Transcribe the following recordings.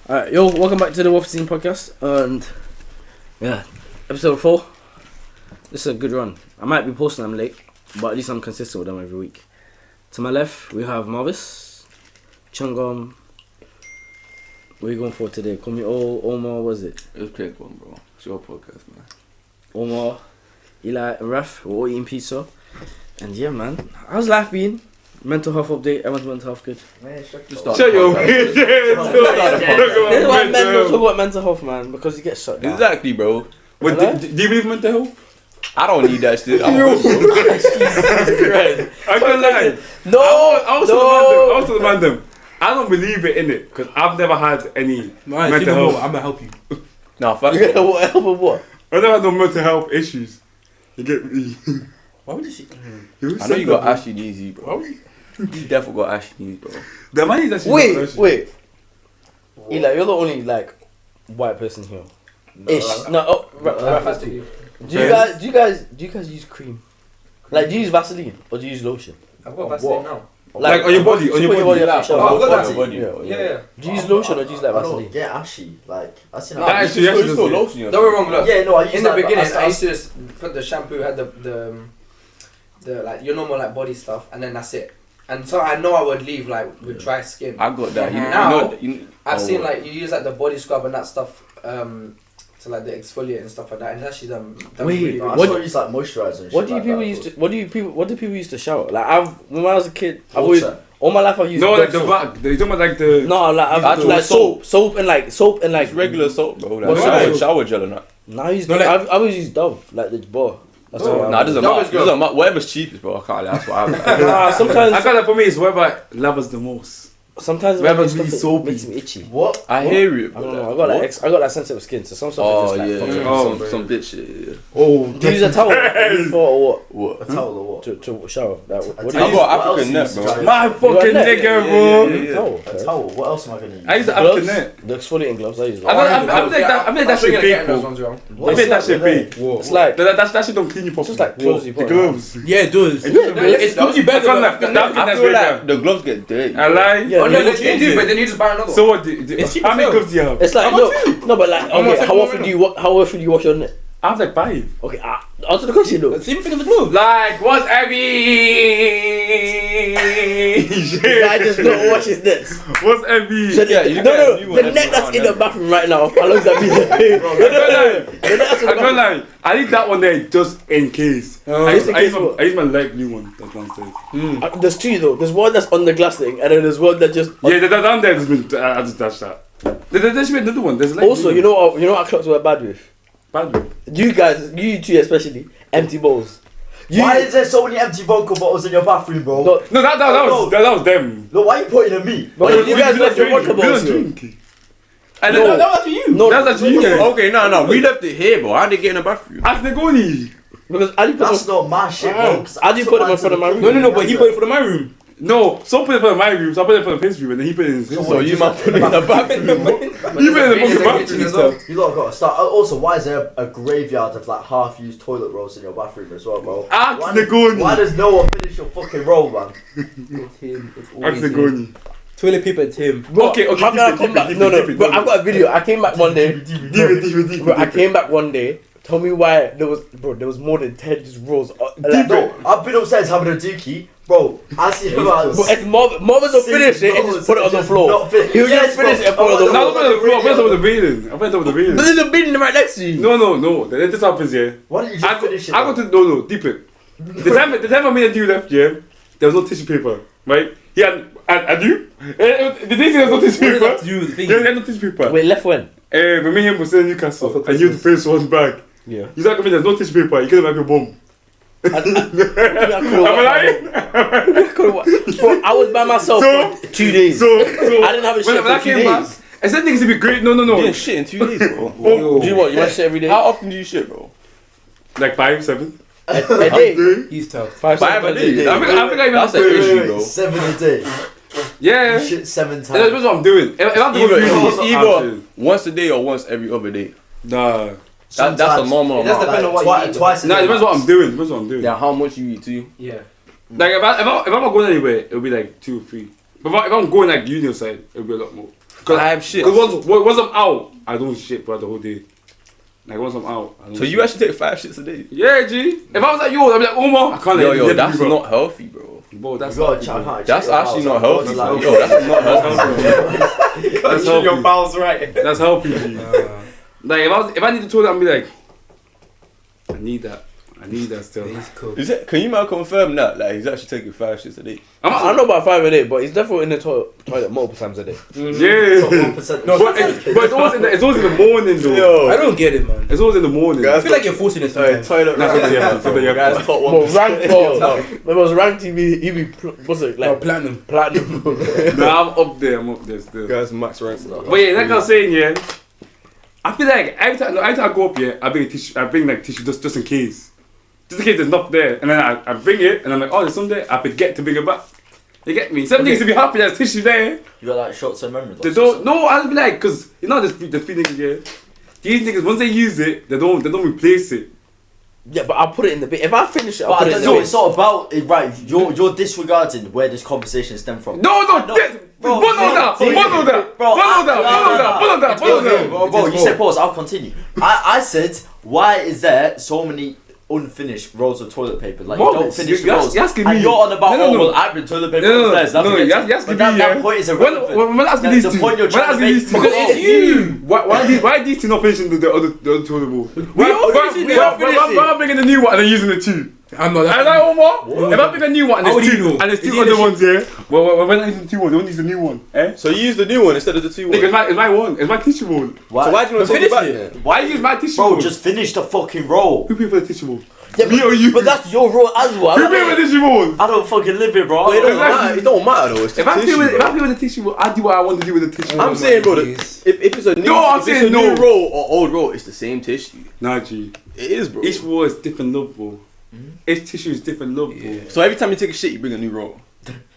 Alright, yo, welcome back to the WaffleSZN podcast, and yeah, episode 4. This is a good run. I might be posting them late, but at least I'm consistent with them every week. To my left, we have Marvis, Chungam. What are you going for today? Call me Omar, what is it? Let's pick one, bro. It's your podcast, man. Omar, Eli, and Raf. We're all eating pizza. And yeah, man, how's life been? Mental health update. Everyone's mental health good. Man, Shut your This is why men don't talk about mental health, man, because you get shut down. Exactly, bro. What, do you believe in mental health? I don't need that shit. I can't lie. No, I was to the man. I don't believe it in it because I've never had any mental health. I'm gonna help you. Nah, fuck. You're gonna help with what? I never had no mental health issues. You get me? Why would you say? I know you got ashy knees, bro. You definitely got ashy knees, bro. The man is actually Wait. Eli, you're the only like white person here. Ish. No, Raf, do you guys use cream? Like, do you use Vaseline or do you use lotion? I've got Vaseline now. like on your body, on your body. I've got that. Yeah. Do you use lotion or do you use like Vaseline? Get ashy, like I seen That actually still does it. lotion. Don't get me wrong, look. Yeah, no, I used In the that, beginning, but I used to just put the shampoo, had the like your normal like body stuff, and then that's it. And so I know I would leave like with dry skin. I got that. I've seen like you use like the body scrub and that stuff to like the exfoliate and stuff like that, and it's actually done Wait, really I well. what- what use like moisturizer and shit. What do you like people that, used to? bro. What do people used to shower? Like when I was a kid, I've always all my life I've used. No, like the soap. back. You talking about like the? No, like I've Actual like soap and like It's regular soap, bro. What's Like that? shower gel and that. Now I use No, like- I always use Dove, like the bar. That's what Nah, doesn't That matter. was good. Doesn't matter. Whatever's cheapest, bro. I can't lie. That's what I have. Nah, sometimes I got that for me. It's whoever loves the most. sometimes Whatever when I use really stuff, soapy. it makes me itchy. What? I hear you, I bro. don't know. I got like sensitive skin, so some stuff Oh is just like yeah, fucks yeah. up. Some bitch shit. Yeah. Oh, Do you use a towel for or what? What? A towel or what? To shower? Like, what do I you I use? got What else African you net, use to bro. dry my You fucking got net? nigga, Yeah, bro. yeah. Towel. A towel. What else am I gonna use? I use the African Gloves? net. The exfoliating gloves. I use. I think that shit fake, bro. I think that shit fake. It's like That shit don't clean you it's properly. just like clothes you The put. gloves. Yeah, it does. It doesn't really- It's not better than that. African That- net. I that's feel very like the gloves get dirty. I lie. Yeah, Oh no, you they do, but then you just buy another So one. what? It's cheap How as many hell. gloves do you have? It's like no, but like I'm okay, not how often do you wash your net? I have like 5. Okay, answer the question though. Same thing with the glove. Like, what's every I just don't wash his nets. What's every? So Yeah, the, you no, get a no, new the one net every that's now in and the then. bathroom right now. How long does that be? The net that's in I the don't bathroom. lie. I leave that one there just in case. Just in case what? I use my light blue one that's downstairs. There's two though. There's one that's on the glass thing, and then there's one that just. Yeah, that down there has been. I just dashed that. There should be another one. There's like Also, you know what clocks were bad with? bad one. You guys, you two especially, empty bowls. Why is there so many empty vodka bottles in your bathroom, bro? No, No, that was them. Look, why are you pointing at me? but you guys left your vodka We bottles don't here. drink. And No. then that was you. No, That's actually you. guys. Okay, no, we left it here, bro. How did they get in the bathroom? Ask Negoni. because I didn't put That's them. not my shit, bro. 'cause I didn't put them in front of my room. No, but he put it for my room. No, so put it for my room. So I put it for his room, and then he put it in his. So you might put it in the bathroom. You put it in the fucking kitchen as bathroom. well. You lot gotta start. Also, why is there a graveyard of like half-used toilet rolls in your bathroom as well, bro? Ask Why Negoni. does no one finish your fucking roll, man? Ask Negoni. Toilet paper, it's him. Okay, How can I come back? No, but I've got a video. I came back one day. Bro, I came back one day. Tell me why there was more than 10 just rolls. No, I've been upstairs having a dookie, bro. I see about. But if Marvis don't finish it, and just put it on the floor. He'll just finish it and put it on the No, floor. I went over the building. I went over the But building. there's a bin right next to you. No. This happens, yeah. Why don't you I just finish it? go to no, deep it. The time I made a deal left, yeah, there was no tissue paper, right? He had Adou. The thing is, there was no tissue paper. To do with the thing. He had no tissue paper. Wait, left when? But me and him was in Newcastle, for and you had to pay one bag. Yeah. He's like, I mean, there's no tissue paper. You couldn't make a bomb. Am I lying? Bro, I was by myself for 2 days. So I didn't have a shit when for I 2 came back, days. I said things to be great. No. You didn't shit in 2 days, bro. Do you what? You want shit every day? How often do you shit, bro? Like 5, 7. A day? He's tough. 5 Five a day. I think I even That's have an to. issue, bro. 7 a day. Yeah. Shit 7 times. That's what I'm doing. If I'm doing Either once a day or once every other day. Nah. That's a normal It does amount. depend on what you eat. Twice a Nah, day. it depends what I'm doing. Depends what I'm doing. Yeah, how much you eat too? Yeah. Like if I'm not going anywhere, it'll be like 2 or 3. But if I'm going like union side, it'll be a lot more. 5 shit. Because once I'm out, I don't shit for the whole day. Like once I'm out. I don't So you shit. actually take 5 shits a day? Yeah, G. If I was like yours, I'd be like, Omar, I can't Yo, let that's you, bro. not healthy, bro. Bro, that's You gotta not check- bro. check That's your actually bowels, not like, healthy. like- Yo, that's not healthy. That's Your healthy. bowels right. That's healthy, G. Like if I need to toilet, I'd be like, I need that. I need that still. He's cool. Is it? Can you man confirm that? Like he's actually taking 5 shits a day. I don't know about 5 a day, but he's definitely in the toilet multiple times a day. Yeah. 1% No, But it's always in the morning though. Yo, I don't get it, man. It's always in the morning. I feel like you're forcing it Sorry, sometimes. toilet That's what they have to- so they have Guys, to- top Well, 1%. ranked there was ranked he be what's it No, like platinum. platinum. Nah, I'm up there still. Guys, max ranks. But yeah, like I was saying, yeah, I feel like every time I go up here, I bring like tissue just in case. Just in case there's enough there. And then I bring it and I'm like, oh, there's some there. I forget to bring it back. You get me? Some niggas to be happy there's tissue there. You got like short-term memory loss. They don't, no, I'll be like, because you know there's three niggas here. These niggas, once they use it, they don't replace it. Yeah, but I'll put it in the bin. If I finish it, I'll But put I it in don't the know, bin. it's not about it, right? You're disregarding where this conversation stemmed from. No, I know. Bro, Bro, you said pause. I'll continue. I said, why is there so many unfinished rolls of toilet paper? Like you don't Marvis, finish the you're rolls. asking And me. you're on about No. well, I bring toilet paper No, upstairs. you're asking me. That point is irrelevant. When I ask The- these the two, point you're when I trying ask to make- these two, Because it's you. Why these two not finishing the other toilet bowl? Why am I bringing the new one and then using the two? I'm not. I like Omar. If I pick a new one and How there's would you two, know? and there's Is two he other the ones here, well, when I use the two ones, they won't use the new one, eh? So you use the new one instead of the 2 Nigga, one. it's my one. It's my tissue bowl. So why do you not take it back then? Why use my tissue Bro, bowl? just finish the fucking roll. Who paid for the tissue bowl? Yeah, Me or you? But that's your role as well. Who paid for the tissue bowl? I don't fucking live here, bro. But it don't Exactly. matter. It don't matter though. It's the If I tissue, pay bro. with the tissue bowl, I do what I want to do with the tissue bowl. I'm saying, bro, if it's a new, No, I'm if it's saying a new no. roll or old roll, it's the same tissue. Nah, G. It is, bro. Each roll is different love, bro. Each tissue is different love, bro. So every time you take a shit, you bring a new roll.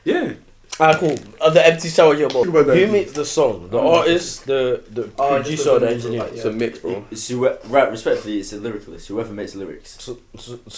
Yeah. Ah, cool. The empty shower here, but Think about that. who makes the song? The artist, the producer, or the engineer? It's a mix, bro. Right, respectfully, it's a lyricalist. Whoever makes the lyrics. So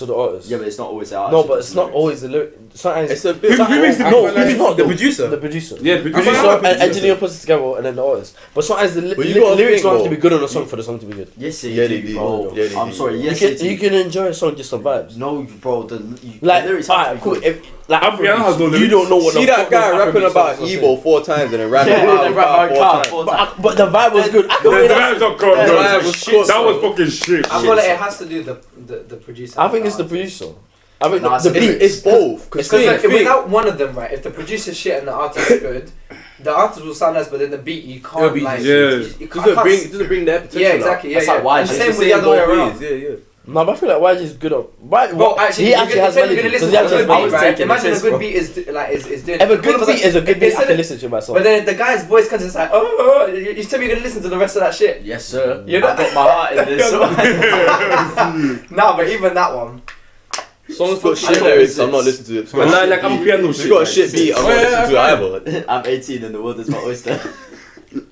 the artist. Yeah, but it's not always the artist. No, who but does it's the not lyrics. always the lyric. Sometimes It's a bit. Who makes the no, beat? it's not the though. producer. The Yeah, the producer, producer. and engineer puts it together, and then the artist. But sometimes the But you gotta lyrics think, don't have to though. be good on a song for the song to be good. Yes, they Yeah, do, they do. bro. Yeah, they I'm do. sorry. Yes, You can enjoy a song just on vibes. No, bro. The Like, lyrics have to alright, be cool. good. If like African has no you lyrics. don't know what See the that fuck guy those rapping Afrobeat about songs are Ebo 4 times and then rapping Yeah, about they rap Car about 4 Car. times. But the vibe was good. I The can wait. vibes are cold, Yeah, bro. that was shit, That was bro. fucking shit. I feel like it has to do the producer. I think it's the producer. I think Nah, the it's- beat. It's both. It's Because like, Think. without one of them, right? If the producer's shit and the artist is good, the artist will sound nice, but then the beat you It'll can't be- like. yeah. You Does can't, it bring their potential yeah, out? exactly. Yeah, That's yeah. like why And it's same It's with the other way both around. ways, yeah. No, but I feel like YG is good on. Why? Bro, actually, he actually has you're gonna melody. listen Because to he a actually good has beat, melody. right? Imagine a piss, good bro. beat is doing. If a good beat is a good beat, I Instead can of- listen to myself. But then the guy's voice comes, it's like, oh, you tell me you're gonna listen to the rest of that shit. Yes, sir. You're I not- got my heart in this. Nah, but even that one. Songs got I shit know lyrics, it's- I'm not listening to it. But now, like, I'm a piano If shit. you got a like. shit beat, I'm not listening to it either. I'm 18 and the world is my oyster.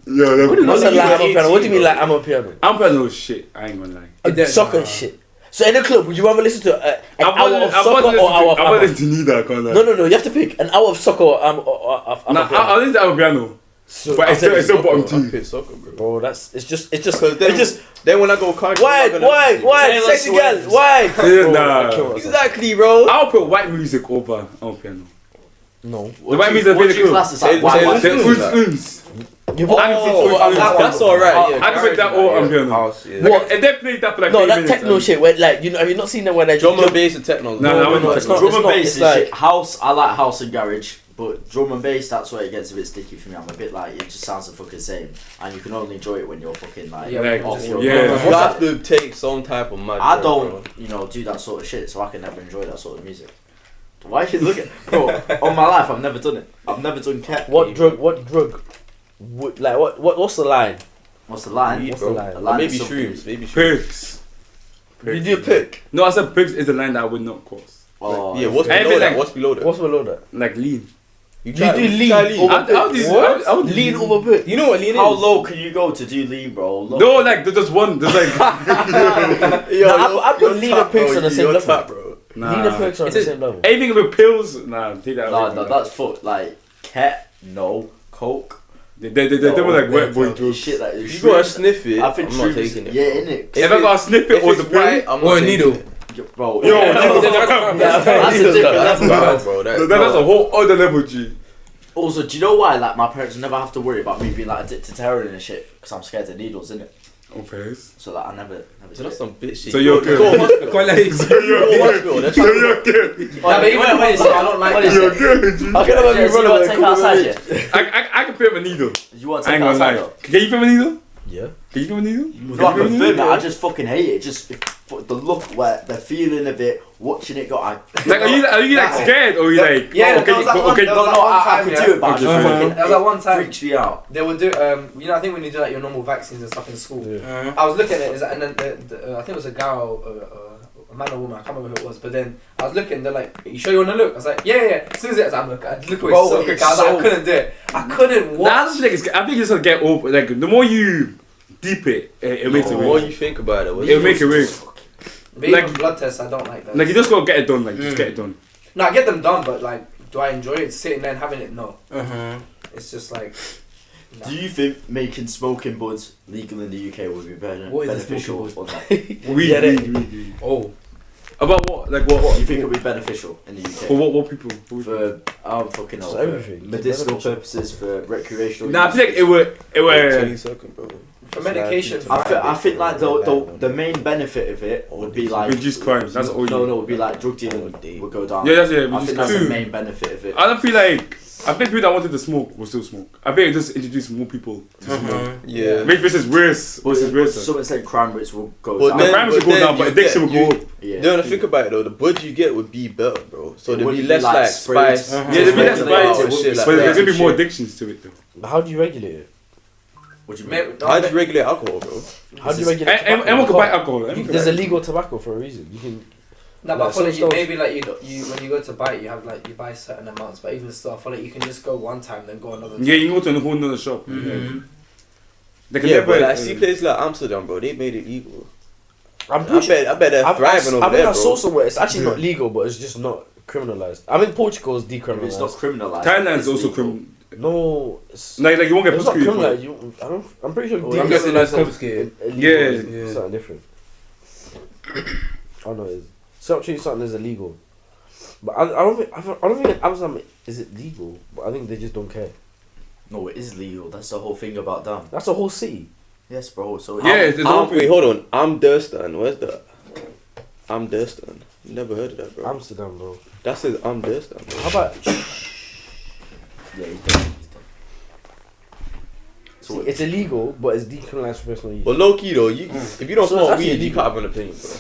Yeah, What's a you like got I'm a piano? What do you mean 18, like I'm a piano? I'm piano shit. I ain't gonna lie. Soccer shit. So in the club, would you rather listen to an hour of I'm soccer or hour of I'm ABBA? not to need that, I can't lie. No, you have to pick an hour of soccer or Nah, I'll listen to piano. So But it's still bottom two. Pick soccer, bro. bro, that's it's just Because then when I go country, why I'm not gonna- why Taylor sexy Swift. girl why? Bro, Nah. I kill myself. Exactly, bro. I'll put white music over piano. No. The white music What is do you cool. class as like Taylor white Swift. music? The You put I can fit that one. That's alright, yeah. I can put that all on piano. House, yeah. What? And they played that for like no, 3 that minutes. techno shit where like have you not seen them where they Drum and bass and techno. No, it's not. Drum and bass it's is like shit. House, I like house and garage, but drum and bass, that's where it gets a bit sticky for me. I'm a bit like, it just sounds the fucking same, and you can only enjoy it when you're fucking like Yeah, off your yeah. You have to take some type of magic. I don't, do that sort of shit, so I can never enjoy that sort of music. Why should you look at, bro? On my life, I've never done it. I've never done cat. what drug would like what's the line? What's the line? What's the line? The line Maybe is something. shrooms. Maybe shrooms. Pigs. You do pick. No, I said pigs is the line that I would not cross. Oh, Yeah, what's Anything below that? like- What's below that? What's below that? Like lean. You do lean try lean. over I'll do- pick. I'll- I'll do Lean lean. over pick. You know what lean How is? low can you go to do lean, bro? Low. No, like there's just one. There's like Yo, I put lean and pigs on the same level. Tap, bro. Lean and picks are on It's the a- same level. anything with pills. Nah, take that. Nah, away from that's foot. Like cat, no. Coke, They were like wet boy drugs. Shit like You gotta sniff it. I think I'm not shrooms- taking it. Yeah, innit? If I gotta sniff it If or it's the pill, white, I'm Or not a taking needle. it. Bro, yo, yeah. That's a different That's level. bad, bro. that's a whole other level, G. Also, do you know why? Like, my parents never have to worry about me being like addicted to heroin and shit, because I'm scared of needles, innit? Oh, face. So like, I never So that's some bitch shit. So you're good. Go hospital. Quite like. So you're Go good. hospital. That's So you're good. Nah, but even wait, so I don't like You're that. good, G. I can never be Yeah, so you running want with to a take outside, couple yeah? I can feel a needle. You want to I take ain't gonna outside, lie. though? Can you feel a needle? Yeah. Can you feel a needle? No, I can feel it. I just fucking hate it. Just the look, where the feeling of it, watching it go. Like, are you like scared or are you like? Yeah, okay, there was that one- okay, there No, was no, that one I time, can yeah. do it, but I just Uh-huh. fucking There was that one time freaks me out. they would do, you know, I think when you do like your normal vaccines and stuff in school. Yeah. I was looking at it, and then I think it was a guy or a man or woman, I can't remember who it was, but then I was looking, they're like, you sure you want to look? I was like, yeah. As soon as it, I'm like, I look away Bro, so quick, it's I was like, so- I couldn't do it. I couldn't watch. Nah, I think you just gotta get over. Like the more you deep it makes The it more work. you think about it, It'll make it work. But even like- blood tests, I don't like that. Like you just gotta get it done. Like just get it done. No, I get them done, but like, do I enjoy it sitting there and having it? No. It's just like. Nah. Do you think making smoking buds legal in the UK would be What is a beneficial smoking or not? Weed. Oh. About what? Like what? Do you think it would be beneficial in the UK? For what people? For fucking Just hell, everything. for medicinal purposes, for recreational. Nah, I feel like it would. 20 seconds, bro. For medication, I think like the main benefit of it would be like Reduce crime. That's all. no, it would be like drug dealing would go down. Yeah, that's it. I Reduce think that's crime. the main benefit of it. I don't feel like. I think people that wanted to smoke will still smoke. I think it just introduced more people to smoke. Yeah. Make versus worse. Versus worse. Someone said crime rates will go But down. The then- crime should go then down, but you addiction will get- go up. Yeah. You know, think about it though. The bud you get would be better, bro. So It there'd be wouldn't less be, like, like sprayed. spice. Yeah, there'd be less Regulated, spice, it wouldn't be like but there's that. gonna be more addictions to it though. How do you regulate it? What do you Maybe, mean? no, How do you regulate alcohol, bro? How do you regulate tobacco? Everyone can You buy can't. alcohol. Everyone can There's buy illegal tobacco for a reason. You can. No, but I Like, feel like some maybe like you when you go to buy it, you have like you buy certain amounts, but even still, I feel like you can just go one time then go another time. Yeah, you can go to a whole nother shop. They can Yeah, never. but like, see places like Amsterdam, bro. They made it legal. I'm I pretty sure. bet they're thriving over I think there, I saw bro. somewhere it's actually not legal, but it's just not criminalized. I think Portugal is It's not decriminalized. criminalised. Thailand's it's also legal. criminal. No, it's, Like you won't get it's not prosecuted for it. criminalized. You, I don't. I'm pretty sure. I'm guessing that's confiscated. Illegal Yeah. is something different. I know it is. Something is illegal, but I don't think in Amsterdam is it legal. But I think they just don't care. No, it is legal. That's the whole thing about them. That's a whole city. Yes, bro. So Yeah, it's all Wait, hold on. Amsterdam. Where's that? Amsterdam. Never heard of that, bro. Amsterdam, bro. That says Amsterdam, bro. How about? yeah, he's done. See, it's illegal, but it's decriminalized for personal use. But low key though, if you don't So it's smoke actually weed, you illegal. can't have an opinion, bro.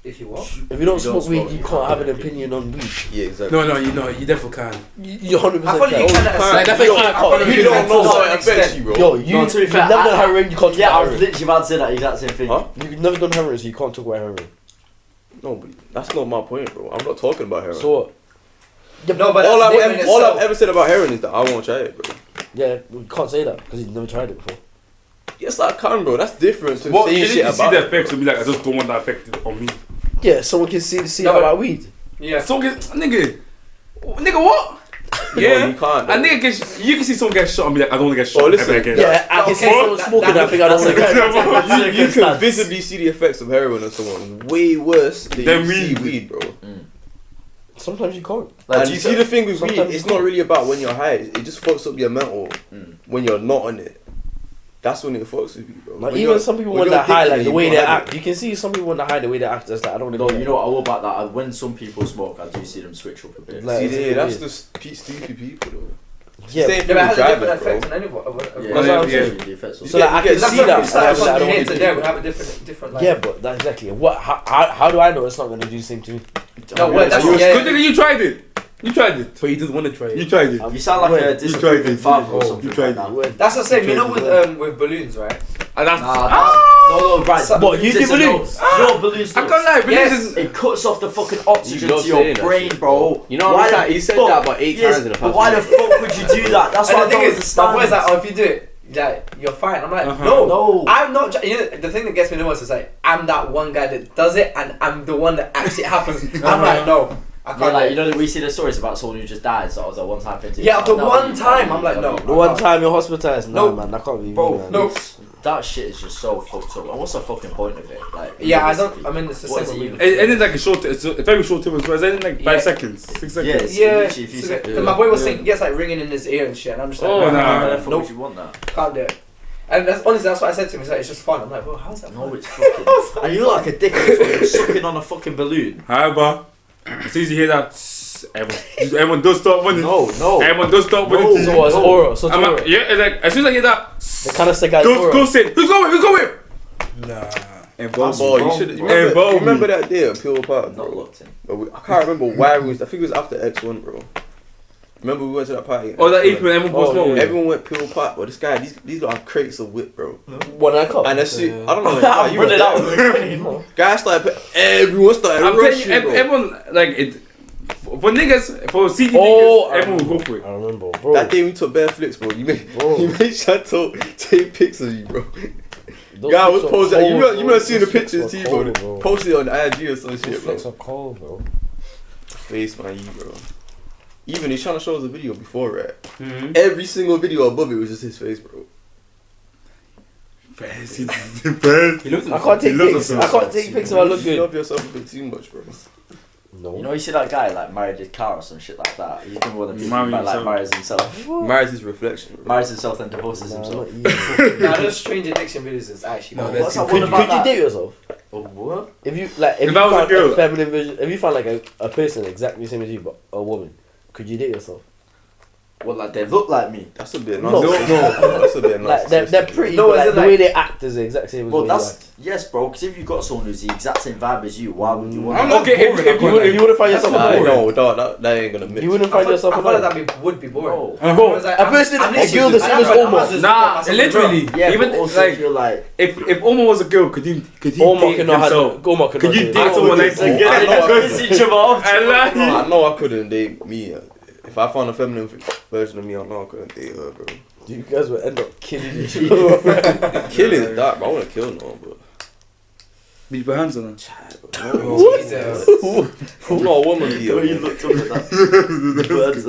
If you what? If you don't You smoke don't weed, smoke, you can't have an opinion on weed. Yeah, exactly. No, you definitely can. You 100% I feel like you can. can. Like, that's like, I feel like You you don't can know to how an it affects extent. you, bro. Yo, you've to be never fair, done heroin, you can't Yeah, talk I about was heroin. literally about to say that exact same thing. Huh? You've never done heroin, so you can't talk about heroin. No, but that's not my point, bro. I'm not talking about heroin. So what? Yeah, No, but all that's I've different ever, all itself. I've ever said about heroin is that I won't try it, bro. yeah, you can't say that because you've never tried it before. Yes, I can, bro. That's different to What saying you shit see about the it, effects will be like I just don't want that effect on me. Yeah, someone can see No, about weed. Yeah. So nigga what? No, Yeah, you can't. a nigga gets, you can see someone get shot and be like I don't want to get shot Oh, listen. ever again. Yeah, I can see Okay, someone that- smoking. I think I don't want to get. You can visibly see the effects of heroin on someone way worse than Then you see weed. weed, bro. Sometimes you can't. And do you you see feel- the thing with weed, sometimes it's you not can't. really about when you're high. It just fucks up your mental when you're not on it. That's when it fucks with you, bro. Like When even you're- some people when want you're that high, addicted, like the you way can't they have act. it. You can see some people want the high, the way they act. That's like I don't want No, to. you know what I will about that. When some people smoke, I do see them switch up a bit. Like- See, yeah, that's the stupid people, though. Yeah, Same Yeah, thing but it with has a driving, different bro. effect on anyone. Yeah, That's what I'm saying. the effects of- So like I You can get- That's see what that. we start and from I don't here want to to. there. We have a different. Like, Yeah, but that's exactly what. How do I know it's not going to do the same to me? No, well, that's Good yeah. nigga, you tried it. You tried it. But you just want to try You tried it. You sound like Wait, a you disapproving tried it. father or Oh, something you tried like that. That's the same. You know, with balloons, right? And that's No, right. So- What, you do balloons? No, balloons. I can't lie, Yes. balloons is It cuts off the fucking oxygen love to your saying that brain, shit, bro. You know Why what the he said fuck- that about 8 Yes, times in the but past. why the fuck would you do that? That's And what the I thing don't is, my boy's understand. like, oh, if you do it, like, you're fine. I'm like, Uh-huh. no, I'm not. You know, the thing that gets me the most is like, I'm that one guy that does it, and I'm the one that actually happens. I'm like, no, I can't. Yeah, like, you know, we see the stories about someone who just died, so it was a one-time thing. Yeah, after one time, I'm like, no. The one time you're hospitalized, nah, Nope. man, that can't be me, Bro, man. Nope. That shit is just so fucked up. And what's the fucking point of it? Like, Yeah, I realistically, don't. I mean, it's the what is same. it with even? me. And it's like a short, it's a very short term as well. It's only like 5 Yeah. seconds, 6 seconds. Yeah, it's Yeah, literally a few so seconds. my boy was saying he gets like ringing in his ear and shit, and I'm just like, Oh, Why nah. the fuck Nope. would you want that? can't do it. And that's honestly, that's what I said to him. He's like, it's just fun. I'm like, bro, how's that No, fun? it's fucking. And you look like a dick as well. You're sucking on a fucking balloon. However, as soon as you hear that, everyone does start running. No. Everyone does start running. No. to- So it's aura, so it's I'm aura. like, yeah, it's like, as soon as I hear that, The kind of sick guy go aura. sit. Who's going? Nah. Involve Boy, me. you should. Involve You remember me. that day at Pure Park? Not bro? looked in. I can't remember why we was. I think it was after X1, bro. Remember we went to that party? Oh, that EP when everyone goes Oh, smoke. yeah. Everyone went Pure Park, but this guy, these lot have crates of whip, bro. One and a cup. And as soon, I don't know, I'm you were running there. out. Guys started, everyone started I'm telling rushing, you, bro. everyone like it. For niggas, for CD Oh, niggas, everyone will go for it. I remember, bro. That day we took bare flicks, bro. You made Chantal take pics of you, bro. Those Guy was flicks are posing. cold, You bro. remember seeing the Those flicks pictures, are T, cold, bro? Posted on IG or some Those shit, bro. flicks are cold, bro. Face man, you, bro. Even he's trying to show us a video before, right? Mm-hmm. Every single video above it was just his face, bro. Fancy, I can't take pics. I can't take pics if I look You good. love yourself a bit too much, bro. No. You know, you see that guy like married his car or some shit like that. He's gonna want to be Marry like himself. marries himself, Marries his reflection, bro. marries himself, then divorces Nah, himself. not you. Nah, those strange addiction videos is actually. No, No, that's What's that Could, one could about you that? date yourself? Oh, what? If you like, if If you I was a found girl- a feminine version, if you found like a person exactly the same as you, but a woman, could you date yourself? What, like they look like me? That's a bit No, narcissistic. That's a bit narcissistic. Like they're pretty, No, but is like, it the like- way they act is the exact same as Well, you that's yes, bro. Because if you got someone who's the exact same vibe as you, why would you want? I'm that? not okay. You wouldn't find yourself Nah, boring. no, dog, that ain't gonna mix. You wouldn't I find feel yourself like boring. that would be boring. Bro. Bro, Like, a person, I'm a literally girl the just- same as I'm Omar. just- Nah, myself literally. Yeah, Even but also like if you're like, if Omar was a girl, could he Omar date could not himself? have. Omar could Could not you date. date someone like I know each other off. I like I know I couldn't date me. If I found a feminine version of me, I know I couldn't date her, bro. You guys would end up killing each other. Killing is dark, bro. I wanna kill no one, but Did you put hands on her? Jesus. I'm not a woman The beater. way you man. looked up at that.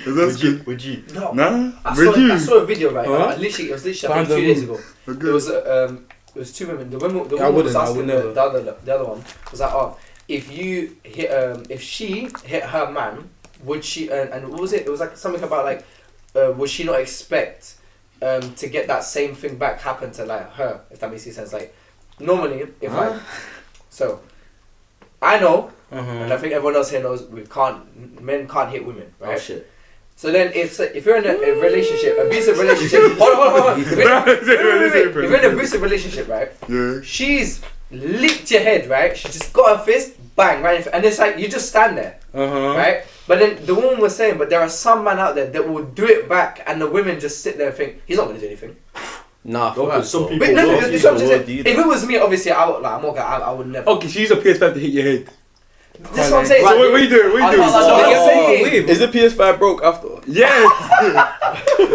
That's good. Would you? No. Nah, I would saw, you? I saw a video, right? Huh? Literally, it was literally Find like 2 the days room. ago. It was two women. The woman I wouldn't, was I asking would never. the other one was like, oh, if you hit if she hit her man, would she and what was it? It was like something about like, would she not expect to get that same thing back happen to like her? If that makes any sense. Like normally, if like so, I know, and I think everyone else here knows men can't hit women, right? Oh shit. So then, if you're in a relationship, abusive relationship, hold on. If you're in an abusive relationship, right? Yeah. She's licked your head, right? She just got her fist, bang, right in front, and it's like you just stand there, right? But then the woman was saying, but there are some men out there that will do it back, and the women just sit there and think he's not gonna do anything. Nah, Bro, fuck some bro. people But no, will. it's what I'm People saying. will do If that. it was me, obviously, I would never. Okay, she used a PS5 to hit your head. This is what I'm saying. So what you doing? What you doing? So what you're saying- Is the PS5 broke after? Yeah.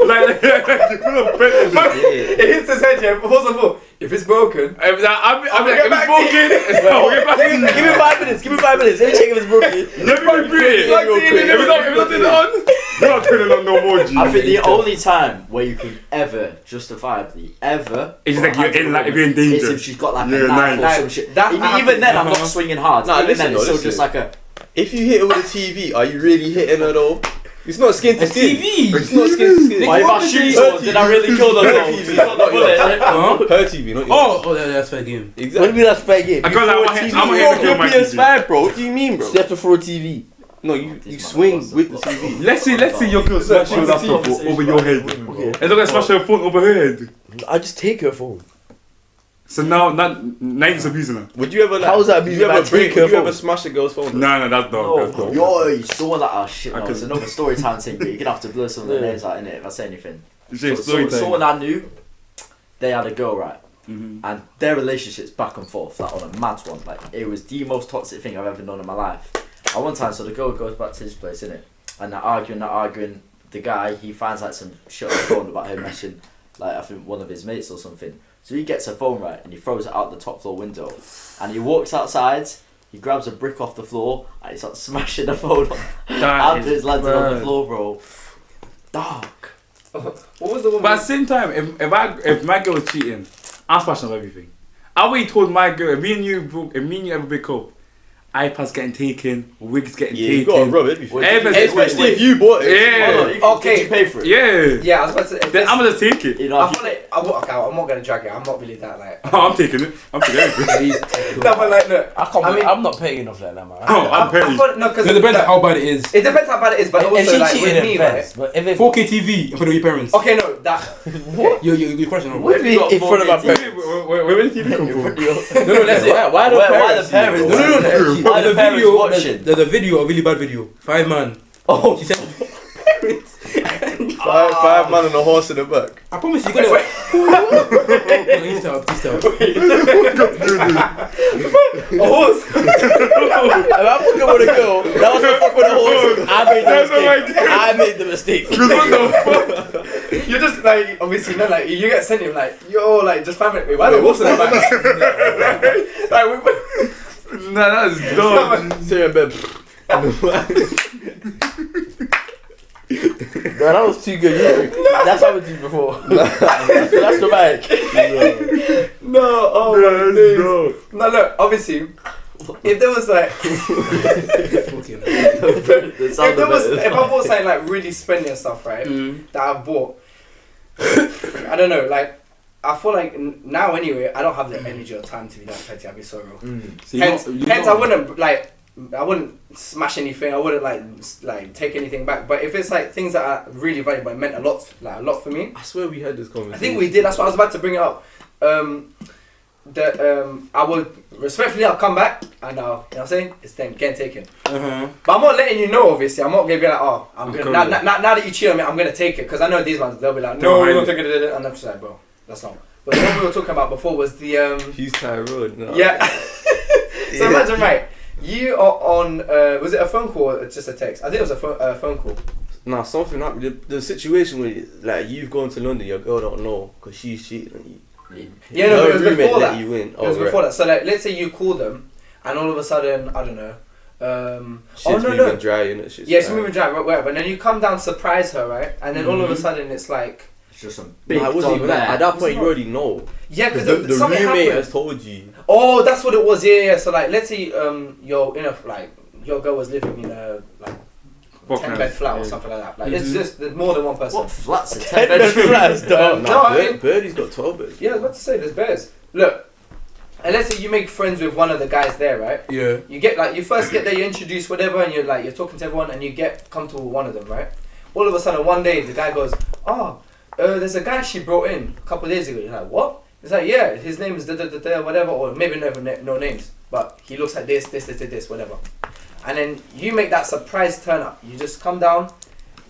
like you put a bet in it. It hits his head, yeah. First of all, if it's broken, I'm like, get if back it's to broken, I'll get back to you. Give me 5 minutes. Give me 5 minutes. Let me check if it's broken. Let me repeat it. Like, If it's not turning on, you're not turning on no more, G. I think the only time where you could ever justifiably It's like you're in, like, if you're in danger. is if she's got like Yeah, a knife knife. or some shit. That even happens. then, I'm not swinging hard. Nah, Even listen then, it's though, still just like a. If you hit her with a TV, are you really hitting her though? It's not skin to skin. TV. It's not skin to skin. Why if I shoot someone, did I really kill them? Her though? TV, It's not the not bullet, yours. innit? Huh? Her TV, not yours. Oh, that's fair game. What do you Exactly. mean that's fair game? I can't lie, I'm gonna hit the girl Your my TV. PS5, bro. What do you mean, bro? You have to throw a TV. No, you swing with the TV. Let's see your girl smash your laptop over your head. Okay. And they're gonna smash her phone over her head. I just take her phone. So now he's abusing her. Would you ever like? How is that would abusing you if ever I take her Would you ever phone? smash a girl's phone? No, that's dog. That's No, dog. yo, you saw that. Oh shit, no, Okay. it's another story time thing, but you're gonna have to blur some of the Yeah. names out in it if I say anything. Shit, story time. Someone I knew, they had a girl, right? Mhm. And their relationship's back and forth, like on a mad one. Like it was the most toxic thing I've ever known in my life. At one time, so the girl goes back to his place, innit? And they're arguing. The guy, he finds like some shit on the phone about her messaging, like I think one of his mates or something. So he gets her phone right and he throws it out the top floor window, and he walks outside, He grabs a brick off the floor and he starts smashing the phone on. That After is it's landed on the mad. floor, bro. Dark. What was the one? But at the same time, if my girl was cheating, I'm smashing up everything. I already told my girl, if me and you ever break up, iPads getting taken, wigs getting Yeah, taken. you gotta rub everything. Everything. Especially if you bought it. Yeah. Okay. Did you pay for it? Yeah. Yeah, I was about to say. Then I'm gonna take it. You know, I feel like I'm not gonna drag it. I'm not really that like. Oh, I'm taking it. I'm taking everything. No, but like, look. I mean- I'm not paying enough like that, man. Oh, I'm petty. Because It depends how bad it is. It depends how bad it is, but And also she like cheated with me, at right? first, but if it 4K TV in front of your parents. Okay, no, that. Your question on What do you mean in front of my fucking- parents? Where did the TV come from? No, that's it. Why the Why the parents? No. Why the The parents video, watching? there's a video, a really bad video. 5 man. Oh, She said, Five man and a horse in the back. I promise you're gonna. Please tell. A horse. If I fucking with a girl, that was a fuck with a horse. I made the mistake. You're just like, obviously, no, like, you get sent him, like, yo, like, just 5 minutes. Wait, why the horse in the back? Like, Nah, that's dumb. Sit in bed. Man, that was too good. That's happened to you before. That's dramatic. no, oh my days. No, look, obviously, if there was like, if I bought something like really spendy and stuff, right, that I bought, I don't know, like, I feel like now anyway, I don't have the energy or time to be that petty. I'll be so real. Hence, I wouldn't like. I wouldn't smash anything. I wouldn't like take anything back. But if it's like things that are really valuable, meant a lot for me. I swear we had this conversation. I think we did. That's what I was about to bring it up. I would respectfully, I'll come back and you know what I'm saying, it's then getting taken. But I'm not letting you know. Obviously, I'm not gonna be like, oh, I'm gonna now that you cheat on me, I'm gonna take it, because I know these ones, they'll be like, no, we're not taking it, and I'm just like, bro, that's not. But the one we were talking about before was the He's Tyrone. No. yeah. So imagine, right? You are on. Was it a phone call or just a text? I think it was a phone call. Nah, something happened. The situation where like you've gone to London, your girl don't know because she's cheating on you. Yeah, no, but it was roommate before let that. you in. It was before that. So like, let's say you call them, and all of a sudden, I don't know. Shit's moving dry, innit? Shit's Yeah, it's dry. moving dry, whatever. And then you come down, surprise her, right? And then all of a sudden, it's like. it's just some big Nah, it wasn't dog even there. that. At that point, you already know. Yeah, because The something roommate happened. has told you. Oh, that's what it was. Yeah. So like, let's say you're in a like your girl was living in a like 10-bed flat or something like that. Like it's just there's more than one person. What flats are 10 bedrooms? No, I mean, Birdie's got 12 beds. yeah, I was about to say there's bears. Look, and let's say you make friends with one of the guys there, right? Yeah. You get like you first get there, you introduce whatever, and you're talking to everyone, and you get comfortable with one of them, right? All of a sudden, one day the guy goes, "Oh, there's a guy she brought in a couple of days ago." You're like, "What?" It's like, "Yeah, his name is whatever, or maybe never no names, but he looks like this, whatever." And then you make that surprise turn up. You just come down,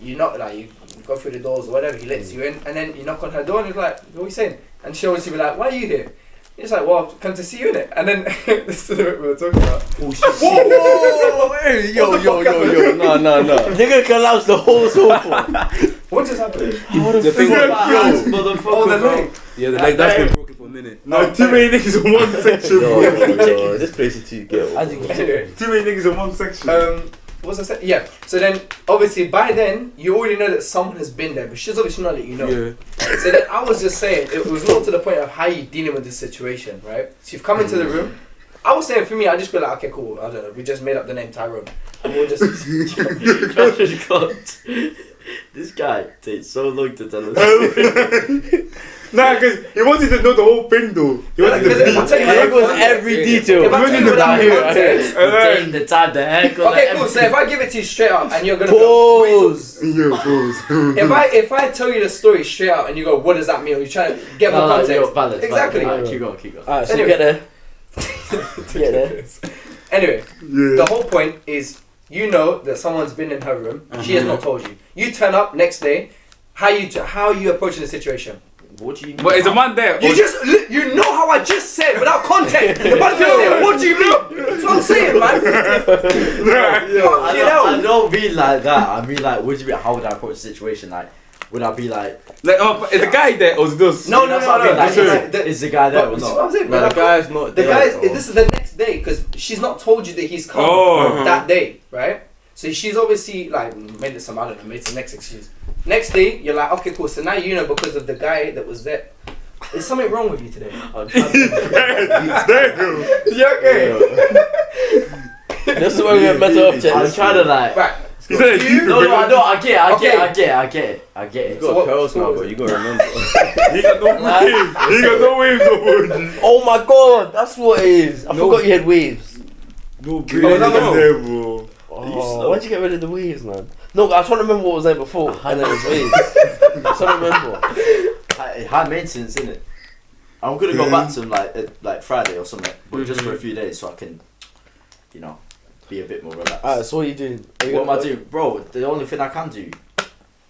you knock, like you go through the doors or whatever. He lets you in, and then you knock on her door, and you're like, "What are you saying?" And she always be like, "Why are you here?" He's like, "Well, I've come to see you in it." And then this is what we were talking about. Oh shit. Whoa, hey, yo, no. Nigga collapsed the whole sofa. What just happened? The thing. Oh, the leg. Yeah, the leg that's been broken for a minute. No, too many niggas in one section, bro. Yo, this place is too ghetto. Anyway, Too many niggas in one section. what was I saying? Yeah. So then, obviously, by then you already know that someone has been there, but she's obviously not let you know. Yeah. So then I was just saying, it was more to the point of how you dealing with this situation, right? So you've come into the room. I was saying for me, I just be like, okay, cool. I don't know. We just made up the name Tyrone, and we'll just. This guy takes so long to tell us. Nah, because he wanted to know the whole thing though. He wanted to I'll tell you It was context. every detail. If I tell you without context. Taking the time, the haircut. Okay, cool. So if I give it to you straight up, and you're gonna Pause. Yo, bros. if I tell you the story straight out, and you go, what does that mean? Or you trying to get more context. Exactly. Keep going. Alright, so Anyway. get there. Get there. Anyway, Yeah. the whole point is you know that someone's been in her room. She has not told you. You turn up next day. How are you approaching the situation? What do you mean? But is a man there? You know how I just said without context. The man's gonna say, what do you mean? That's what I'm saying, man. I don't mean like that. I mean like, what do you mean? How would I approach the situation? Like, would I be like? Like, oh, is the guy there or is this? No. That's what I mean, like, Like, is the guy there or That's what not? I'm saying. Nah, the guy's not The there. guy is. bro. This is the next day because she's not told you that he's come that day, right? So she's obviously like made it some, I don't know, made it the next excuse. Next day, you're like, okay, cool. So now you know because of the guy that was there. Is something wrong with you today? You okay? This is why we have mental health checks. I'm trying to like. Right. He said it's deep, No, I get it. You got curls now, but you gotta remember. He got no waves. He got no waves, no waves. Oh my god, that's what it is. I forgot you had waves. No waves there, bro. Oh, why'd you get rid of the waves, man? No, I was trying to remember what was there before, and then it was waves. I'm trying to remember. High maintenance, innit? I'm gonna go back to him like Friday or something, but just for a few days so I can, you know, be a bit more relaxed. Alright, so what are you doing? What am I doing? Bro, the only thing I can do,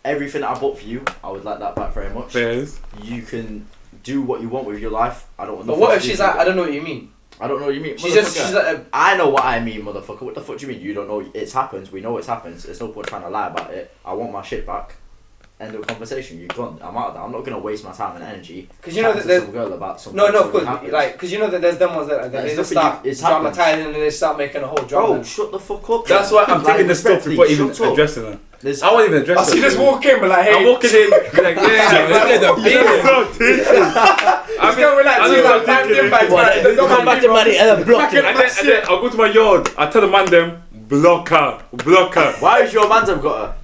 everything I bought for you, I would like that back very much. Bears. You can do what you want with your life. I don't want But what if she's like, I don't know what you mean? I don't know what you mean. She's like, I know what I mean, motherfucker. What the fuck do you mean? You don't know it's happened. We know it's happened. There's no point trying to lie about it. I want my shit back. End of conversation. You're gone. I'm out of that. I'm not gonna waste my time and energy. Because you know that there's some girl about something. no, of course, like, because you know that there's them ones that they just start dramatizing and they start making a whole drama. Bro, shut the fuck up. That's why I'm taking the stuff before even addressing her. I won't even address her. So you just walk in, but like, hey, I'm walking in, be like, I'm going like, Come back to money and then block it. and then I'll go to my yard. I tell the man them, block her. Why has your man got her?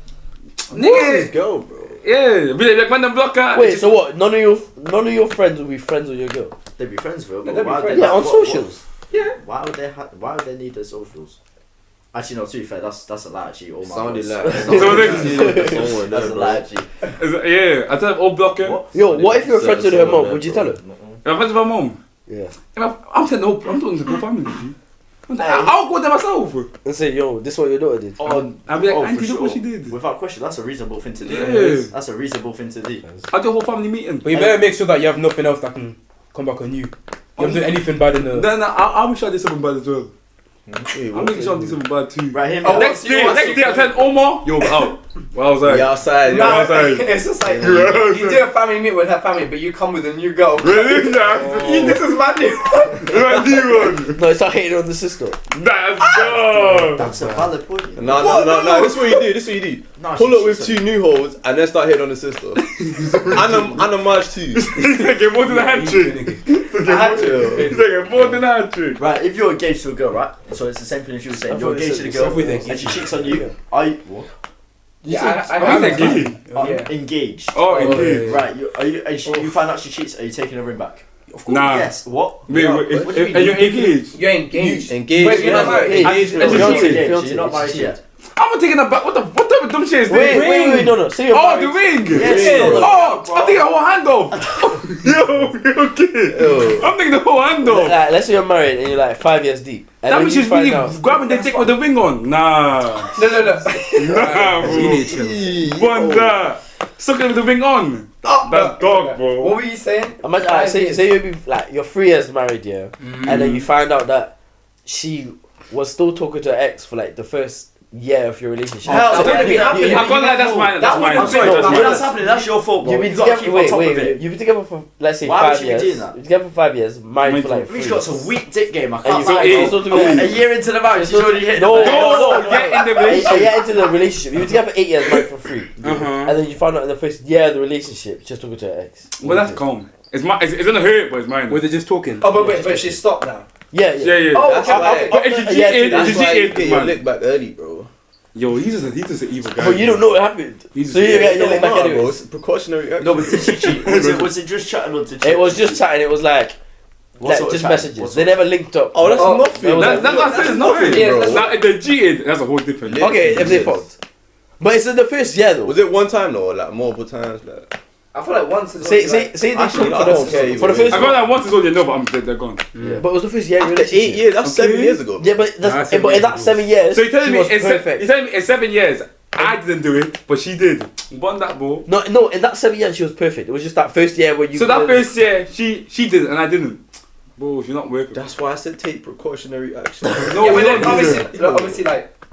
Nigga, Go, bro. yeah, be like, man them block her. Wait, so what? None of your friends will be friends with your girl? They'd be friends with her. They'd But be why friends. Yeah, on socials. Why would they? Why would they need their socials? Actually, no. To be fair, that's a lie. Actually, all my Sounded boys- like someone that's a lie. Actually, Yeah, I tell them all block her. Yo, what if you're friends with her mom? Would you tell her? I'm friends with my mom. Yeah. I'm telling the whole, I'm talking to the whole family. G. I'll go there myself. And say, yo, this is what your daughter did. oh, I'll be like, for auntie, look what she did. Without question, that's a reasonable thing to do. Yeah. That's a reasonable thing to do. I'll do a whole family meeting. But you better make sure that you have nothing else that can come back on you. You haven't done anything bad in the. Then I'll make sure I do something bad as well. Wait, I'm making sure I do something bad too. Right here. Next day I tell Omar, yo, we're out. Well, I was like, We outside. Nah, outside. it's just like you do a family meet with her family, but you come with a new girl. really? This is my new one. No, it's not hating on the sister. That's good. That's a valid point. No. This is what you do. No, Pull up with she's two new hoes and then start hitting on the sister. and a march too. He's taking more than a hat trick. He's taking more than a hat trick. Right, if you're engaged to a girl, right? So it's the same thing as you were saying. You're engaged to a girl, and she cheats on you. Are you what? Yeah, I I'm engaged. Engaged. Oh, indeed. Right, you find out she cheats. Are you taking her ring back? Of course. Nah. Yes. What? Wait, What do you mean? are you engaged? You're engaged. Engaged. Wait, you're not married. Engaged. You're Fiance. not married yet. I'm taking a back. What type of dumb shit is this? Wait, no. Say you're Oh, married. the ring! Yes, Oh, no, I'm taking a whole hand off! Yo, you okay? I'm taking the whole hand off! Like, let's say you're married and you're like 5 years deep. And That then means you she's find really out. grabbing the dick with the ring on. Nah. No. Nah, bro. Wanda. Sucking with the ring on. That's dog, bro. What were you saying? Imagine, say you'll be like, you're 3 years married, yeah, and then you find out that she was still talking to her ex for like the first year of your relationship. Hell, that wouldn't be happening. I can't lie, that's mine. That's mine. I'm sorry, when that's happening, that's your fault, bro. You've been You gotta together. keep on top of it. You've been together for let's say Why would 5 she be years. doing that? You've been together for 5 years, married for like 3 We've years. got some weak dick game. I And can't you've lie. still together. A year into the marriage, she's already hit. No, the Get in the relationship. Yeah, into the relationship. You've been together for 8 years, married for 3, Uh-huh. and then you found out in the first year of the relationship, she's talking to her ex. Well, that's calm. It's gonna hurt, but it's mine. Were they just talking? Oh, but she stopped now. Yeah. Yeah. Oh, That's okay. why. But if you Yeah, cheated, That's why you get your man. lick back early, bro. Yo, he's just an evil guy. But you don't know what happened. He's So you just- get your It lick don't back matter, bro. anyways. It's precautionary action. No, but did she cheat? Was it just chatting or did she? It was just chatting. It was like What sort of just chatting? messages. What They sort never linked up. Oh, that's Oh, nothing. that was That's what I said, it's nothing. Yeah, bro. that's Now, if they cheated, that's a whole different. Okay, if they fucked. But it's in the first year though. Was it one time though, or like multiple times? Like, I feel like once is Say like, they Actually, talked I don't care for the either first I feel like once it's all you know, but they're gone. Yeah. But it was the first year after relationship. 8 years, that's 7 years ago. Yeah, but Nah, that's, 7 but in years that ago. 7 years, So you're telling she me was it's perfect. you're telling me in 7 years I didn't do it, but she did. Won that ball. No, in that 7 years she was perfect. It was just that first year where you. So that first year she did it and I didn't. Bro, she's not working. That's why I said take precautionary action. No, yeah, we but then don't do obviously, that. obviously, like,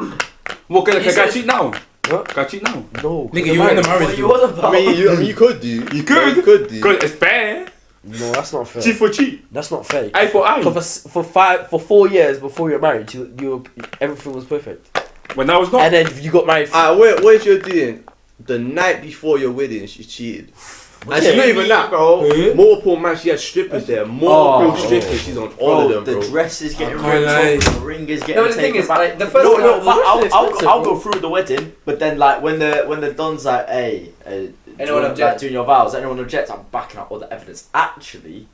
What can I said- cheat now? What? Can I cheat now? No, Nigga, you were in a What marriage. you was about? I mean, you could do. You could. You could do. Because it's fair. No, that's not fair. Cheat for cheat. That's not fair. Eye for eye. For 4 years before you're married, you everything was perfect. When I was not. And then you got married. What is you doing? The night before your wedding, she cheated. And she's not even that, bro. Multiple man, she had strippers there. Multiple strippers, she's on all of them, bro. The dress is getting can't ripped off, the ring is getting No, the thing taken is, back. like, the first I'll go through the wedding, but then like when the don's like, hey, anyone object? like, doing your vows, anyone objects, I'm backing up all the evidence. Actually,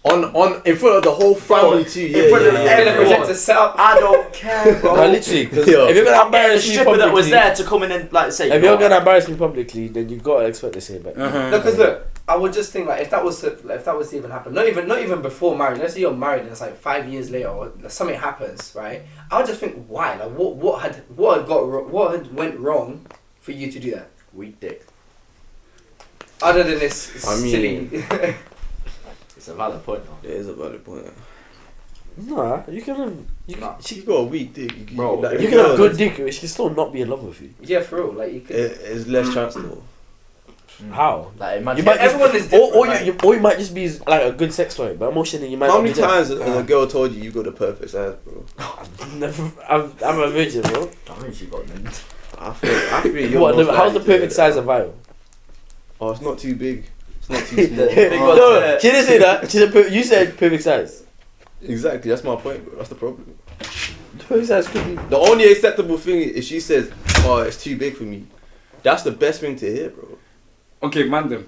On in front of the whole family too. in front of everyone. I don't care, bro. No, literally, because Yeah. if you're gonna I'm getting a embarrass me stripper that was publicly, there to come in and like say. if you're gonna embarrass me publicly, then you gotta expect the same. No, because look, I would just think like if that was to even happen, not even before marriage. Let's say you're married and it's like 5 years later or something happens, right? I would just think why, like what went wrong for you to do that? Weak dick. Other than this I mean- silly. It's a valid point, though. It is a valid point. Nah, you can have She's got a weak dick. Bro, you can have good dick, but she can still not be in love with you. Yeah, for real. Like you could. It's less chance though. How? Like You imagine. might just, Everyone is different, or right? you might just be like a good sex toy, but emotionally you might. How not many be there. times has a girl told you got the perfect size, bro? Never, I'm a virgin, bro. I mean, she got named. I feel you're What? most How's the likely to perfect size of vial? Oh, it's not too big. It's not too small. Big one. No, she didn't say that. She said you said perfect size. Exactly, that's my point, bro. That's the problem. The perfect size could be. The only acceptable thing is if she says, "Oh, it's too big for me." That's the best thing to hear, bro. Okay, Mandem.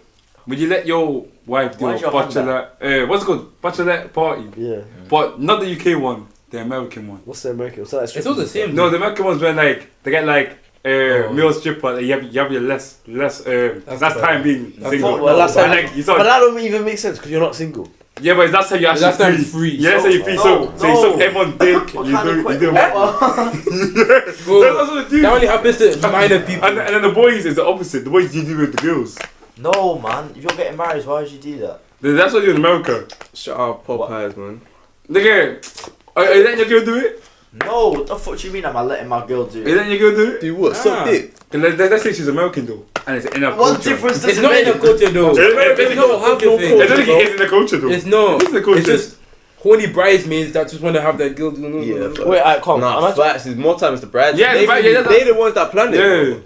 Would you let your wife do a Why's your hand bachelor? What's it called? Bachelorette party, Yeah. but not the UK one, the American one. What's the American? So that's It's all the same. No, the American one's when like they get like male stripper. You have your less that's time being That's single. Well, last time, And, like, you but saw, that don't even make sense because you're not single. yeah, but that's how you actually That's time free. free. Yeah, that's how you free. So you suck everyone's dick. What You kind of do. question? That's Bro, what they do. that only happens to minor people. And then the boys is the opposite. The boys you do with the girls. No, man. If you're getting married, why would you do that? That's what you do in America. Shut up, Popeyes, man. Nigga, are you letting your girl do it? No, what the fuck do you mean? Am I letting my girl do Are you it? letting your girl do it? Do what? Suck dick. Let's say she's American though, and it's in a What culture. difference does It's it not in make? the culture though. It's not a culture thing. I don't think it is in the culture though. It's not. It's in the culture. It's just horny bridesmaids that just want to have their girl do it. Yeah, Wait, alright, calm. Nah, Imagine, facts is more time it's the bride. Yeah, they, that's- they the ones that plan it. Yeah.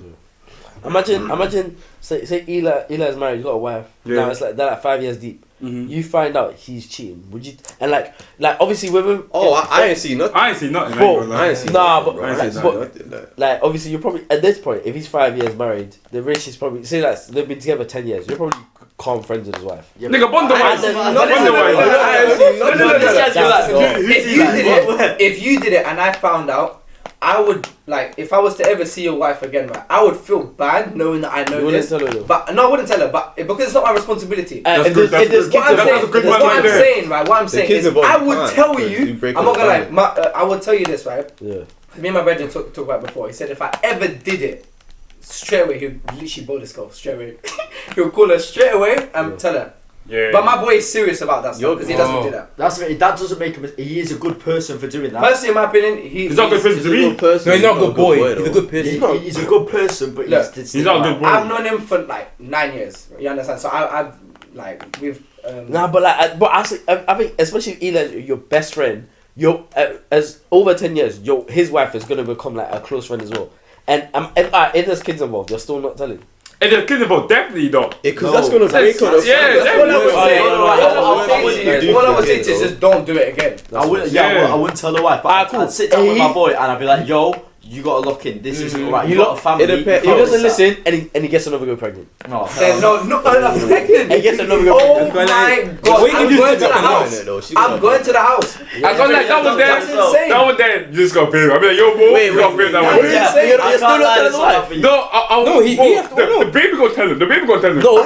Bro. imagine. Say Eli's married. He's got a wife. Yeah. Now it's like they're like 5 years deep. Mhm. You find out he's cheating. Would you? And like obviously women. Oh, I ain't seen nothing. I ain't seen nothing. Bro, I ain't seen Nah, nothing, but- bro. I ain't seen nothing. Like obviously you're probably at this point if he's 5 years married, the relationship's probably say like they've been together 10 years. You're probably calm friends with his wife. Yeah, Nigga, bond the wife. then- Bond no, the no, wife. I ain't seen nothing. If you did it and I found out, I would like if I was to ever see your wife again, right? I would feel bad knowing that I know You wouldn't this. tell her though. But no, I wouldn't tell her. But because it's not my responsibility. That's If good, there's that's kids good. What I'm That's saying, a good what man I'm right there. saying, right? What I'm saying kids is, involved I would can't, tell because you. you break I'm not up gonna family. lie. I would tell you this, right? Yeah. Me and my brother talked about it before. He said if I ever did it, straight away he'd literally blow this girl straight away. He'll call her straight away and tell her. Yeah. But my boy is serious about that stuff because he doesn't do that. that doesn't make him. He is a good person for doing that. Personally, in my opinion, He's not good friends to me. person. No, he's not a good boy. He's a good person. He's a good person, but Look, he's He's not a good boy. I've known him for like 9 years. You understand? So I've like we've. Nah, but like, but I think especially if Eli, your best friend, as over 10 years, his wife is gonna become like a close friend as well. And if there's kids involved, you're still not telling. And the kids about definitely not. Because that's gonna break up the Yeah, That's what I was saying. Yeah. What I was saying is just don't do it again. I wouldn't. Yeah. I wouldn't tell the wife. But cool. I'd sit down with my boy and I'd be like, "Yo, you gotta lock in. This isn't right. You got a family. It depends. He doesn't listen, and he gets another girl pregnant. No, Then no, I'm pregnant. He gets another girl Oh pregnant. my What god! you I'm do going is to the sit down house. I'm going to the house. I got like that one there. That's insane. That one there. You just gotta pay him. I be like, yo, bro, Wait, you gotta pay him that wait. one. Yeah. You're I still can't not lie, telling it's the not wife. for you. No, No, he has to- no. The baby gonna tell him. The baby gonna tell him. No, The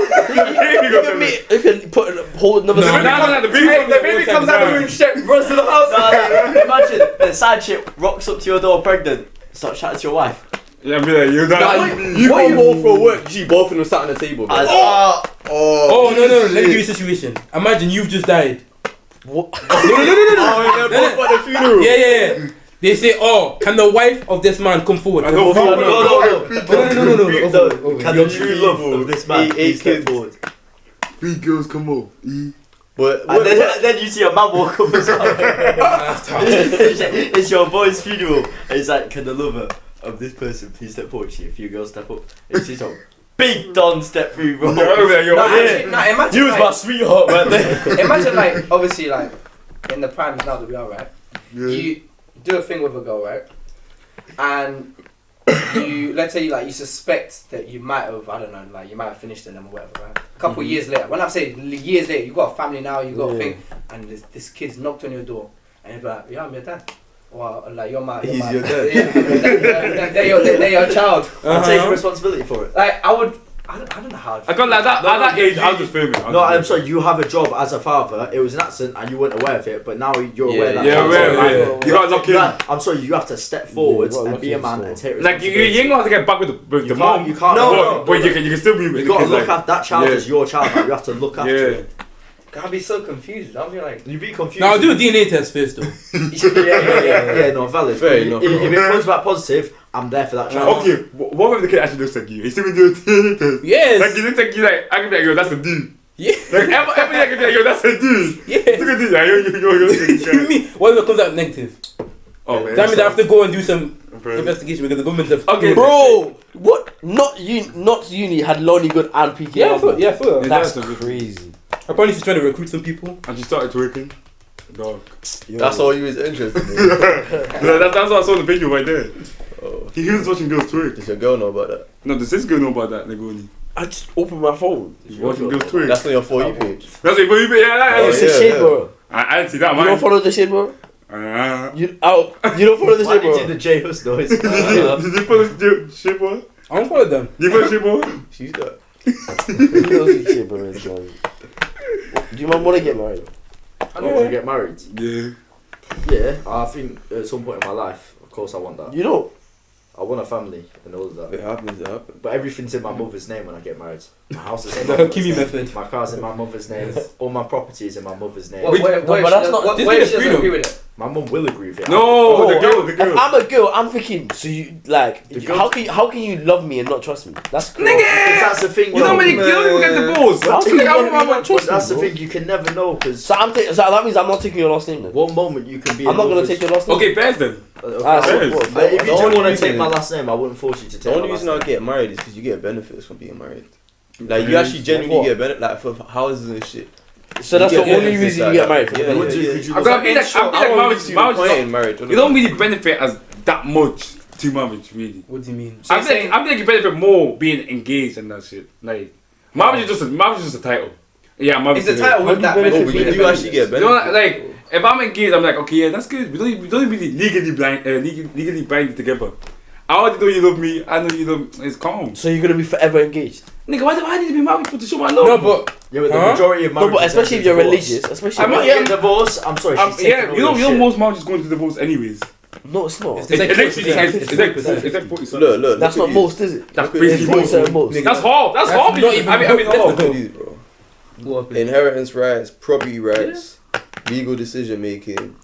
baby gonna tell him. if you put hold another. No, No, the baby. The baby comes out of the room, straight runs to the house. Imagine the side chick rocks up to your door pregnant. Start chatting to your wife. Yeah, I be like, you that. You come home from work, you both of them sat on the table. Bro. Oh no, let me give you a situation. Imagine you've just died. What? Oh, they're both at the funeral. Yeah. They say, oh, can the wife of this man come forward? I know. No. Can the true love of this man Eight please step kids. forward? 3 girls come over. But And then you see a man walk up as well. It's your boy's funeral. And he's like, can the lover of this person please step forward? See a few girls step up. And you see some big Don step through, bro. Imagine You was my sweetheart right there. Imagine like obviously like in the primes now that we are, right? You do a thing with a girl, right? And you let's say like you suspect that you might have, I don't know, like you might have finished them or whatever, right? A couple years later, when I say years later, you got a family now, you got a thing, and this kid's knocked on your door, and you're like, yeah, I'm your dad. Or like you're my He's your dad. They're your child. I'm taking responsibility for it. Like I don't know how. I got like that at that age. I was just filming. No, I'm sorry. You have a job as a father. It was an accident, and you weren't aware of it. But now you're aware that. Yeah, You got lucky. I'm sorry. You have to step forward and be a man and take Like you responsibility. ain't gonna have to get back with the mom. You can't. But you can still be with You the got to kid, look like, after that child as your child. Like, you have to look after it. I'd be so confused. I'd be like, You'd be confused. Now I'll do a DNA test first though. Yeah, no, valid. Fair If enough. it comes back positive, I'm there for that child. Okay, what if the kid actually looks like you? He's still doing DNA test. Yes. Like he looks like you. Like I can be like, yo, that's a dude. Yeah. Like every I can be like, yo, that's a dude. Yeah. Look at this. Like, yo. Me. What if it comes out negative? Oh man. That means I have to go and do some investigation because the government have. Okay. Bro, what? Not uni had Lonely Good and PK. Yeah, I thought that. That's Yeah, crazy. I probably should try to recruit some people. And she started twerking. Dog. That's all you was interested in. That's what I saw in the video right there. Oh. He was watching girls twerk. Does your girl know about that? No, does this girl know about that, Negoni? I just opened my phone. He's watching girls twerk. That's on your For You page. That's it, but yeah, It's yeah, the shit, yeah. bro. I didn't see that, You man. don't follow the shit, bro. You don't follow the Why shit, did you do bro. the J Hus noise? Did you follow the shit, boy? I don't follow them. You follow shit, boy? She's that. You know the shit, bro. It's like- Do you want to get married? I don't want to get married. Yeah. Yeah, I think at some point in my life, of course I want that. You know. I want a family and all of that. It happens. But everything's in my mother's name when I get married. My house is in The my mother's Kimi name. method. My car's in my mother's name. All my property is in my mother's name. what but that's not- this where is she a doesn't freedom. agree with it. My mum will agree with it. No, the girl. If I'm a girl, I'm thinking. So you like? The girl- How can you love me and not trust me? That's crazy. Because that's the thing. You know how many girls will get divorced? How can you Like, love me and not But trust that's me, the bro? thing. You can never know because So that means I'm not taking your last name then. one moment you can be. I'm not gonna take your last name. Okay, fairs then. Okay, Ah, so Yes. what? but if you The do only want to reason take my is- last name, I wouldn't force you to take. The only my reason last I name. get married is because you get benefits from being married. Like you actually genuinely What? get benefits, like for houses and shit. So that's You the get only benefits reason like you get that. married. For Yeah, the yeah, benefits. yeah. I feel like marriage Marriage. you don't really benefit as that much to marriage, really. What do you mean? So I you're think saying- I think you benefit more being engaged and that shit. Like marriage is just a title. Yeah, marriage. It's a title with that. How do you No, benefit. but you do actually get You know, benefits. like if I'm engaged, I'm like, okay, yeah, that's good. We don't really legally bind together. I already know you love me. I know you love. It's calm. So you're gonna be forever engaged. Nigga, why do I need to be married for to show my love? No, but Yeah, but the Huh? majority of No, marriages but especially if end in you're divorce. religious, especially. I'm When not- you get divorced, I'm sorry, she's taking yeah, all you know your shit. most marriages going to divorce anyways. No, it's not. It's like 40%. It's like 40. Look. That's not most, is it? That's Look at basically these. most. Most. Nigga. That's hard. That's That's hard. not even- I mean, Look hard. at these, bro. Inheritance rights, property rights, legal decision making,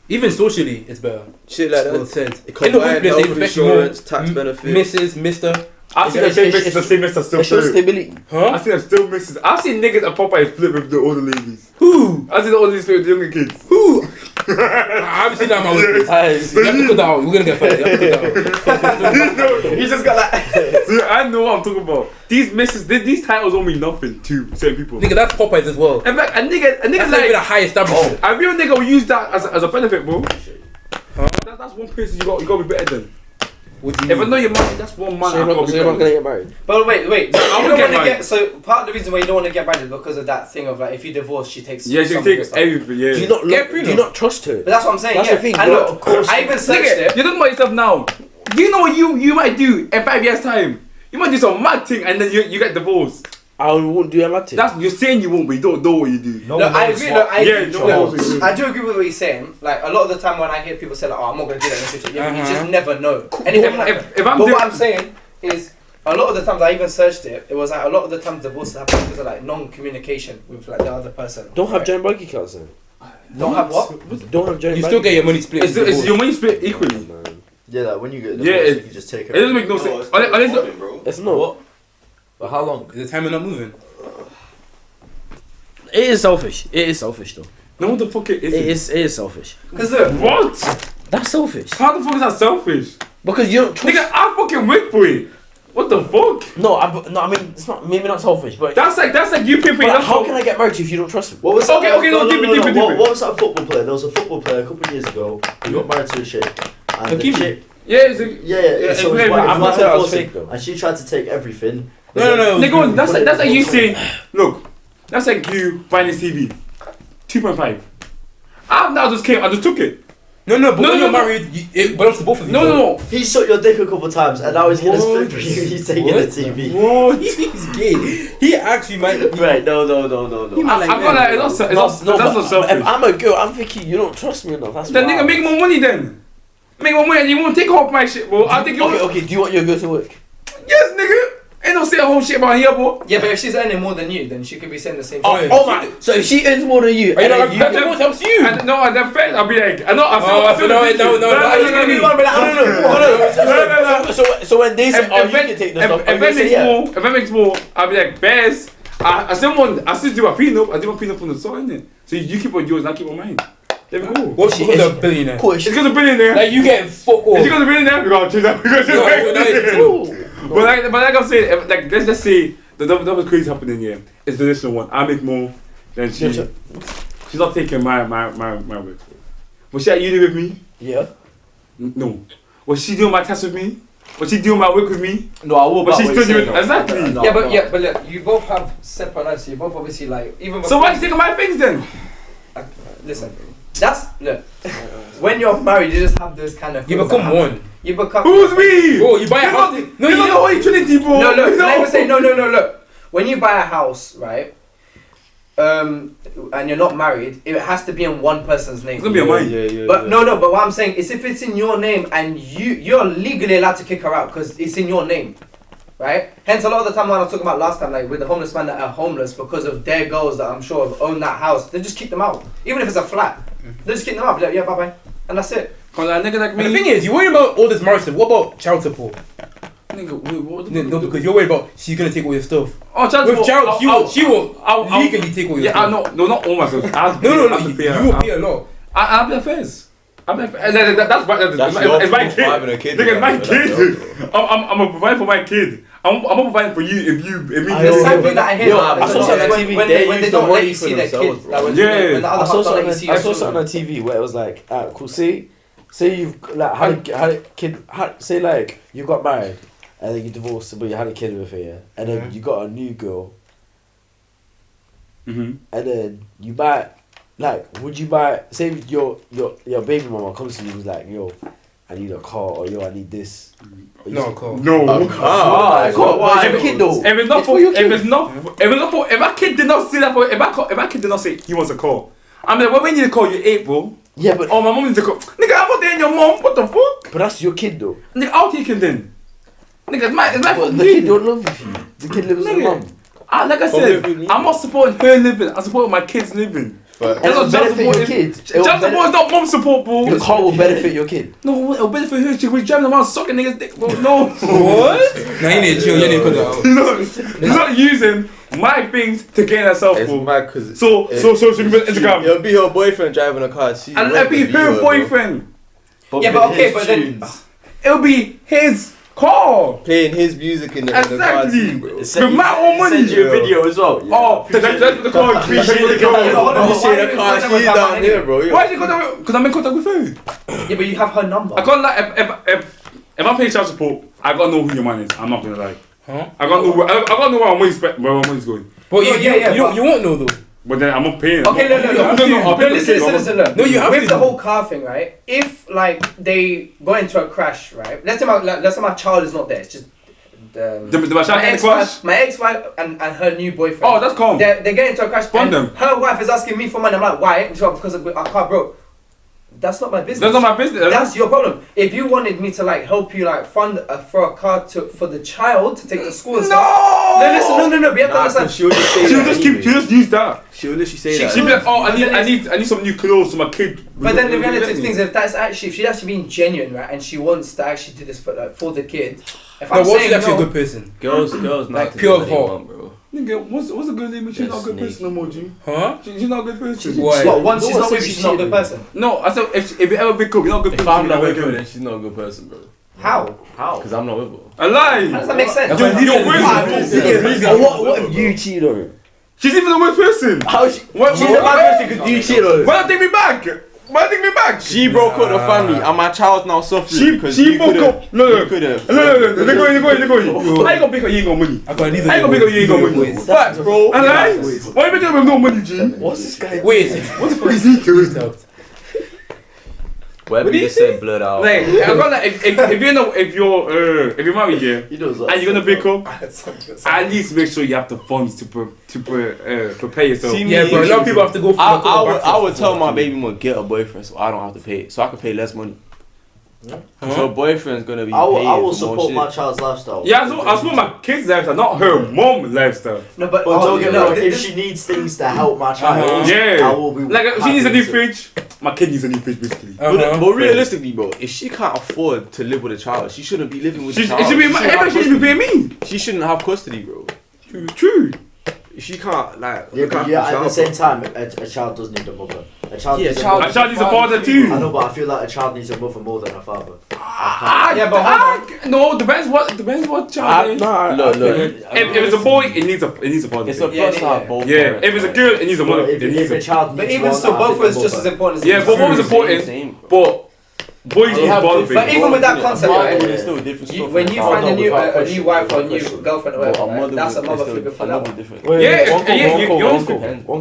even socially, it's better. shit like Well that. said. It In the combined workplace, they health respect you more. insurance, tax benefits. Mrs., Mr. I've seen It's- the it's- same Mr. still It shows flip. stability. Huh? I've seen them still misses. I've seen niggas at Popeye flip with the older ladies. Who? I've seen the older ladies flip with the younger kids. Who? I haven't seen that in my workplace. You have to cut that out. We're gonna get fired. You have to cut that out. He just got like. See, I know what I'm talking about. These misses, these titles don't mean nothing to certain people. Nigga, that's Popeyes as well. In fact, a nigga That's not even a like high establishment. a real nigga will use that as a benefit, bro. That's one person you gotta be better than. What do you If I mean? know your man, that's one man. So you're I gotta not be gonna better. get married. But wait. You I would don't get want to married. get. So part of the reason why you don't want to get married is because of that thing of like if you divorce, she takes. Yeah, she some of take your stuff. everything. Yeah. Do you not Get do you not trust her? But that's what I'm saying. That's yeah. the thing, And bro. look, of course, I even searched Nigga, it. you're talking about yourself now. Do you know what you might do in 5 years' time? You might do some mad thing and then you get divorced. I won't do that. That's you're saying you won't, but you don't know what you do. No No, one I knows agree. what- Look, I Yeah, agree. no one knows what you do. I do agree with what he's saying. Like a lot of the time when I hear people say like, "Oh, I'm not gonna do that in the future," yeah, but you just never know. Anything can happen. If I'm But doing, what I'm saying is, a lot of the times I even searched it. It was like a lot of the times divorces happen because of like non-communication with like the other person. Don't have Right? joint bank accounts then. Don't have what? Don't have joint. You bank still get your money accounts. split. it's your money split equally. Yeah, like when you get Yeah, divorced, it- you can just take It doesn't it. make no sense. Unless It's not. What? But how long? Is the timing not moving? It is selfish. It is selfish though. No, what the fuck it is? It is selfish. Because look, What? That's selfish. How the fuck is that selfish? Because you don't trust. Nigga, I fucking wait for it. What the fuck? No, I mean it's not maybe not selfish, but That's like you pay for it. but how can I get married to you if you don't trust me? What was Okay, no, deep it. What was that football player? There was a football player a couple of years ago. He got married to a chick. And the chick, Yeah, it's a, yeah. So yeah, his wife, I'm his not wife saying I was divorced him, fake, though. and she tried to take everything. No. nigga, that's like you saying, look, that's like you buying this TV, 2.5. I just took it. No, but No, when you're no. married, it belongs to both of you. No. He sucked your dick a couple of times, and now he's gonna split for you. He's taking the TV. What? He's gay. He actually might. Right? No. He might like I'm gonna like, that's not selfish. If I'm a girl, I'm thinking you don't trust me enough. That's Then why. nigga, make more money then. Make more money and you won't take off my shit, bro. I'll take your... Okay. Do you want your girl to work? Yes, nigga. Ain't no say a whole shit about here, bro. yeah, but if she's earning more than you, then she could be saying the same Oh, thing. yeah. Oh my! So if she earns more than you, Are you and not then that divorce helps you? And no, and then first I'll be like, I So when they say, "Oh, you can take the stuff," If that makes more, I'll be like, Bears. I still do my PreNup. I do my PreNup from the start, innit? So you keep on yours, and I keep on mine. There we go. What's because of a billionaire? Cool. It's because of billionaire. Like you get fuck It's off. because of billionaire. We gotta change that. But like I'm saying, like let's say that was crazy happening here. It's the additional one. I make more than she. Yeah, She's not taking my work. Was she at uni with me? Yeah. No. Was she doing my test with me? Was she doing my work with me? No, I will. But she's still doing exactly. But look, you both have separate lives, so you both obviously like even. So why are you taking my things then? Listen, look. When you're married, you just have those kind of. You things become that one. You become. Who's me? Bro, you buy a house. No, you don't know what Trinity, bro. No, look. Let me say no. Look, when you buy a house, right? And you're not married, it has to be in one person's name. It's gonna be on mine. But no. But what I'm saying is, if it's in your name and you're legally allowed to kick her out because it's in your name, right? Hence, a lot of the time when I was talking about last time, like with the homeless man that are homeless because of their girls that I'm sure have owned that house, they just kick them out. Even if it's a flat, they just kick them out. Be like, yeah, bye, and that's it. Cause a nigga like But the me. thing is, you're worried about all this marriage stuff. What about child support? Nigga, wait, what? No, because you're worried about she's gonna take all your stuff. Oh, child With support. child, she will I'll legally take all your Yeah, I stuff. know. No, not all my stuff. No, you will pay a lot. I'll be a fence. That's my. It's my kid. having a kid. Nigga, my kid. I'm a provider for my kid. I'm a provider for you if me. I The know. same thing that I hear. Yo, I saw something on when, TV, when they they, when they use the don't let money you for see their themselves, kid. bro. Like when, Yeah. when the other I half saw don't let you see something. I your saw children. something on TV where it was like, cool. Say you've like had a kid. Say like you got married and then you divorced, but you had a kid with her, yeah? And then you got a new girl, Mhm. and then you buy. Like, would you buy? Say your baby mama comes to you and is like, yo, I need a car, or yo, I need this. Or you No, say- cool. No. Why? Why? It's your kid though. If it's not It's for, for your if kid. it's not, if my kid did not say that for, if my kid did not say he wants a call, I'm like, well, when you need a call, you're 8, bro. Yeah, but Oh, my mom needs a call. Nigga, I'm not there in your mom. What the fuck? but that's your kid though. Nigga, I'll take him then. Nigga, it's my But fucking the kid kid. don't live with you. The kid lives with Nigga. your mum. Like I said, I'm not supporting her living. I'm supporting my kids living. But And it'll That's not benefit your child kid. Child support is not mom support, bro. The car will benefit your kid. No, it'll benefit her. She was driving around sucking niggas' dick, bro. No. What? No, you need to chill. You need to cut that out. He's not using my things to gain herself, it's bro. mad because So she can be on Instagram. it'll be her boyfriend driving a car. She And won't it'll be you, her bro. boyfriend. Yeah, but okay, but then It'll be his car. playing his music in the car Exactly. too, bro. With my own money. Send you a video as well. Oh, that's what the car. Yeah, but hold on, You why see are the you car, in contact she with her down man here, anyway? bro. Why is he contact? Because I'm in contact with her. Yeah, but you have her number. I can't like if I'm paying child support, I gotta know who your man is. I'm not gonna lie. Huh? I gotta know where my money's going. But No, yeah, you won't know though. But then I'm not paying. Okay, no, no, listen, look. No, you have With to the do. whole car thing, right? If like they go into a crash, right? Let's say my child is not there. It's just my child in the crash? my ex-wife and her new boyfriend. Oh, that's calm. They get into a crash. Fund And them. her wife is asking me for money. I'm like, why? And she's like, because our car broke. That's not my business. That's not my business. That's your problem. If you wanted me to like help you like fund for a car for the child to take to school and stuff. No, listen, no. But you have to understand. She'll just say She'll that just keep. anyway. She'll just use that. She'll literally say She- that. She'll be like, oh, I need some new clothes for my kid. But then the reality of things, if she's actually being genuine, right, and she wants to actually do this for the kid. If No, I'm what saying she's actually a no, good person. Girls, not Like to pure do what they heart. want, bro. Nigga, what's a good name? She's not a good person no more, G. Huh? She's not a good person. Why? What, once No she's one not said with you, she she's not a good cheated. person. No, I said if you ever pick up, you're not a good If person. I'm not you're with her, good. then she's not a good person, bro. How? How? Because I'm not with her. A lie. How does that make sense? You're weird. What if you cheated on her? She's even a worse person. How she? What? She's a bad person because you cheated on her. Why not take me back? Why not take me back? She broke up the family, and my child's now suffering because She you broke couldn't- up. No. you couldn't. They go. I ain't gonna pick up. You ain't got money. I got neither. I ain't gonna pick up. You ain't got money. Facts, bro. And I. Why you picking up with no money, G? What's this guy? Wait. What the fuck is he doing? Whatever you said, blurred out. Like, I got like, if you're married, yeah, You know and you're gonna pick up, at least make sure you have the funds to prepare yourself. See me, Yeah, but a lot of people have to go for I would tell my baby mom get a boyfriend so I don't have to pay it, so I can pay less money. So boyfriend's gonna be I paying will for more support shit. my child's lifestyle. Yeah, I support my kid's lifestyle, not her mom's lifestyle. No, but But don't get me no, wrong, if she needs things to help my child, Yeah, I will be like she needs a new happy to- fridge. My kid needs a new fridge, basically. But realistically, bro, if she can't afford to live with a child, she shouldn't be living with the It child. should be She she should be paying me. She shouldn't have custody, bro. True. If she can't, like, Yeah, look but after yeah, the at the child, same time, a child does need a mother. A child Yeah, needs child- A child needs a father too. I know, but I feel like a child needs a mother more than a father. Yeah, but no, depends what child. it is. Look. If it's a boy, it needs a father. It's a Yeah, plus yeah. have both. Yeah, parents, if it's a right? girl, it needs a mother. But It if needs a a child But needs even one, still, I both think was a just mother. as important. yeah, but what was important? Same. But boys need father. But even with that concept, right, It's still different stuff. when you find a new wife or a new girlfriend or But whatever, right, that's a mother figure for that one. different. Yeah, One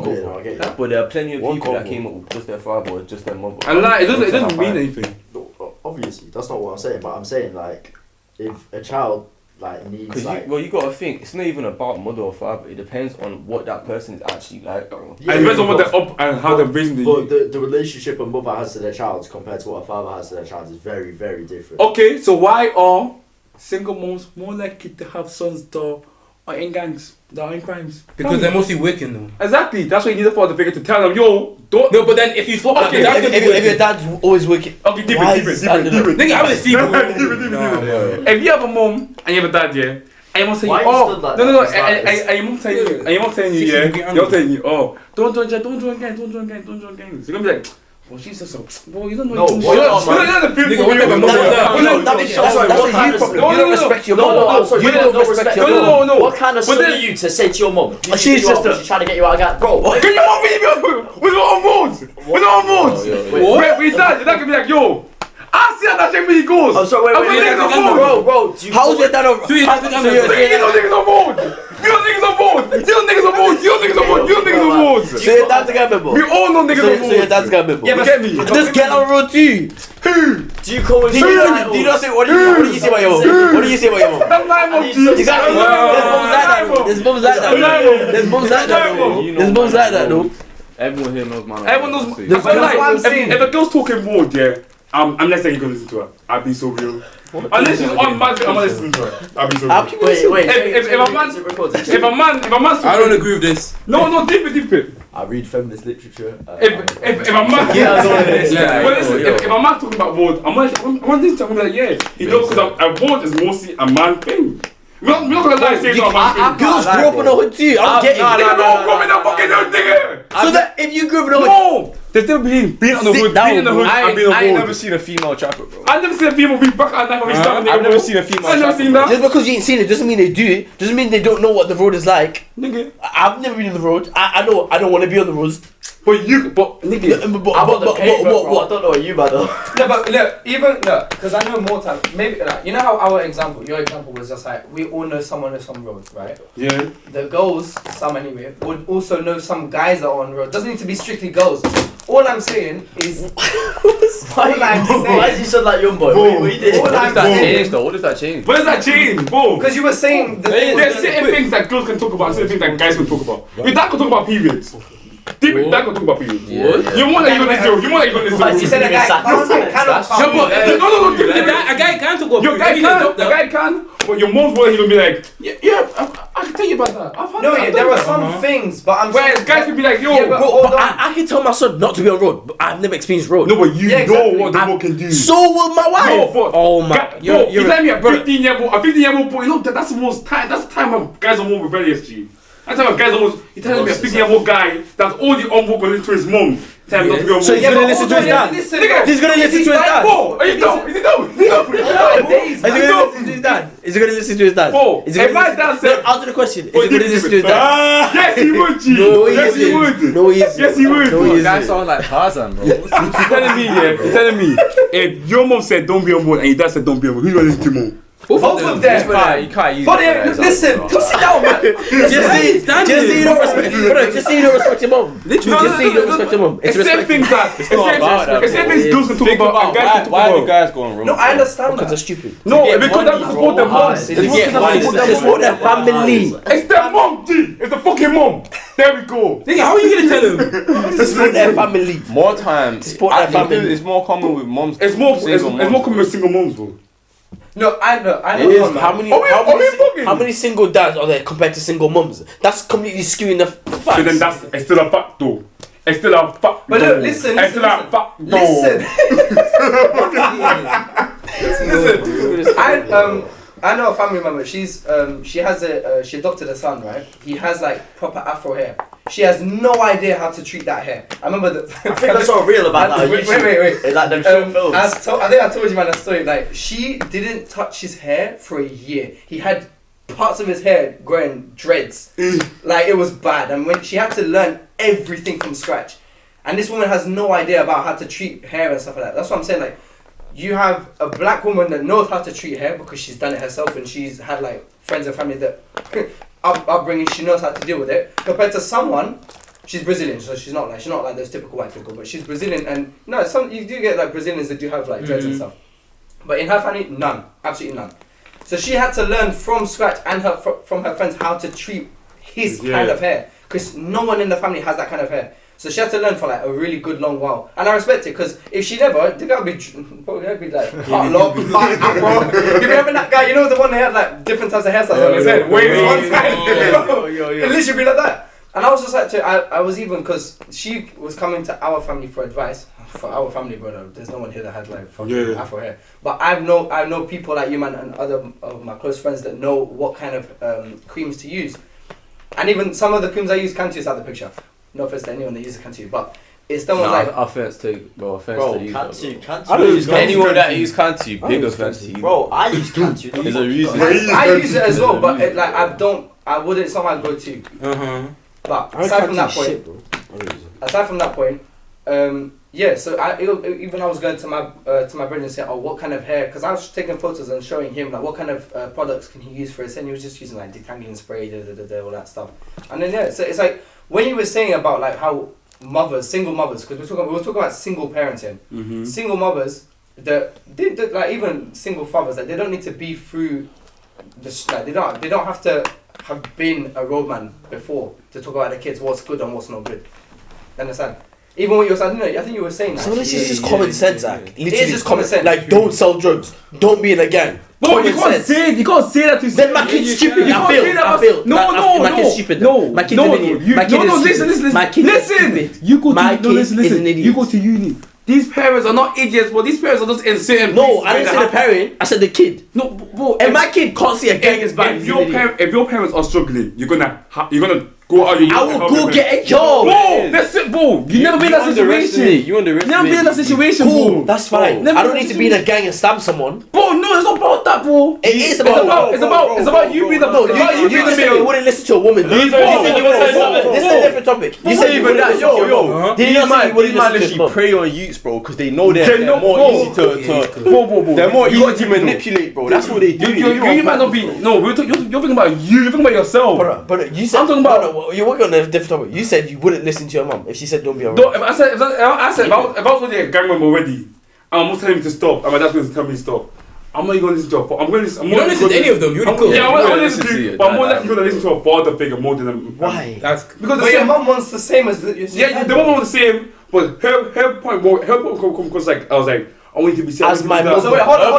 go, I get you. But there are plenty of One people that couple. came up with just their father or just their mother. and like it doesn't mean anything. Obviously, that's not what I'm saying, but I'm saying like, if a child like needs Because like, you gotta think, it's not even about mother or father. It depends on what that person is actually like. And it depends on what they're up and how they're raising but the. the relationship a mother has to their child compared to what a father has to their child is very, very different. Okay, so why are single moms more likely to have sons that are in gangs, that are in crimes? Because they're mostly working though. Exactly. That's why you need a father figure to tell them, yo, don't. No, but then if you swap, Okay, that's gonna be If your working. dad's always working, Okay, deep why it. is that little- Nigga, I would see. If you have a mom and you have a dad, yeah, and your mom saying, Why you oh, stood like no, that? It's like- and your mom telling you, and your mom telling you, Six yeah, years, get you're angry. telling you, oh, don't join gangs. You're gonna be like, well, she's just so, well, you don't know. No, you what don't not, man? know the feel Nigga, for what you. type of mom is that? That's what you problem. You don't respect your No, mom. I'm sorry, You don't respect your mom. No. What kind of But son then- are you to say to your mom? She's just a- She's trying to get you out of that, bro. Can your mom really be with no hormones? With no hormones? With dad, your dad can be like, yo, I see how that shit really goes. I'm sorry, I'm wait, niggas on board. bro, do you How's your dad on? So you have to come You don't niggas on board. You don't niggas on board. You don't niggas on board. You don't niggas on board. You don't niggas on board. So your dad's a guy member. We all know niggas on So your board. dad's a guy member. Yeah, but get me. This get on road too. Do you call him Do you not say what do you say about your mom? What do you say about your mom? That's my mom, G. Exactly. There's moms like that. There's moms like that. There's moms like that though. Everyone here knows man. Everyone knows. That's But what I'm like, saying. if a girl's talking more, yeah, I'm not saying you're gonna listen to her. I'll be so real. Unless she's on magic, I'm not listening to her. I'll be so real. Wait. If a man's I don't agree with this. No, deep it. I read feminist literature. If a man, Yeah, I know what it is. Yeah, well, listen, if a man talking about ward, I'm gonna like, yeah, you know, because a ward is mostly a man thing. We're not gonna lie, say it's not a man thing. Girls grow up in the hood too. I don't get it. Nigga, don't come in that fucking hood, nigga. So that if you grew up in the hood, No, there's still being on the Sit hood, down, being in the bro. hood, and being I on ain't the never hood. seen a female trapper, bro. I've never seen a female be back at night when we start. I've never seen a female I've never trapper, seen bro. that. just because you ain't seen it doesn't mean they do it. Doesn't mean they don't know what the road is like. Nigga. I've never been on the road. I know I don't want to be on the roads. But nigga. I'm on the pavement, bro. I don't know what you about though. No, but look, because I know more time. Maybe like, you know how your example was just like we all know someone who's on road, right? Yeah. The girls, some anyway, would also know some guys that are on road. Doesn't need to be strictly girls. All I'm saying is, Why is you sound like young boy? What you did? All What does I'm that saying, change though? What does that change? What does that change, bro? because you were saying the There's certain things that girls can talk about, certain things that guys can talk about. Your dad can talk about periods. Deep, dad can talk about periods. You want that you're gonna do. You want that you're gonna do. You said a guy cannot No, but No, a guy can't talk about. Your guy can, but your mom's word, he'll be like, yeah, I can tell you about that. I've had No, that, yeah, I've there done are that. some things, but I'm Whereas saying guys can be like, yo, Yeah, but bro, hold on. I can tell my son not to be on road, but I've never experienced road. no, but you Yeah, know exactly. what the book can do. So will my wife. No, but Oh my. you tell me a 15-year-old boy, you know that's the most time. That's the time when guys are more rebellious, G. I tell my guys almost, you're telling me a 50-year-old guy that's already on board going to his mom. Tell him not to be on board. So he's gonna listen to his dad. He's gonna listen to his dad. Bro, are you dumb? Is he dumb? Is he gonna listen to his dad? Is he gonna listen to his dad? Bro, Is he gonna if my listen- dad said- No, answer the question. Is he gonna listen to his dad? Yes, he would, G. No, he Yes, he isn't. would. No, he isn't. Yes, he would. No, he That isn't. sounds like Tarzan, bro. You're telling me, yeah? You're telling me, if your mom said don't be on board and your dad said don't be on board, who's gonna listen to more? Both of them. You can't use But that as listen, well. sit down, man. Just say you don't respect. Brother, just say you don't respect your mom. Literally, just say you don't respect your mom. It's It's same respect. things that. It's not about that, the same things girls can talk Think about and guys can about why talk the about. guys going wrong. No, I understand Because they're that. stupid. No, get because that's money, support their bro. mom. They It's get not money. support They their support mom. their family. It's their mom, G. It's the fucking mom. There we go. Nigga, how are you gonna tell him? They support their family. More times, Support their family. it's more common with moms. It's more single moms. common with single moms, bro. No, I know. It is. man. How many single dads are there compared to single mums? That's completely skewing the facts. So then it's still a fact though. It's still a fact. But though. look, listen, It's still a fact though. Listen, I know a family member. She adopted a son, right? He has like proper afro hair. She has no idea how to treat that hair. I remember that. I think I saw a reel about that on Wait. YouTube. It's like them short films. I think I told you man that story. Like she didn't touch his hair for a year. He had parts of his hair growing dreads. Like it was bad, and when she had to learn everything from scratch, and this woman has no idea about how to treat hair and stuff like that. That's what I'm saying. Like you have a black woman that knows how to treat hair because she's done it herself, and she's had like friends and family that upbringing. She knows how to deal with it. Compared to someone. She's Brazilian, so she's not like those typical white people, but she's Brazilian, and no, you do get like Brazilians that do have like dreads and stuff, but in her family, none, absolutely none. So she had to learn from scratch and from her friends how to treat his kind of hair, because no one in the family has that kind of hair. So she had to learn for like a really good long while, and I respect it, because if she never, the guy would be like part lock, part afro. You'd be having that guy, you know, the one that had like different types of hairstyles on his head, waving one side, at least you'd be like that. And I was just like, I was even, because she was coming to our family for advice. For our family, brother, there's no one here that had like fucking afro hair. But I know people like you, man, and other of my close friends that know what kind of creams to use. And even some of the creams I use, Cantu is out the picture. No offense to anyone that uses Cantu, but it's someone like... Offense to you. Bro, Cantu. I don't use anyone that use Cantu, big offense to you. Bro, I use Cantu. There's a reason. I use it as well, but I wouldn't, it's not my go-to. But aside from that point, yeah. So even I was going to my brother and saying, oh, what kind of hair? Because I was taking photos and showing him like what kind of products can he use for his hair. And he was just using like detangling spray, all that stuff. And then yeah, so it's like when you were saying about like how single mothers, because we were talking about single parents here. Single mothers that like even single fathers, like they don't need to be through the like they don't have to have been a roadman before to talk about the kids, what's good and what's not good. Understand? Even what you were saying, I think you were saying that. So this is just common sense, Zach. It is just common sense. Like, don't sell drugs. Don't be in a gang. No, you can't say that to Then my kid's stupid. I feel. My kid's stupid. My kid's an idiot. My kid is stupid. Listen. My kid is stupid. You go to My kid is an idiot. You go to uni. These parents are not idiots, but these parents are just in certain No, places I didn't say the parent. I said the kid. No, bro. And my kid can't see a gang is bad. If your parents are struggling, you're gonna go out. I will go get a job. Bro, that's it, bro. You never been in that situation. You underestimate. Never been in that situation, Cool, bro. that's fine. Never I don't need to be in a gang and stab someone. Bro, no, it's not about that, bro. It is about. It's about you being the. No, you said you wouldn't listen to a woman. This is a different topic. You say even that, yo. Did you not say you wouldn't listen to his literally mum? prey on youths, bro, because they know they're more easy to. They're more easy to manipulate, bro. That's what they do. You might not be. No, you're thinking about you. You're thinking about yourself. But you said. I'm talking about. You're working on a different topic. You said you wouldn't listen to your mum if she said don't be around. If I was already a gang member already, and I'm not telling him to stop, and my dad's going to tell me to stop, I'm not even going to listen to her. I'm going to listen. You don't listen to any of them. You already cool. Yeah, I'm going to listen to you, but I'm more likely going to listen to a father figure more than a. Why? Because your mum wants the same as the. Yeah, the mum wants the same, but her point because like I was like. I want you to be safe. As my mum. So wait, hold on.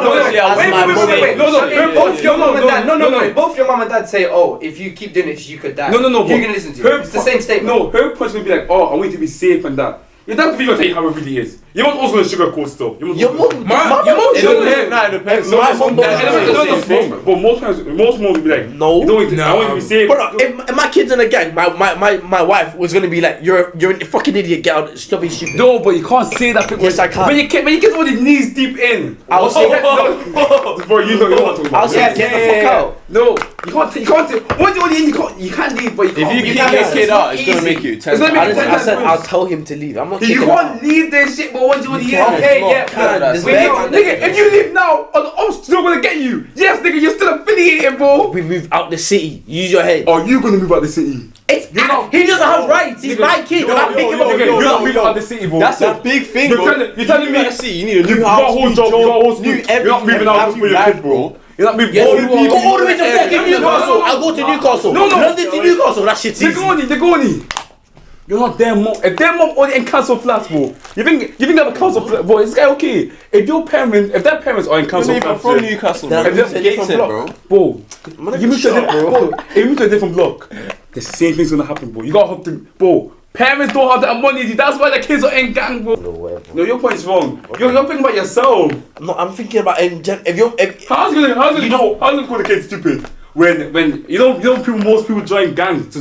Wait. No. Both your mum and dad. No. Both your mum and dad say, "Oh, if you keep doing this, you could die." No. You're gonna listen to it. It's the same statement. No, her punch will be like, "Oh, I want you to be safe and that." Your dad will tell you how it really is. Your mom's also gonna sugarcoat stuff. Your mom, Nah, it depends. My mom But most moms will be like, no. you don't want to be safe. But if my kid's in a gang, my wife was gonna be like, you're a fucking idiot, get out, stop being stupid. No, but you can't say that. Yes, I can. When your kid's already knees deep in. I'll say Bro, you know what I'm talking about. I'll say get the fuck out. No, you can't. Once you're already in, you can't leave. But If you kick your kid out, it's gonna make you 10 It's gonna make times. I said I'll tell him to leave. I'm not You kicking him can't out. leave this shit, but once you're already in, can't. okay, You yeah. can't. There's Wait, big no, man nigga, if you leave now, I'm still gonna get you. Yes, nigga, you're still affiliated, bro. We move out the city. Use your head. Are you gonna move out the city? He doesn't have rights. He's my kid. I'm picking him up. Nigga, you're not moving out the city, bro. That's a big thing, bro. You're telling me You need a you new got a house, whole new job, you got a whole job, new school. You're not everything. moving out New for your life, kid, bro. You're not moving. Go all the way to fucking Newcastle. I'll go to Newcastle. No. London to Newcastle. That shit's easy. They're going. You're not their mom. If their mom already in council flats, bro, you think they have a council flat, bro? Is this guy okay? If their parents are in council You're flats, from Newcastle, bro. Then It's I'm Gateshead, bro. you move to a different block. The same thing's gonna happen, bro. You gotta have to, bro. Parents don't have that money. That's why the kids are in gang, bro. No, your point's wrong. You're thinking about yourself. No, I'm thinking about if How's it gonna call the kids stupid? When you know most people join gangs to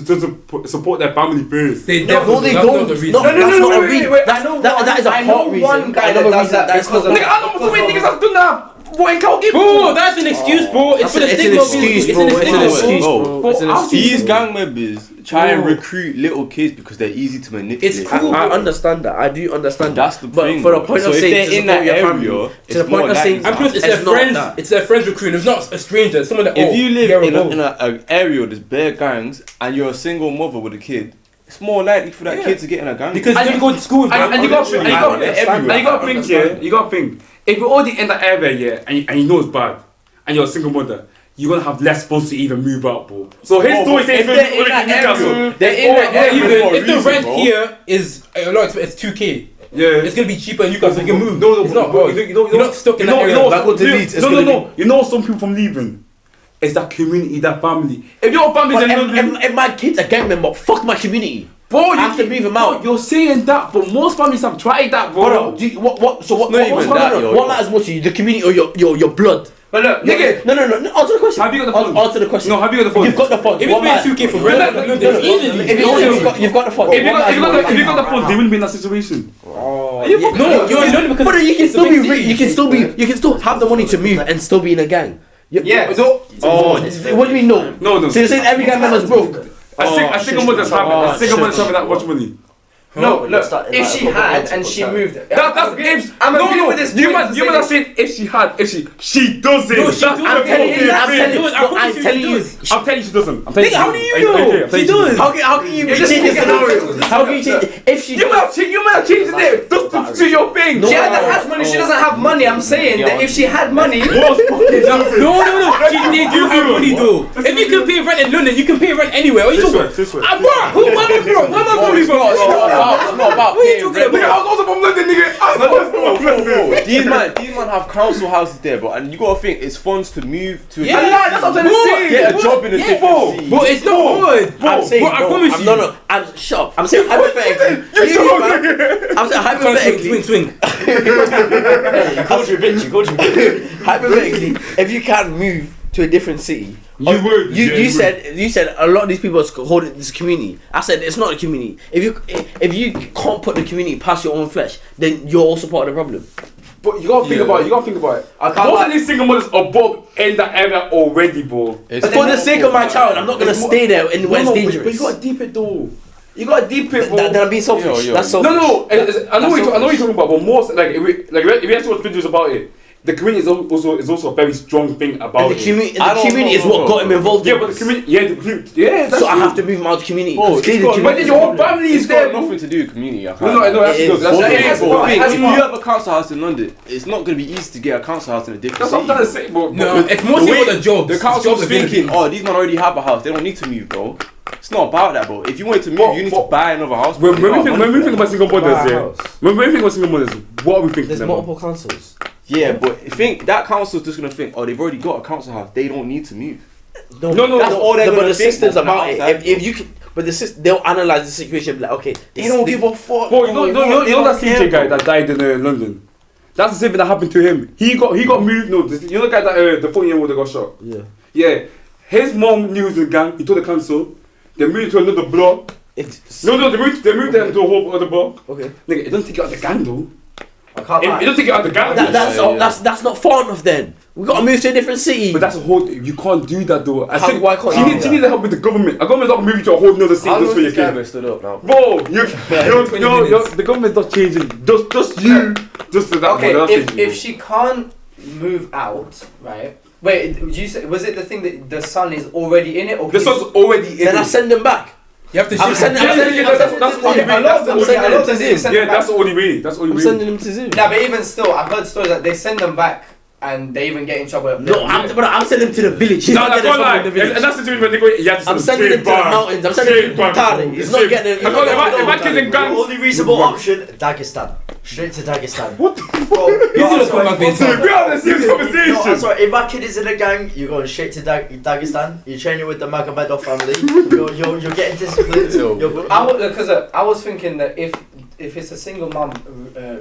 support their family first. They no, don't. they That's don't. not the reason. No, that's not a reason. wait, That is a I know part reason. one guy that does that That's because not. of- Nigga, I know so many niggas that do that. Boy, in Calgary. Bro, that's an excuse, bro. It's for the It's an stigma. excuse, It's bro. an It's an excuse. excuse, bro. It's an excuse. These gang members try and recruit little kids because they're easy to manipulate. It's cool. I understand that. I do understand That's that. the thing, But for the bro. point So of if saying they're to in support that your area, family, to it's the point more of saying likely And plus, it's it's their not friends. that. It's their friends recruiting. It's not a stranger. It's someone that. If you live in an an area with there's bare gangs and you're a single mother with a kid, it's more likely for that kid to get in a gang. because they're going to school with And you got to think, yeah. You got to think. If you're already in that area, yeah, and you know it's bad, and you're a single mother, you're gonna have less funds to even move out, bro. So his story says if they're in that area, they're in that area for a If the reason, rent bro. here is a lot, it's 2K. Yeah. It's gonna be cheaper in Newcastle. You can move. No, it's not bro. hard. You're You're not stuck in that area. You know some people from leaving. It's that community, that family. If your family's in London, If my kid's a gang member, fuck my community. bro, I have to move him out. You're saying that, but most families have tried that, bro. Bro, what not even that, yo. what matters more to you, the community or your blood? But look, Nigga, No. Answer the question. have you got the funds? Answer the question. No, have you got the funds? You've got the funds. If it's What paying matters? 2K for rent, easily. You've got the funds. If you got the funds, they wouldn't be in that situation. No, you're only because But you can it's a still big be city. you can still have the money to move and still be in a gang. Yeah. No, What do you mean no? no. So you're saying every gang member's broke? I think I'm mother's having that much money. No, look, if she had and she moved, That's if I'm agreeing with this You point must to say have said if she had, she doesn't. No, she That's doesn't. the I'm telling you, fucking I'm thing. telling you. I'm telling you. I'm telling you she doesn't. Nigga, how do you know? She does. How can you If change this the nigga- scenario? How can you change it? If she You might have changed the name just to do your thing. she has money. She doesn't have money. I'm saying that if she had money, No. She needs you have money though. If you can pay rent in London, you can pay rent anywhere. What are you talking about? This way. Where am I from? Where am I from? It's not about What are you talking Nigga, about? I was also from London, nigga. I was from London. These man have council houses there, bro, and you gotta think it's funds to move to. Yeah, that's what I'm trying to say. Get a job in a Yeah, different city. But it's not hard. I'm saying, Bro, I promise you. No, I'm shut up. I'm saying hypothetically. I'm saying hypothetically. Swing. Hypothetically, if you can't move to a different city, You said a lot of these people are holding this community. I said it's not a community. If you can't put the community past your own flesh, then you're also part of the problem. But you gotta think about it. Most of these single mothers are both in that area already, bro. For the sake of my child, I'm not gonna stay there in where it's dangerous. But you gotta deep it though. You gotta deep it, bro. Then I'm being selfish. Yo. That's selfish. No. I know what you're talking about, but most if we have to watch videos about it, the community is also a very strong thing about And the community, I don't is know, what got him involved. Yeah, in but the this. community, that's So I true. have to move him out of the community. Oh, Clearly it's the got- community But then your whole family It's is there, got bro. nothing to do with community. No, it actually does. But That's if part. you have a council house in London, it's not going to be easy to get a council house in a different That's what I'm city. trying to say, bro. No, it's mostly way- for the jobs. The council's Jobs thinking, available. these men already have a house, they don't need to move, bro. It's not about that, bro. If you want to move, But- you need to buy another house. When bro. we think about single mothers, Buy a yeah. house. When we think about single mothers, what are we thinking There's about? multiple councils. Yeah, but I think that council's just going to think, they've already got a council house, they don't need to move. No. That's all they're But gonna the think system's from about outside, it. If you can, but they'll analyze the situation and be like, okay, They don't give a fuck. Bro, you know that CJ guy that died in London? That's the same thing that happened to him. He got moved. No, you know the guy that the 14-year-old that got shot. Yeah. Yeah. His mom knew he was in the gang. He told the council. They moved to another block. No, they moved them to a whole other block. Okay. Nigga, it don't take you out the gang though. I can't lie. It don't take you out the gang. That's not far enough then. We gotta move to a different city. But that's a whole. You can't do that though. Why can't you need the help with the government. A government's not moving to a whole nother city just for your kid. Stood up now. Bro, the government's not changing. Just you. Just to that. Okay, if she can't move out, right? Wait, you said, was it the thing that the son is already in it, or the son's already in it? Then I send them back. You have to I'm sending him to Zoom. Yeah, that's the only way. That's the only way. I'm sending him to Zoom. Nah, but even still, I've heard stories that they send them back and they even get in trouble. No, I'm sending him to the village. He's not getting in trouble in the village. And that's the situation when they go, you have to I'm sending him to the mountains. I'm sending him to Butari. He's not getting. If my kid's in The gangs. only reasonable option, Dagestan. Straight to Dagestan. What the fuck? He's gonna come back with We are the same conversation. No, I'm sorry, if my kid is in a gang, you're going straight to Dagestan. You're training with the Magomedov family. You're getting disciplined. I was thinking that if it's a single mom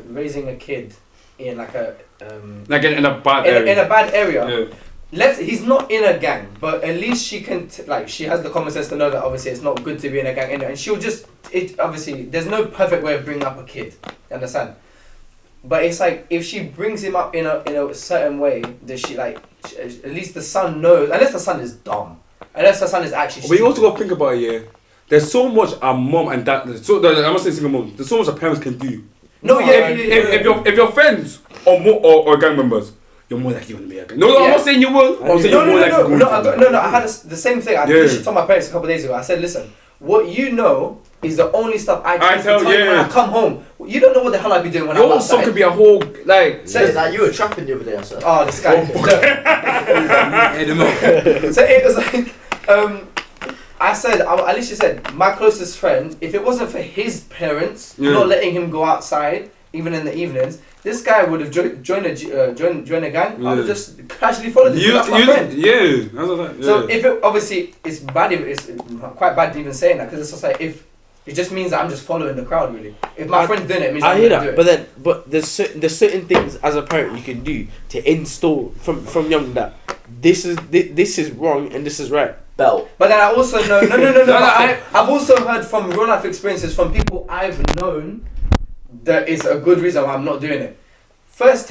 raising a kid in like a like in a bad area. In a bad area. Yeah. He's not in a gang, but at least she can she has the common sense to know that obviously it's not good to be in a gang, and she'll just obviously there's no perfect way of bringing up a kid, you understand? But it's like if she brings him up in a certain way, that she at least the son knows, unless the son is dumb, unless the son is actually But you stupid. also got to think about it, yeah. There's so much a mom and dad. I'm not saying single mom. There's so much a parents can do. No, If your friends or gang members, you're more likely going to be a gang. No, I'm not saying you will. I'm saying you're more likely going to be. No. I had the same thing. I literally told my parents a couple of days ago. I said, listen, what you know is the only stuff I tell you when I come home. You don't know what the hell I be doing when I'm outside. Your son could be a whole So you were trapping the other day, sir. Oh, this guy. So it was like, I literally said, my closest friend, if it wasn't for his parents not letting him go outside, even in the evenings, this guy would have joined a gang. I would just casually follow him. That's my friend. Yeah, that's what that. Yeah. So if it obviously it's bad, it's quite bad even saying that, because it's just like if it just means that I'm just following the crowd really. If my friend's doing it, it means I I'm hear gonna that, do it. but there's certain things as a parent you can do to install from young that this is wrong and this is right. Belt. But then I also know I've also heard from real life experiences from people I've known that it's a good reason why I'm not doing it. First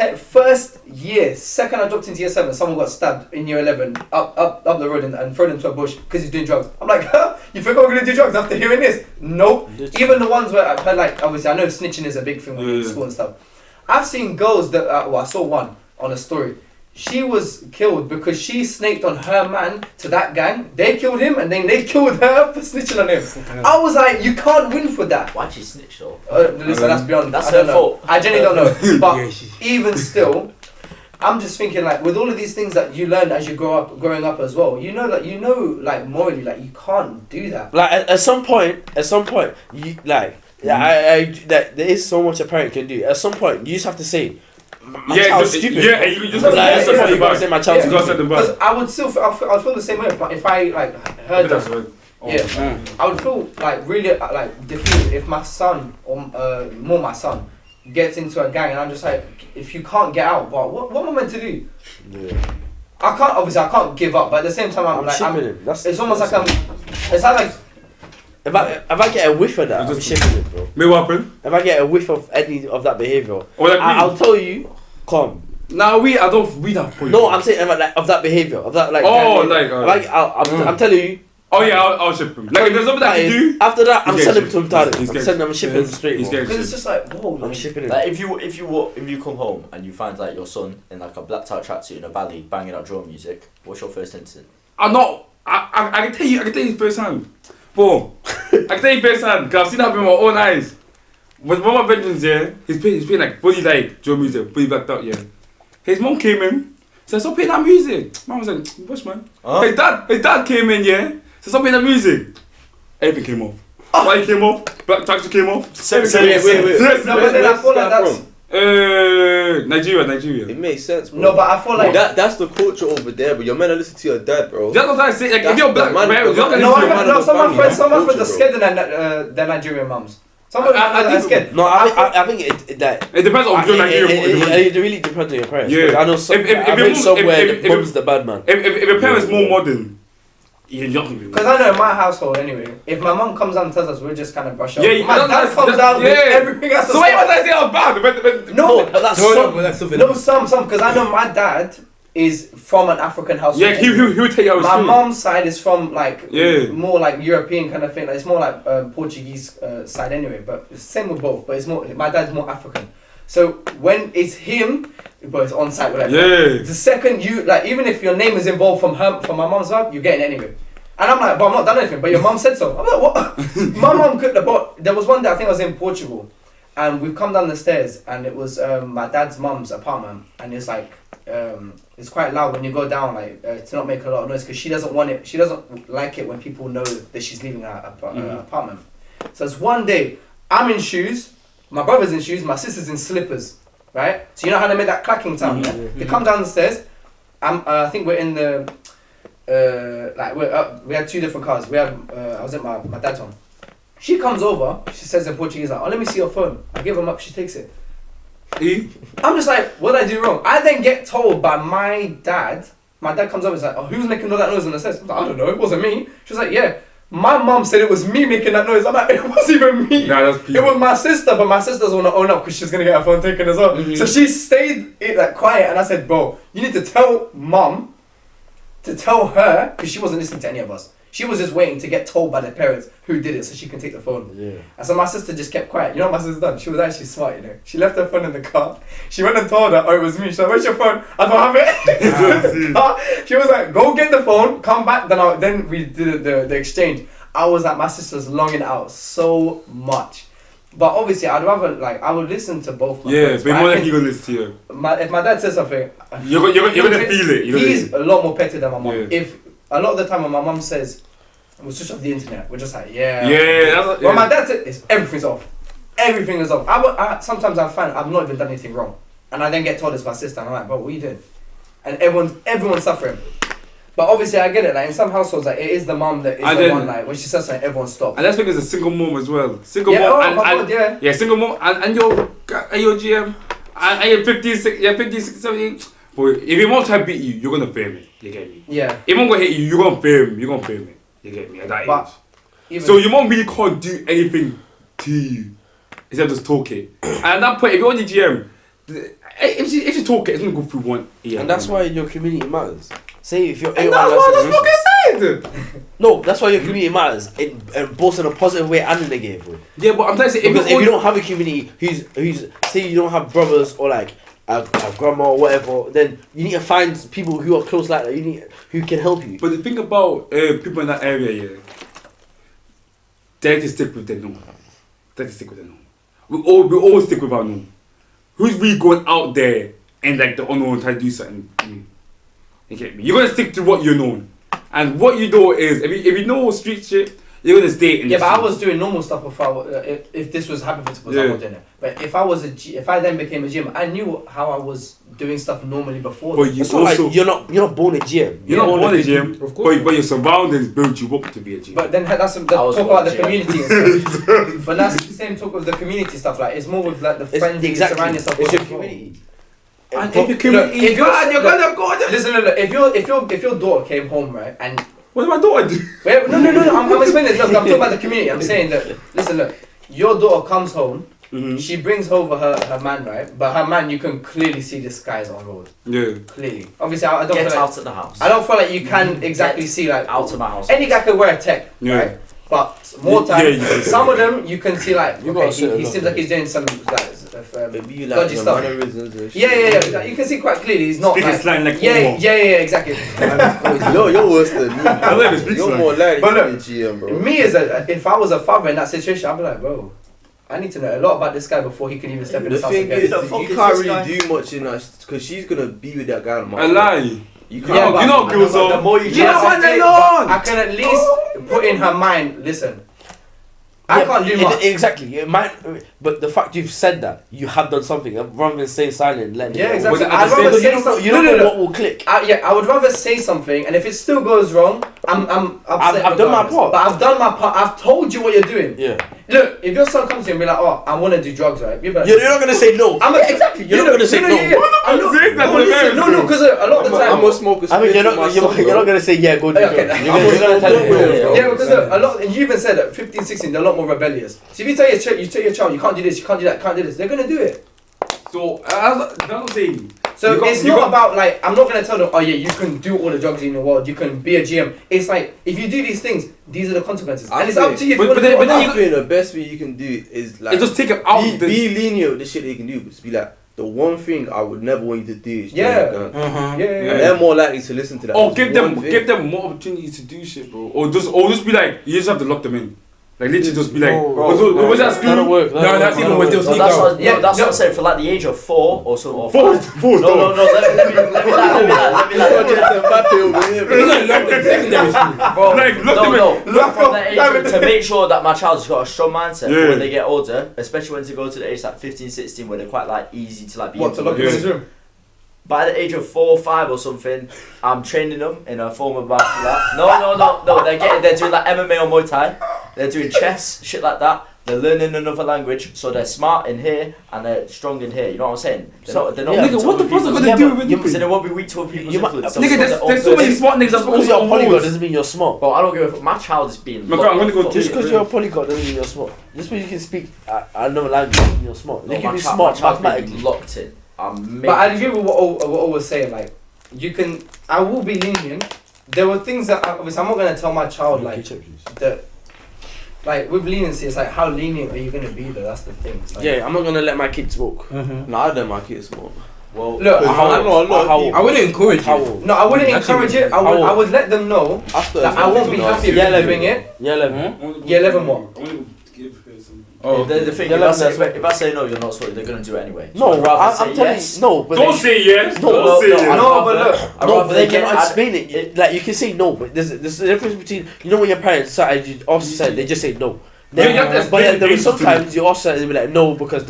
year, second I dropped into year 7, someone got stabbed in year 11 up the road and thrown into a bush because he's doing drugs. I'm like, huh? You think I'm gonna do drugs after hearing this? Nope. Even the ones where I've heard, like, obviously I know snitching is a big thing in school and stuff. I've seen girls that I saw one on a story. She was killed because she snaked on her man to that gang. They killed him and then they killed her for snitching on him. I was like, you can't win for that. Why'd she snitch though? Listen, that's beyond. That's I don't her know. fault. I genuinely don't know. But even still, I'm just thinking like with all of these things that you learn as you growing up as well. You know morally, like you can't do that. Like at some point, you like there is so much a parent can do. At some point, you just have to say. My child's stupid. Yeah, you just like, you gotta say my child's stupid. Because I would still, I'd feel the same way if I like heard that. I would feel like really like defeated if my son or more my son gets into a gang and I'm just like, if you can't get out, what am I meant to do? Yeah. I can't give up, but at the same time I'm it's almost like it's like. If I get a whiff of that, I'm shipping it, bro. May what happen? If I get a whiff of any of that behaviour, I'll tell you, come. Nah, we don't. No, I'm saying like of that behaviour, of that like. I'm telling you. Oh yeah, I'll ship him. Like if there's something that I can do. After that, I'm sending him to Mtari. I'm shipping him straight. Because it's just like, whoa. I'm shipping him. Like if you come home and you find like your son in like a blacked out tracksuit in a valley banging out drum music, what's your first instinct? I can tell you firsthand. Boom. I can tell you firsthand because I've seen that with my own eyes. With one of my veterans, he's playing like fully like drum music, fully blacked out, His mom came in, said, stop playing that music. Mom was like, what's man? His dad came in, said, stop playing that music. Everything came off. White came off, black taxi came off. Wait. No, but then I feel like that's. Nigeria. It makes sense, bro. No, but I feel like that's the culture over there, but you're meant to listen to your dad, bro. That's what I'm saying. Like, if That's you're the black, man- man, you're not the gonna no, listen to your some of my friends are Culture, scared than Nigerian mums. Some of them are scared. No, I think it depends on your Nigerian. it really depends on your parents. Yeah. I know some. If I've your heard somewhere if- the mum's the bad man. If your parents more modern, you're not gonna be. Because I know in my household anyway, if my mum comes down and tells us, we'll just kind of brush up. Yeah, My dad comes down with everything else. So wait, what did I say? I was bad. No, but that's No, some. but that's something. no, some, because I know my dad is from an African household. Yeah, he would tell you how it's My true. mom's side is from like Yeah. more like European kind of thing. Like, it's more like Portuguese side anyway. But it's same with both. But it's more my dad's more African. So when it's him, but it's on site whatever. Yeah. The second you like, even if your name is involved from my mom's side, you're getting it anyway. And I'm like, but I'm not done anything. But your mum said so. I'm like, what? My mum cooked the pot. There was one day I think I was in Portugal, and we've come down the stairs, and it was my dad's mum's apartment, and it's like. It's quite loud when you go down, like to not make a lot of noise, because she doesn't want it. She doesn't like it when people know that she's leaving her apartment. So it's one day, I'm in shoes, my brother's in shoes, my sister's in slippers, right? So you know how they make that clacking sound. Yeah? They come down the stairs. I think we're in the we had two different cars. I was at my dad's one. She comes over. She says in Portuguese, like, "Oh, let me see your phone." I give him up. She takes it. I'm just like, what did I do wrong? I then get told by my dad. My dad comes over and is like, "Oh, who's making all that noise on the stairs?" I'm like, "I don't know, it wasn't me." She was like, "Yeah, my mum said it was me making that noise." I'm like, "It wasn't even me. Nah, that's it was my sister," but my sister doesn't want to own up because she's gonna get her phone taken as well. So she stayed like quiet, and I said, "Bro, you need to tell mum to tell her," because she wasn't listening to any of us. She was just waiting to get told by the parents who did it so she can take the phone. Yeah. And so my sister just kept quiet. You know what my sister done? She was actually smart, you know. She left her phone in the car. She went and told her, "Oh, it was me." She said, "Where's your phone?" "I don't have it." She was like, "Go get the phone, come back." Then we did the exchange. I was at my sister's longing it out so much. But obviously, I'd rather, like, I would listen to both my friends. But more likely you're gonna listen to you. If my dad says something, You're gonna feel it. He's a lot more petty than my mum. Yeah. If a lot of the time when my mum says, "We'll switch off the internet," we're just like, yeah. Yeah. When my dad says, everything's off. Everything is off. Sometimes I find I've not even done anything wrong. And I then get told it's my sister, and I'm like, "Bro, what are you doing?" And everyone's suffering. But obviously I get it, like in some households, like it is the mum that is the one, like when she says something, everyone stops. And that's because it's a single mom as well. Single mom. mom and single mom and your GM and you're 15, 17. But if your mom try to beat you, you're gonna film it. You get me? Yeah. If mom gonna hit you, you're gonna film it. You get me? At that age. So your mom really can't do anything to you except just talk it. And at that point, if you're on the GM, if she talk it, it's gonna go through one ear. And that's why your community matters. Say if you're And that's what I fucking said. No, that's why your community matters, both in a positive way and in a negative way. Yeah, but I'm trying to say, because if you don't have a community who's say you don't have brothers or like a grandma or whatever, then you need to find people who are close like that. Who can help you. But the thing about people in that area, yeah, they have to stick with their norm. We all stick with our norm. Who's really going out there and like the unknown trying to do something new? You get me? You're gonna stick to what you know, and what you know is if you know street shit, you're gonna stay in. Yeah, but I was doing normal stuff before. If this was hypothetical, I was doing it. But if I then became a GM, I knew how I was doing stuff normally before. But you also you're not born a GM. You're not born a GM, of course. But your surroundings build you up to be a GM. But then that's the talk about the community and stuff. But that's the same talk with the community stuff. Like it's more with like the friends that you surround yourself with. It's your community. And if your community, you're gonna go. Listen, if your daughter came home, right, and what did my daughter do? Wait, no. I'm explaining this. Look, I'm talking about the community. I'm saying that. Listen, look. Your daughter comes home. Mm-hmm. She brings over her man, right? But her man, you can clearly see this guy's on road. Yeah. Clearly. Obviously, I don't get feel out like, of the house. I don't feel like you can exactly see like out of my house. Any guy could wear a tech, right? But more time, some of them you can see like okay, he seems like he's doing some dodgy stuff. Yeah. You can see quite clearly he's not like exactly. You're worse than me. You're more likely to be a GM, bro. Me if I was a father in that situation, I'd be like, bro, I need to know a lot about this guy before he can even step in the house again. The thing is, you can't really do much in that because she's gonna be with that guy on a lie. You can't. You know, girls are. The more you I can at least put in her mind. Listen, I can't do much. Exactly. It might, but the fact you've said that, you have done something rather than staying silent. Letting Yeah, it exactly. go. I'd rather say something. You don't know what will click. I would rather say something, and if it still goes wrong, I'm upset. I've done my part. But I've done my part. I've told you what you're doing. Yeah. Look, if your son comes to you and be like, oh, I want to do drugs, right? You're You're not gonna say no. Exactly. You're not gonna say no. I'm not saying that. No, because a lot of the time. I'm a smoker. I mean, you're not gonna say yeah, go do Okay. drugs. You're gonna tell him. Yeah, because a lot, and you even said that 15, 16, they're a lot more rebellious. So if you tell your child, you can't do this, you can't do that, can't do this, they're gonna do it. So that's what I'm saying. So it's not about like, I'm not gonna tell them, oh yeah, you can do all the drugs in the world, you can be a GM. It's like, if you do these things, these are the consequences, and it's up to you. But then I feel the best thing you can do is like, just take it out. Be lenient with the shit that you can do. Just be like, the one thing I would never want you to do is Yeah. And they're more likely to listen to that. Or give them more opportunities to do shit, bro. Or just be like, you just have to lock them in. Like literally just be like, was that school? That'll work. No, that's even when they'll sneak That's out. what I'm saying. For like the age of 4 or so, or 5. Four. No. Let me You're not locked in secondary school. Bro, Like, look from that age to make sure that my child's got a strong mindset Yeah. for when they get older, especially when they go to the age like 15, 16, where they're quite like easy to like be. What, to lock him in his room? By the age of 4, 5 or something, I'm training them in a form of martial art. No. They're doing like MMA or Muay Thai. They're doing chess, shit like that. They're learning another language, so they're smart in here and they're strong in here. You know what I'm saying? They're not nigga, weak to what the other fuck are people's- they doing with you? So they won't be weak to other people's influence. Nigga, there's so many smart niggas that's Because also you're a on polyglot boards. doesn't mean you're smart. Bro, I don't give a fuck. My child is being. My God, I'm gonna go Just Yeah, because you're a polyglot doesn't mean you're smart. Just because you can speak another language doesn't mean you're smart. They can be smart mathematically. Locked in. But I agree with what O was saying. Like, I will be lenient. There were things that obviously I'm not gonna tell my child like that. Like with leniency, it's like how lenient are you gonna be though? That's the thing. Like, Yeah, I'm not gonna let my kids smoke. No, I don't my kids smoke. Well, look, I wouldn't encourage it. no, I wouldn't encourage it. I would let them know that I won't be happy if they're doing it. Yeah, 11. Yeah, 11 what? Oh, the thing, if I say no, you're not sorry, they're gonna do it anyway. So No, I'd rather I'm say telling yes. you, no, but Don't say yes. No, Don't say yes. No, but look. but they cannot explain it. Like you can say no, but there's a difference between when your parents say, as you also said, they just say no. But then there was sometimes you also be like no because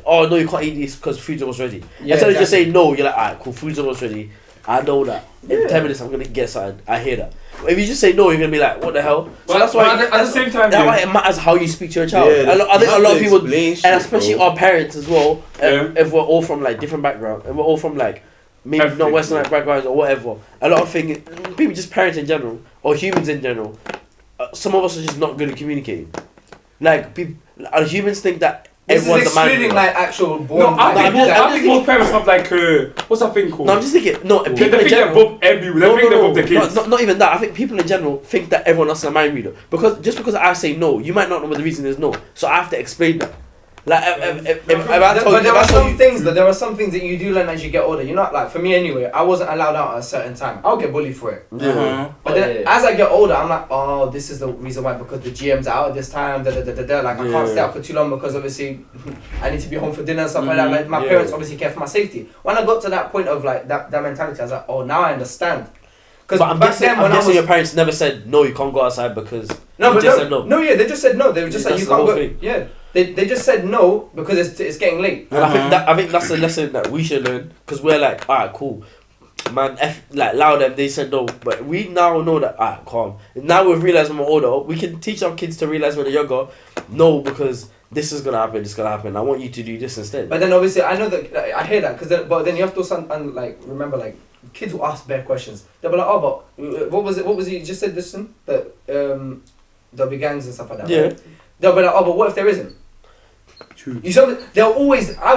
oh no you can't eat this because food's almost ready. Instead of just saying no, you're like alright cool, food's almost ready. I know that in 10 minutes I'm gonna get something. I hear that. But if you just say no, you're gonna be like what the hell. So that's why at the same time, that's why it matters how you speak to your child. I think a lot of people, and especially our parents as well. If we're all from like different backgrounds, and we're all from like maybe not Western backgrounds or whatever. A lot of things, people just parents in general or humans in general. Some of us are just not good at communicating. Like humans think that This is everyone's a man. excluding like actual born. No, I think most parents have like what's that thing called? No, I'm just thinking. No, They people in think they're general. above everyone. They think they're above their kids. Not even that. I think people in general think that everyone else is a mind reader. Because I say no, you might not know what the reason is no. So I have to explain that. Like if I told But there you, are some things that you do learn as you get older. You're not like, for me anyway, I wasn't allowed out at a certain time. I'll get bullied for it. But then as I get older, I'm like, oh, this is the reason why, because the GM's out at this time. Like I can't stay out for too long because obviously I need to be home for dinner and stuff like that. Like my parents obviously care for my safety. When I got to that point of like that mentality, I was like, oh, now I understand. Because I'm guessing your parents never said no, you can't go outside because they said no. No, yeah, they just said no. They were just like, you can't go. Thing. Yeah, they just said no because it's getting late. And I think that's a lesson that we should learn because we're like, alright, cool, man. Allow them. They said no, but we now know that alright, calm. And now we've realized when we're older, we can teach our kids to realize when they're younger, no, because this is gonna happen. It's gonna happen. I want you to do this instead. But then obviously I know that I hear that but then you have to also remember like. Kids will ask bare questions. They'll be like, oh, but what was it you just said this thing? That there'll be gangs and stuff like that. Yeah. Right? They'll be like, oh, but what if there isn't? True. You saw they'll always. I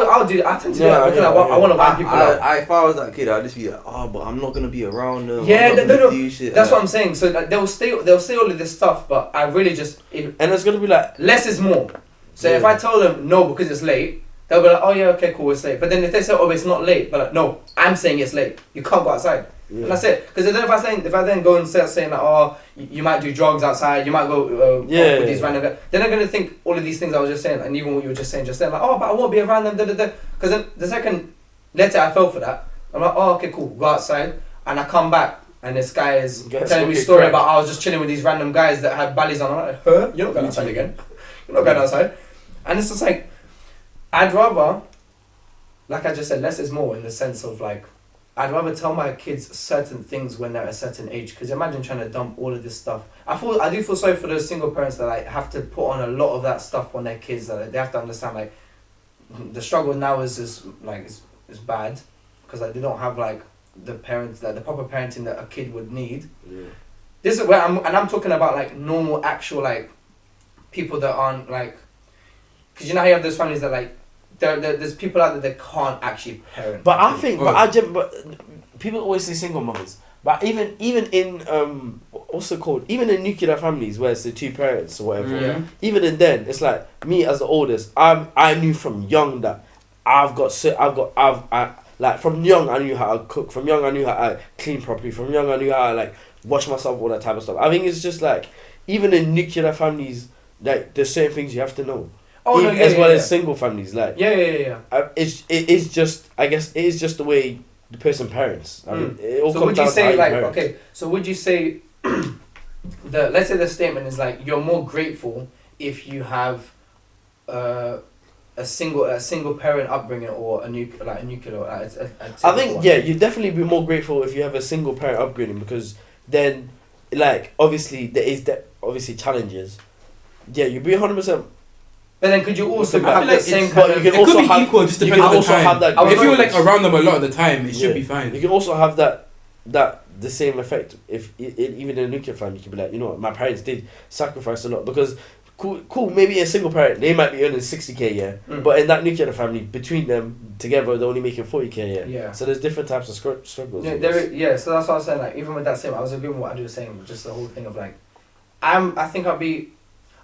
tend to do that because I want to wind people out. If I was that kid, I'd just be like, oh, but I'm not gonna be around them. Yeah, no. Do shit. That's what I'm saying. So they'll say all of this stuff, but I really just and it's gonna be like less is more. So if I tell them no because it's late. They'll be like, oh yeah, okay, cool, it's late. But then if they say, oh, it's not late, but like, no, I'm saying it's late. You can't go outside. Yeah. And that's it. Because then if I then go and start saying like, oh, you might do drugs outside, you might go with these random guys, then they're gonna think all of these things I was just saying, and even what you were just saying, like, oh, but I won't be around them, Because then the second, let's say I fell for that, I'm like, oh, okay, cool, go outside, and I come back, and this guy is telling me a story about I was just chilling with these random guys that had ballies on. I'm like, huh? You're not going outside again. We're not going outside. And it's just like, I'd rather, like I just said, less is more in the sense of like, I'd rather tell my kids certain things when they're at a certain age. Because imagine trying to dump all of this stuff. I do feel sorry for those single parents that like have to put on a lot of that stuff on their kids. That like, they have to understand like the struggle now is bad because like they don't have like the parents, like the proper parenting that a kid would need. Yeah. This is where I'm talking about like normal actual like people that aren't like, because you know how you have those families that like. There's people out there that can't actually parent. But I think, but people always say single mothers. But even in what's it called? Even in nuclear families where it's the two parents or whatever. Yeah. Even in then, it's like me as the oldest. I knew from young that like from young I knew how to cook. From young I knew how to clean properly. From young I knew how to like wash myself, all that type of stuff. I think it's just like even in nuclear families, like there's certain things you have to know. Oh, no, as well as single families, like yeah. It is just, I guess it is just the way the person parents. I mean, it all So comes would you down to say how you like parent. okay? So would you say let's say the statement is like you're more grateful if you have a single parent upbringing or a nuclear I think you'd definitely be more grateful if you have a single parent upbringing because then, like obviously there is obviously challenges. Yeah, you'd be 100%. But then could you also I have feel the like same but kind you of... can It also could be have, equal, just you depends can on the also time. have that. If you're like around them a lot of the time, it should be fine. You can also have that the same effect if even in a nuclear family. You can be like, you know what, my parents did sacrifice a lot because cool. Maybe a single parent they might be earning 60k but in that nuclear family between them together they're only making 40k Yeah. So there's different types of struggles. Yeah, so that's what I was saying. Like even with that same, I was agreeing with what Adou was saying. Just the whole thing of like,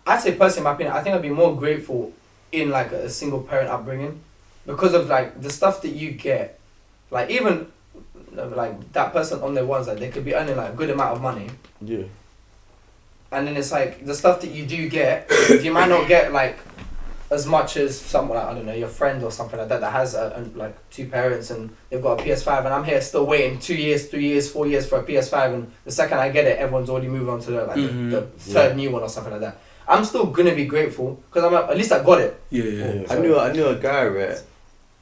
I'd say personally, in my opinion, I think I'd be more grateful in like a single parent upbringing because of like the stuff that you get, like even like that person on their ones, like they could be earning like a good amount of money. Yeah. And then it's like the stuff that you do get, you might not get like as much as someone like, I don't know, your friend or something like that has like two parents and they've got a PS5 and I'm here still waiting 2 years, 3 years, 4 years for a PS5 and the second I get it, everyone's already moved on to the third new one or something like that. I'm still gonna be grateful because at least I got it. Yeah. I knew a guy, right?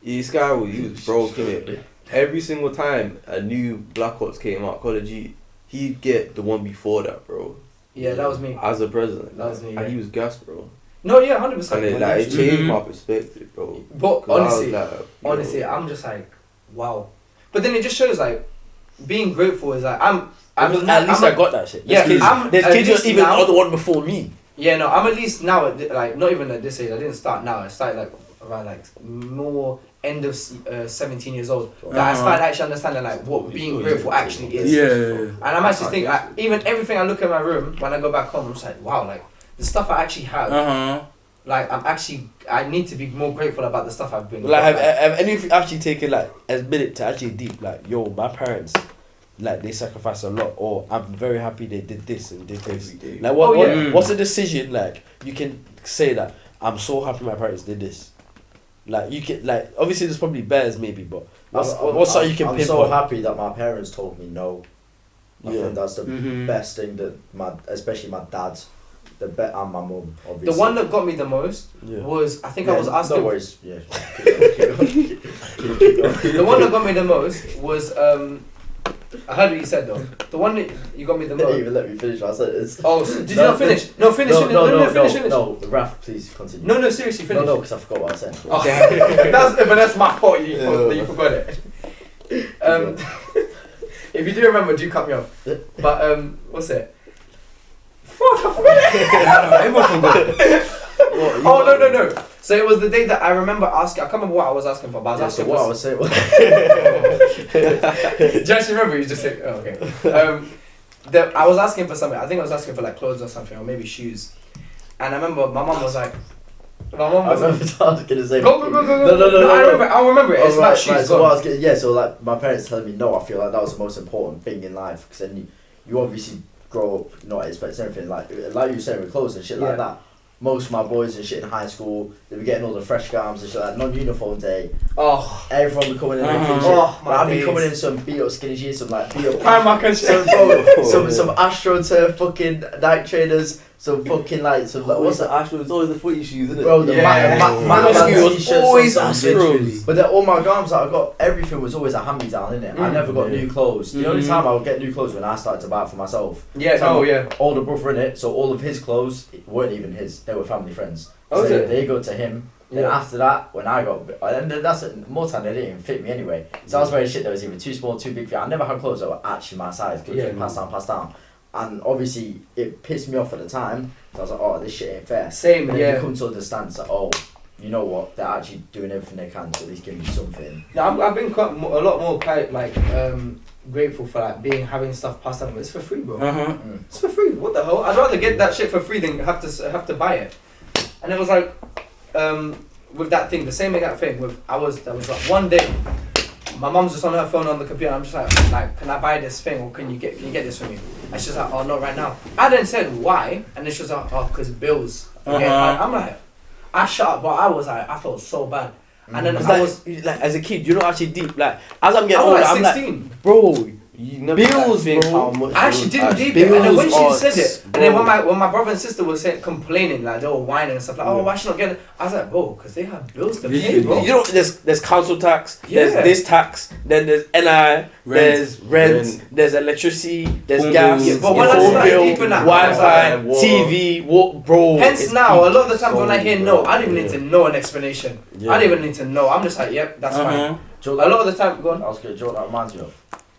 This guy he was broke, innit? Every single time a new Black Ops came out, Call of Duty, he'd get the one before that, bro. Yeah, that was me. As a president. That was me, And he was gassed, bro. No, yeah, 100%. And it changed my perspective, bro. But Honestly, I'm just like, wow. But then it just shows like, being grateful is like, I got that shit. Yeah, there's kids who even are the one before me. Yeah, no, I'm at least now at like not even at this age. I didn't start now. I started like around like more end of 17 years old. Like, I started actually understanding like what being grateful actually is. Yeah. And I'm actually thinking like, even everything I look at my room when I go back home, I'm just like, wow, like the stuff I actually have. Like I need to be more grateful about the stuff I've been. Like have any of you actually taken like a minute to actually deep like, yo, my parents, like they sacrificed a lot, or I'm very happy they did this and did this. Like what's a decision like you can say that I'm so happy my parents did this. Like you can like obviously there's probably bears maybe, but what's something you can pinpoint? I'm so happy that my parents told me no. I think that's the best thing that especially my dad's. And my mum, obviously. The one that got me the most was, I think I was asking... No worries, yeah. The one that got me the most was, I heard what you said though. The one that you got me the most... You didn't even let me finish my sentence. Oh, so did you not finish? No, finish. No, Raf, please continue. No, seriously, finish. No, because I forgot what I said. Okay. That's my fault that you forgot it. If you do remember, do cut me off. But, what's it? Fuck, I forgot it. Everyone forgot. Oh no. So it was the day that I remember asking. I can't remember what I was asking for, but I was asking what I was saying. Do you actually remember? You just like, oh, okay. I was asking for something. I think I was asking for like clothes or something, or maybe shoes. And I remember my mum was like, I was gonna say. Go. No. I'll remember it. It's not shoes. Right, so what I was getting, so like my parents telling me no, I feel like that was the most important thing in life because then you obviously grow up not expecting everything like you were saying with clothes and shit like that. Most of my boys and shit in high school, they were getting all the fresh garments and shit like non-uniform day. Oh, everyone be coming in I'd be coming in some beat up skinny jeans, some like beat up Primark and shit. some AstroTurf fucking Nike trainers, some fucking like some like, What's the Astros? It's always the footy shoes, isn't it? bro, the Yeah. man was t-shirts, always some Astros. But then all my garments that I got, everything was always a hand-me-down, innit? I never got new clothes. The only time I would get new clothes when I started to buy it for myself. Yeah, So no, yeah. older brother in it, so all of his clothes weren't even his; they were family friends. Oh, So is it? they go to him. Then Yeah. after that, when I got, and then that's it, more time they didn't even fit me anyway. So I was wearing shit that was either too small, too big for me. I never had clothes that were actually my size. Cause Yeah. passed down. And obviously it pissed me off at the time. So I was like, oh, this shit ain't fair. Same, And then yeah. you come to understand, it's like, oh, you know what? They're actually doing everything they can to at least give me something. No, I've been quite a lot more quite like grateful for like having stuff passed down. It's for free, bro. It's for free. What the hell? I'd rather get that shit for free than have to buy it. And it was like with that thing, the same exact thing. There was like one day, my mum's just on her phone on the computer. I'm just like, can I buy this thing or can you get this for me? And she's like, oh, not right now. I then said why, and then she was like, oh, because bills. Okay, I'm like, I shut up, but I felt so bad. And then I was like as a kid, you're not actually deep. Like as I'm getting I was older, like I'm 16. like, bro, You never Bills, think bro. how much I actually didn't deep it, bills and then when she are said it, and then bro. when my brother and sister were complaining, like they were whining and stuff, like, oh, why she not getting it? I was like, bro, because they have bills to pay, bro. You know, there's council tax, there's Yeah. this tax, then there's NI, there's rent, there's electricity, there's gas, Yeah, but when I phone started bill, deep in that, Wi-Fi, water. TV, bro. Hence it's now, a deep. lot of the times when I hear So, no, I don't even yeah. need to know an explanation. Yeah. I don't even need to know. I'm just like, yep, that's fine. A lot of the time, go on. I was going to joke that reminds me of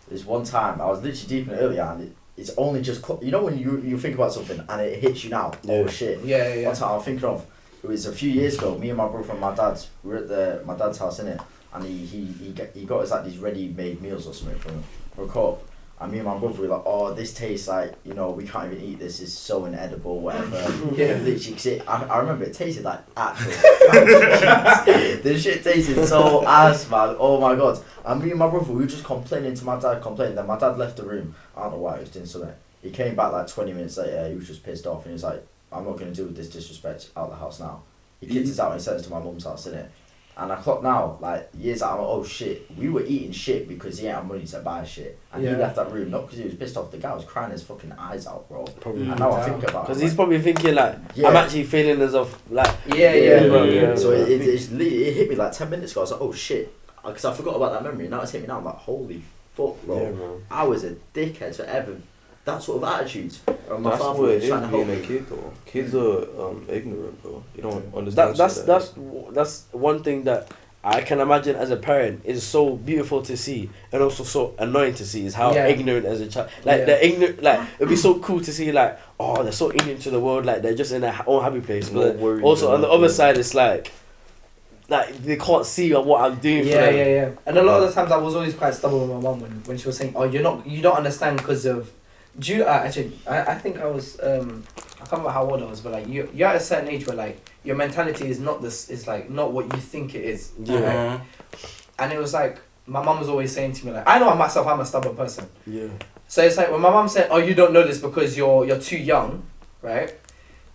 this one time. I was literally deep in it earlier, and it's only just you know when you think about something and it hits you now. Oh shit! Yeah. One time I was thinking of, it was a few years ago. Me and my brother and my dad we were at my dad's house innit, and he got us like these ready-made meals or something from a co-op. And me and my brother were like, oh, this tastes like, you know, we can't even eat this. It's so inedible, whatever. Yeah. Literally, 'cause I remember it tasted like actual. This shit tasted so ass, man. Oh my god. And me and my brother, we were just complaining to my dad, complaining. Then my dad left the room. I don't know why, he was doing something. He came back like 20 minutes later. He was just pissed off, and he was like, I'm not going to deal with this disrespect out of the house now. He kicked us out and sent us to my mum's house, innit? And I clock now, like years out, I'm like, oh shit, we were eating shit because he ain't had money to buy shit. And he Yeah. left that room, not because he was pissed off, the guy was crying his fucking eyes out, bro. Probably. And now I think about it. Because I'm he's like, probably thinking like, Yeah. I'm actually feeling as of like, Yeah. So it hit me like 10 minutes ago. I was like, oh shit. Because I forgot about that memory. Now it's hit me now. I'm like, holy fuck, bro. Yeah, bro. I was a dickhead forever. That sort of attitude. My That's father what it was is trying to help being a me. kid though. Kids are ignorant, bro. You don't understand. that's one thing that I can imagine as a parent is so beautiful to see and also so annoying to see is how Yeah. ignorant as a child. Like Yeah. they're ignorant. Like it'd be so cool to see like, oh, they're so ignorant to the world. Like they're just in their own happy place. No But worries, also on the no other worries. side, it's like they can't see what I'm doing for Yeah, them. yeah. And a lot of the times I was always quite stubborn with my mum when she was saying, oh, you don't understand because of. Actually, I think I was I can't remember how old I was, but like you're at a certain age where like your mentality is not this, is like not what you think it is. Yeah. Right? And it was like my mum was always saying to me like, I know myself, I'm a stubborn person. Yeah. So it's like when my mum said, oh, you don't know this because you're too young, right?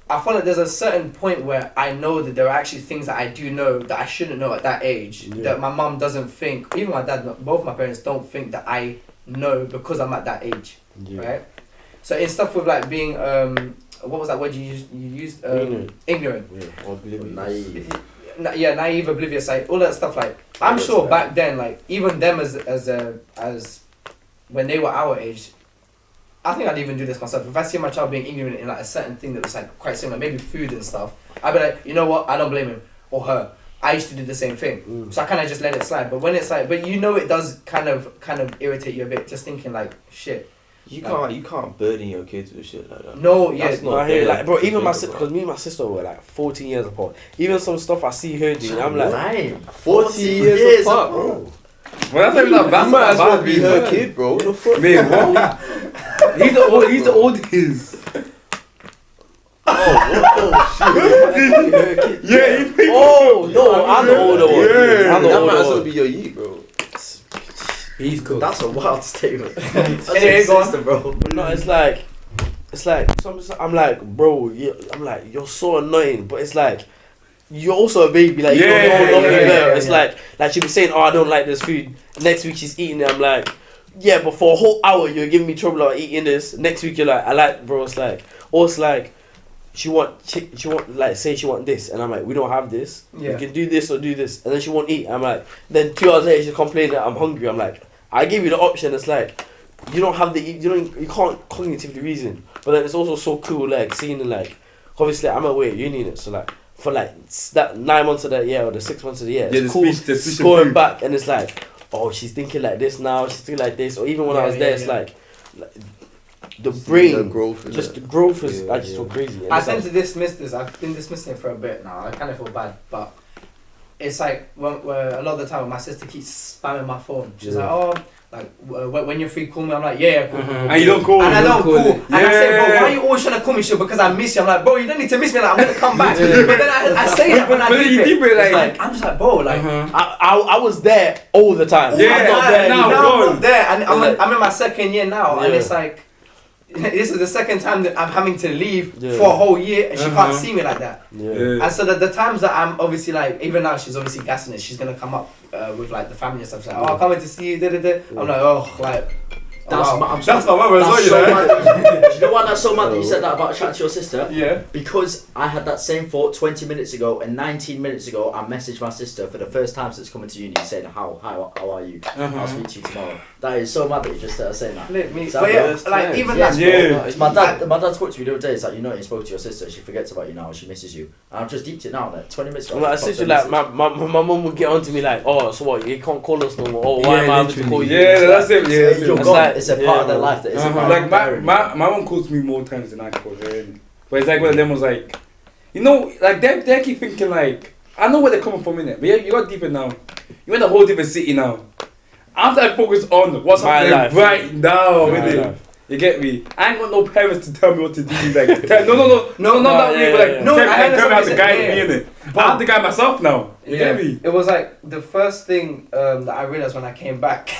I feel like there's a certain point where I know that there are actually things that I do know that I shouldn't know at that age, Yeah. that my mum doesn't think, even my dad, both my parents don't think that I know because I'm at that age, Yeah. right? So in stuff with like being, what was that word you used? Ignorant. Yeah. Or oblivious. Naive. Yeah, naive, oblivious, like all that stuff. Like I'm Yeah, sure that's back then, like even them as when they were our age, I think I'd even do this myself. If I see my child being ignorant in like a certain thing that was like quite similar, maybe food and stuff, I'd be like, you know what? I don't blame him or her. I used to do the same thing, so I kind of just let it slide. But when it's like, but you know, it does kind of irritate you a bit, just thinking like, shit. You can't burden your kids with shit like that. No, yeah, That's No, not I hear fair like, bro. to Even my think sister, about. because me and my sister were like 14 years apart. Even some stuff I see her doing, I'm like, Damn. 40 years apart, bro. Well, that's not even that bad. You might as well bad, be man. her kid, bro. What the fuck? Man, what? He's the oldest. Yeah, oh no, I'm the older one. Yeah. I'm the That older might as well one. be your yeet, bro. He's cool. That's a wild statement. That's Anyway, your go on. sister, bro. No, it's like I'm like, bro, I'm like, you're so annoying, but it's like, you're also a baby, like, you Yeah, don't know nothing yeah, better. yeah, It's yeah. like she'll be saying, oh, I don't like this food. Next week she's eating it. I'm like, yeah, but for a whole hour you're giving me trouble about eating this. Next week you're like, I like, bro. It's like, or it's like, she want like say she want this, and I'm like, we don't have this. Yeah. You can do this or do this, and then she won't eat. I'm like, then 2 hours later she's complaining that I'm hungry. I'm like, I give you the option. It's like, you don't have you can't cognitively reason. But then it's also so cool, like seeing like, obviously I'm away at uni, so like for like that 9 months of that year or the 6 months of the year, it's cool going back, and it's like, oh, she's thinking like this now, she's thinking like this, or even when I was there, it's like the brain, the growth, the growth is actually so crazy. And I tend to dismiss this. I've been dismissing it for a bit now. I kind of feel bad, but it's like when a lot of the time my sister keeps spamming my phone. She's like, oh, like when you're free, call me. I'm like, yeah, cool. And you don't call. And I don't call. Yeah. And I say, bro, why are you always trying to call me? Shit, because I miss you. I'm like, bro, you don't need to miss me. Like, I'm gonna come back. But then I say that when I deep it. Like, I'm just like, bro, like I was there all the time. Yeah, I'm not there now anymore. I'm not there, and I'm in my second year now, and it's like, this is the second time that I'm having to leave for a whole year, and she can't see me like that. Yeah. And so the times that I'm obviously like, even now she's obviously gassing it. She's gonna come up with like the family and stuff. She's like, oh, I can't wait to see you. I'm like, oh, like. That's wow. my That's my mother as well, so you know. mad. Do you know why that's so mad that you said that about chatting to your sister? Yeah. Because I had that same thought 20 minutes ago, and 19 minutes ago I messaged my sister for the first time since coming to uni saying, how are you? I'll speak to you tomorrow. That is so mad that you just started saying that. But yeah, like even that. My dad spoke to me the other day. It's like, you know, you spoke to your sister, she forgets about you now, she misses you. And I've just deeped it now, like 20 minutes ago. Like, essentially, like my mum would get on to me like, oh, so what? You can't call us no more. Oh, why am I having to call you? Yeah, that's it. Yeah, you're gone. It's a part of their life that isn't like my mum calls me more times than I call her. Really. But it's like one of them was like, you know, like they keep thinking like, I know where they're coming from in it, but you got deeper now. You're in a whole different city now. After I focus on what's happening right now, innit? You get me? I ain't got no parents to tell me what to do. Like, no, not that way, but like, tell me how to guide me, innit? But I have to guide myself now. You get me? It was like the first thing that I realized when I came back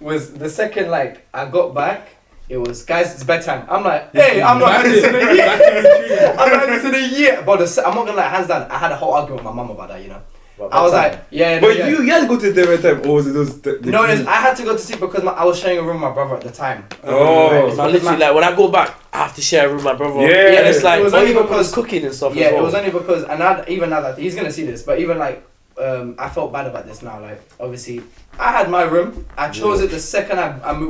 was the second like I got back. It was, guys, it's bedtime. I'm like, hey, I'm not having this in a year. I'm not having this in a year. But I'm not gonna like hands down. I had a whole argument with my mum about that, you know. I was like, yeah. But you had to go to the bedtime, or was it those? No, I had to go to sleep because I was sharing a room with my brother at the time. Oh, right? So literally, like when I go back, I have to share a room with my brother. Yeah, and it's like, it was only because cooking and stuff. Yeah, as well. it was only because, and even now that he's gonna see this, but even like, I felt bad about this now. Like, obviously, I had my room. I chose it the second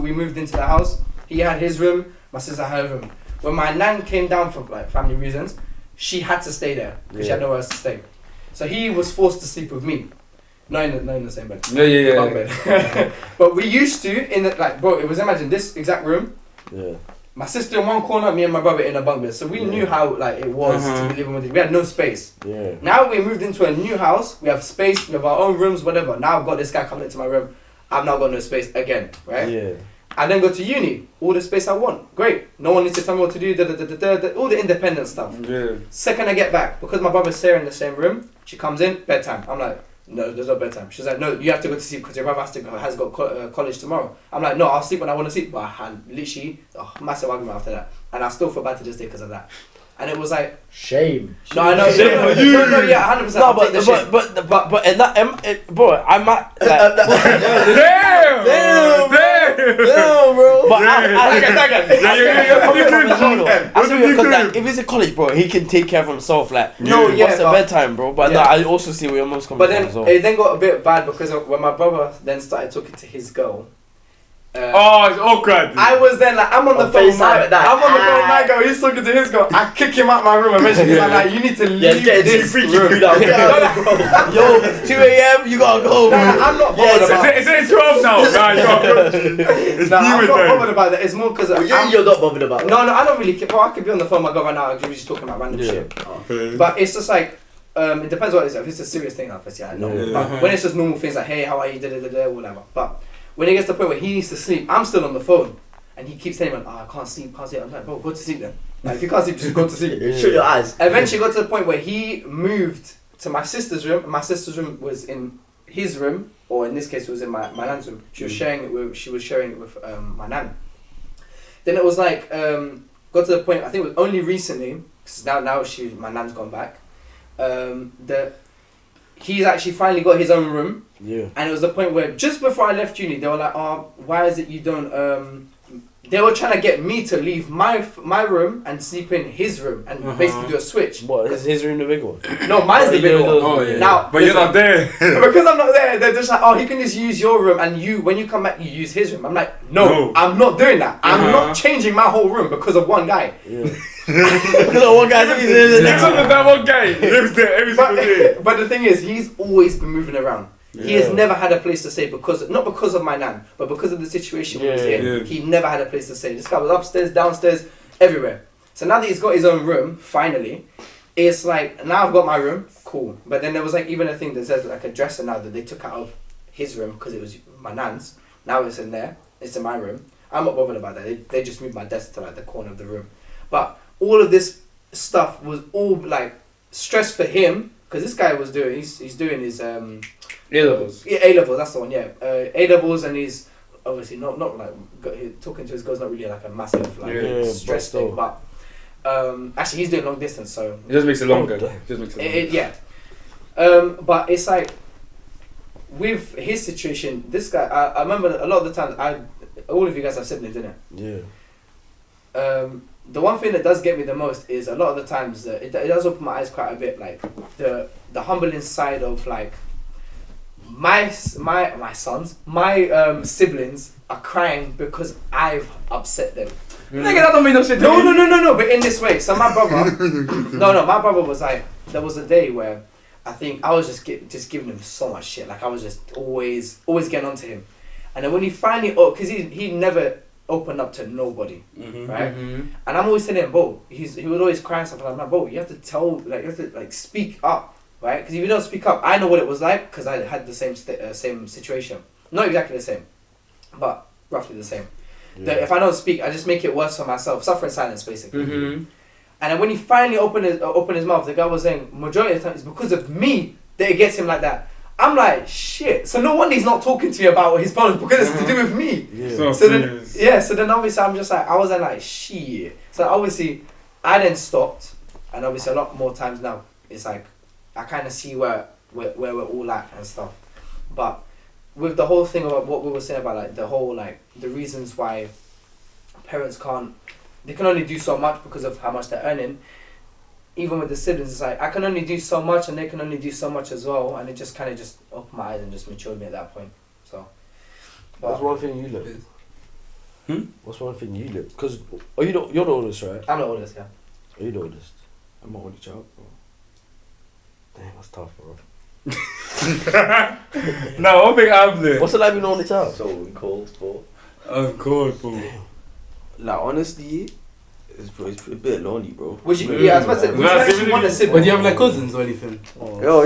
we moved into the house. He had his room. My sister had her room. When my nan came down for like family reasons, she had to stay there because she had nowhere else to stay. So he was forced to sleep with me. Not in the same bed. Yeah. Bed. But we used to bro. It was, imagine this exact room. Yeah. My sister in one corner, me and my brother in a bunk bed. So we knew how like it was to be living with it. We had no space. Yeah. Now we moved into a new house. We have space. We have our own rooms. Whatever. Now I've got this guy coming into my room. I've now got no space again. Right. Yeah. I then go to uni. All the space I want. Great. No one needs to tell me what to do. All the independent stuff. Yeah. Second I get back, because my brother's there in the same room, she comes in, bedtime. I'm like, no, there's no bedtime. She's like, no, you have to go to sleep because your brother has got college tomorrow. I'm like, no, I'll sleep when I want to sleep. But I had literally a massive argument after that. And I still feel bad to this day because of that. And it was like shame. No, I know. No, yeah, 100%. No, but in that, bro, I might. Like, damn, bro. But I if he's in college, bro, he can take care of himself. Like, what's the bedtime, bro? But no, I also see where your mom's coming from. But then it then got a bit bad because when my brother then started talking to his girl. It's awkward. I was then like, I'm on the phone with my girl. He's talking to his girl. I kick him out my room eventually. He's like, you need to leave this room. Yo, it's 2 a.m. You gotta go. No, I'm not bothered about it. It's 12 now. Nah, you gotta go. I'm not bothered about that. It's more because you're not bothered about it. No, I don't really care. Bro, I could be on the phone with my girl right now. We're just talking about random shit. But it's just like, it depends what it is. If it's a serious thing, obviously, I know. But when it's just normal things like, hey, how are you, whatever. But when it gets to the point where he needs to sleep, I'm still on the phone. And he keeps saying, I can't sleep. I'm like, bro, go to sleep then. Like, if you can't sleep, just go to sleep. Shut your eyes. Eventually got to the point where he moved to my sister's room. My sister's room was in his room, or in this case, it was in my nan's room. She was sharing it with my nan. Then it was like, got to the point, I think it was only recently, because now my nan's gone back, that he's actually finally got his own room. Yeah. And it was the point where just before I left uni, they were like, why is it you don't they were trying to get me to leave my room and sleep in his room and basically do a switch. What, is his room the big one? No, mine's the big one. Oh yeah. Now, but you're not there. Because I'm not there, they're just like, oh, he can just use your room, and when you come back, you use his room. I'm like, no. I'm not doing that. I'm not changing my whole room because of one guy. Yeah. Because of one guy lives in the next Because of that one guy lives there every single day. But the thing is, he's always been moving around. He has never had a place to stay not because of my nan, but because of the situation he was in. Yeah. He never had a place to stay. This guy was upstairs, downstairs, everywhere. So now that he's got his own room, finally, it's like, now I've got my room, cool. But then there was like even a thing that says like a dresser now that they took out of his room because it was my nan's. Now it's in there. It's in my room. I'm not bothered about that. They just moved my desk to like the corner of the room. But all of this stuff was all like stress for him because this guy was doing, he's doing his A-levels. Yeah, A-levels, that's the one, yeah. A-levels, and he's obviously not like talking to his girl's not really like a massive stress thing, but actually he's doing long distance, so It just makes it longer. yeah. But it's like with his situation, this guy, I remember a lot of the times all of you guys have siblings, innit? Yeah. The one thing that does get me the most is a lot of the times that it does open my eyes quite a bit, like the humbling side of like my siblings are crying because I've upset them. Nigga, that don't mean no shit. No, but in this way. So my brother, my brother was like, there was a day where I think I was just giving him so much shit. Like I was just always getting onto him, and then when he finally, because he never opened up to nobody, right? And I'm always telling him, bro, he would always cry and stuff. And I'm like, bro, you have to speak up. Right? Because if you don't speak up, I know what it was like because I had the same situation. Not exactly the same, but roughly the same. Yeah. If I don't speak, I just make it worse for myself. Suffer in silence, basically. And then when he finally opened his mouth, the guy was saying, majority of the time, it's because of me that it gets him like that. I'm like, shit. So no wonder he's not talking to me about his problems because it's to do with me. Yeah. So then obviously I'm just like, I was like, shit. So obviously I then stopped, and obviously a lot more times now, it's like, I kind of see where we're all at and stuff, but with the whole thing about what we were saying about like the whole like the reasons why parents can only do so much because of how much they're earning. Even with the siblings, it's like I can only do so much and they can only do so much as well, and it just kind of just opened my eyes and just matured me at that point. So, what's one thing you live? What's one thing you live? Because you're the oldest, right? I'm the oldest, yeah. Are you the oldest? I'm the only child, bro. Damn, that's tough, bro. No, I think I'm there. What's it like being the only child? So cold, bro. Of course, bro. Like honestly, it's a bit lonely, bro. Would you? Yeah, I was about to say. Would you actually want a sibling? But do you have like cousins or anything? Yo!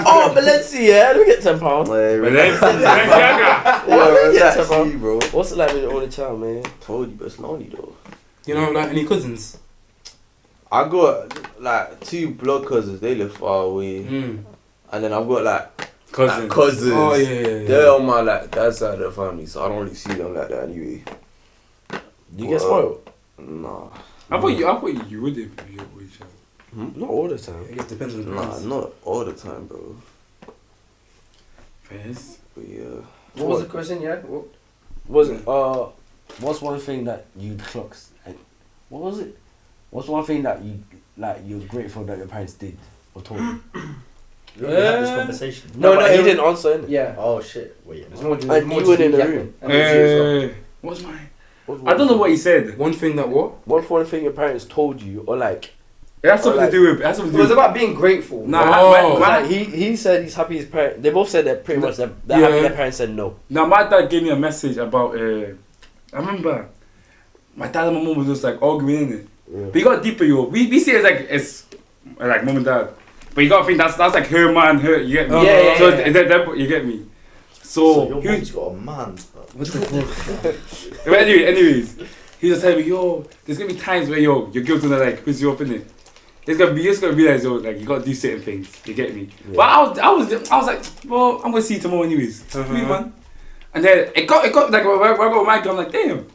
Oh, Valencia, yeah. Let me get £10. Bro. What's it like being the only child, man? Told you, but it's lonely though. You don't have like any cousins? I got like 2 blood cousins. They live far away, and then I've got like cousins. Oh yeah. They're on my like that side of the family, so I don't really see them like that anyway. You get spoiled? Nah. I thought you would be your boy child. Not all the time. I guess it depends on the Nah, parents. not all the time, bro. Yes. But yeah. What was the question? Yeah. What? Was it? What's one thing that you clocks? What was it? What's one thing that you're grateful that your parents did or told you? We already had this conversation. No, he didn't answer it. Yeah. Oh shit! Wait. It's more. And you were in the room. What's mine? I don't know what he said. One thing that what? One thing your parents told you, or like. It has something to do with. It was about being grateful. Like he said he's happy his parents. They both said that pretty much they're happy their parents said no. Now my dad gave me a message about. I remember, my dad and my mum was just like arguing in it. Yeah. But you got deeper, yo. We see it as like mum and dad, but you gotta think that's like her man, her. You get me? Yeah. So you get me. So your mom's got a man. What the fuck? But anyways, he just telling me, yo, there's gonna be times where your girl's gonna like piss you off, innit? You're just gonna realize, yo, like you gotta do certain things. You get me? Yeah. But I was like, well, I'm gonna see you tomorrow anyways. Man. And then it got like when I got my girl, I'm like, damn.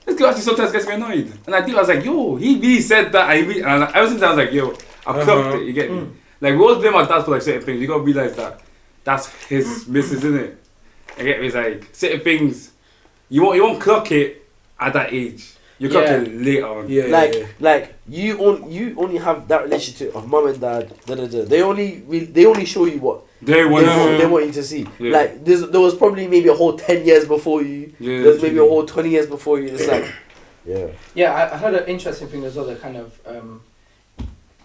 This girl actually sometimes gets me annoyed. And I was like, yo, he really said that. And ever since I was like, yo, I clocked it, you get me? Like, we always blame our dads for like certain things. You gotta realize that that's his missus, isn't it? I get me. It's like certain things you won't clock it at that age. You clock it later on. Like you only have that relationship of mum and dad. They only show you what they want you to see. Yeah. Like there was probably maybe a whole 10 years before you. Yeah, There's maybe a whole 20 years before you. It's like Yeah, I heard an interesting thing as well that kind of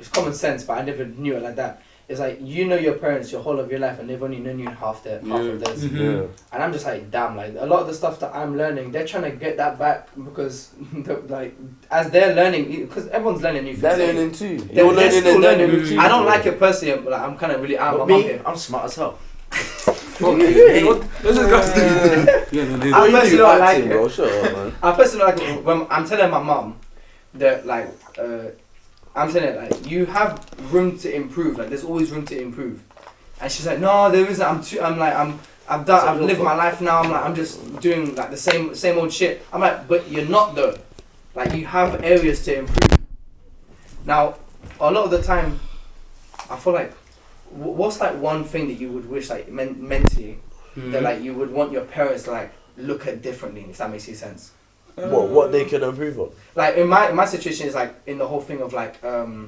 it's common sense, but I never knew it like that. It's like you know your parents your whole of your life and they've only known you half of theirs. yeah. And I'm just like, damn, like a lot of the stuff that I'm learning, they're trying to get that back because like as they're learning, because everyone's learning new things. They're learning too. They're still learning. too. I don't like it personally, but like, I'm kind of really out of my Me, here. I'm smart as hell. This is disgusting. I personally don't like acting, it. bro. Shut up, man. I personally like it when I'm telling my mum that like I'm saying it like you have room to improve. Like there's always room to improve, and she's like, no, there isn't. I've done. I've lived my life now. I'm just doing like the same old shit. I'm like, but you're not though. Like you have areas to improve. Now, a lot of the time, I feel like, what's like one thing that you would wish like mentally that like you would want your parents to like look at differently, if that makes any sense. What they can improve on. Like in my situation is like in the whole thing of like oh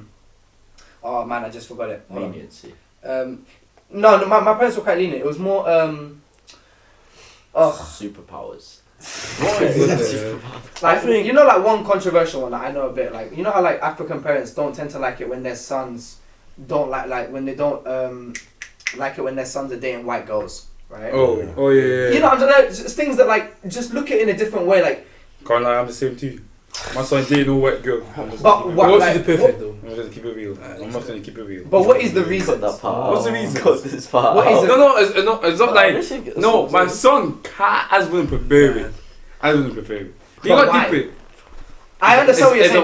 man, I just forgot it. Hold on. Leniency. No, my parents were quite lenient. It was more Superpowers. like you know, like one controversial one that I know a bit. Like you know how like African parents don't tend to like it when their sons don't like when they don't like it when their sons are dating white girls, right? Oh yeah. You know, I'm just it's things that like just look at it in a different way, like. Can't lie, I'm the same too. My son dating no white girl. But what? Like, perfect though. I'm just keep it real. I'm not going to keep it real. But what is the reason? Cut that part. What's the reason? Cut this part. What is it? No, it's not like. No, my son as wouldn't prefer it. I wouldn't prefer it. You But got why? deep it. I understand what you're saying.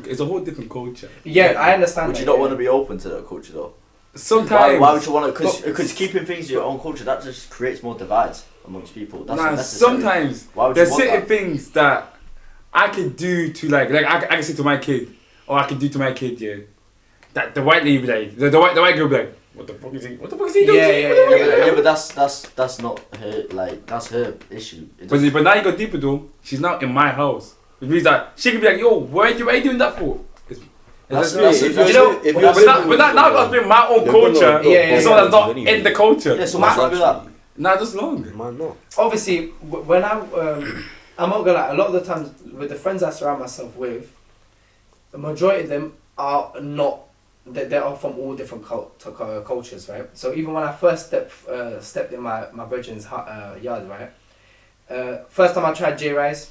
It's a whole different culture. Yeah, I understand. Would that, you not yeah. want to be open to that culture though? Sometimes. Why would you want to? Because keeping things your own culture, that just creates more divides amongst people. That's unnecessary. sometimes Why would you there's want certain that? things that I can do to like I can say to my kid, or I can do to my kid, yeah. That the white lady be like, the white girl be like, what the fuck is he? What the fuck is he doing? Yeah, but that's not her. Like that's her issue. But now you go deeper though. She's not in my house, which means that she could be like, yo, why are you doing that for? That's But now I've been my own culture. So that's not in the culture. Yeah, so why not do that? Nah, just long. Man, no. Obviously, when I'm not gonna lie, a lot of the times with the friends I surround myself with, the majority of them are not. They are from all different cultures, right? So even when I first stepped in my brethren's yard, right? First time I tried J rice,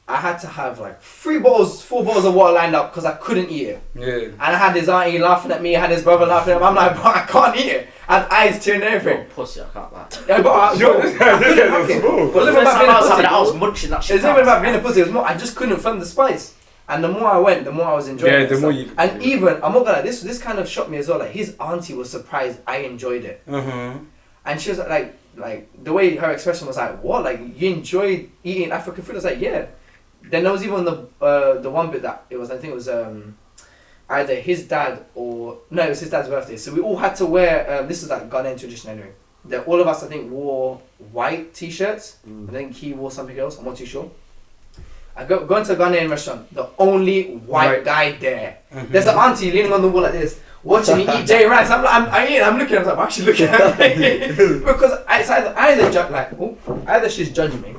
I had to have like 4 bottles of water lined up because I couldn't eat it. Yeah. And I had his auntie laughing at me, I had his brother laughing at me. I'm like, bro, I can't eat it. I had eyes tearing and everything. Yo, pussy, I can't lie. Yeah, but I was munching that shit. It's not even about being a pussy. It was more, I just couldn't find the spice. And the more I went, the more I was enjoying it. The more you. And even I'm not gonna lie, this kind of shocked me as well. Like his auntie was surprised I enjoyed it. And she was like the way her expression was like, what? Like you enjoyed eating African food? I was like, yeah. Then there was even the one bit that it was, I think it was either his dad or no, it was his dad's birthday. So we all had to wear this is like Ghanaian tradition anyway. That all of us I think wore white t-shirts. I think he wore something else. I'm not too sure. I go into a Ghanaian restaurant. The only white guy there. There's an auntie leaning on the wall like this, watching me eat J rice. I'm looking. I'm like, why is she looking at me? Because it's either she's judging me.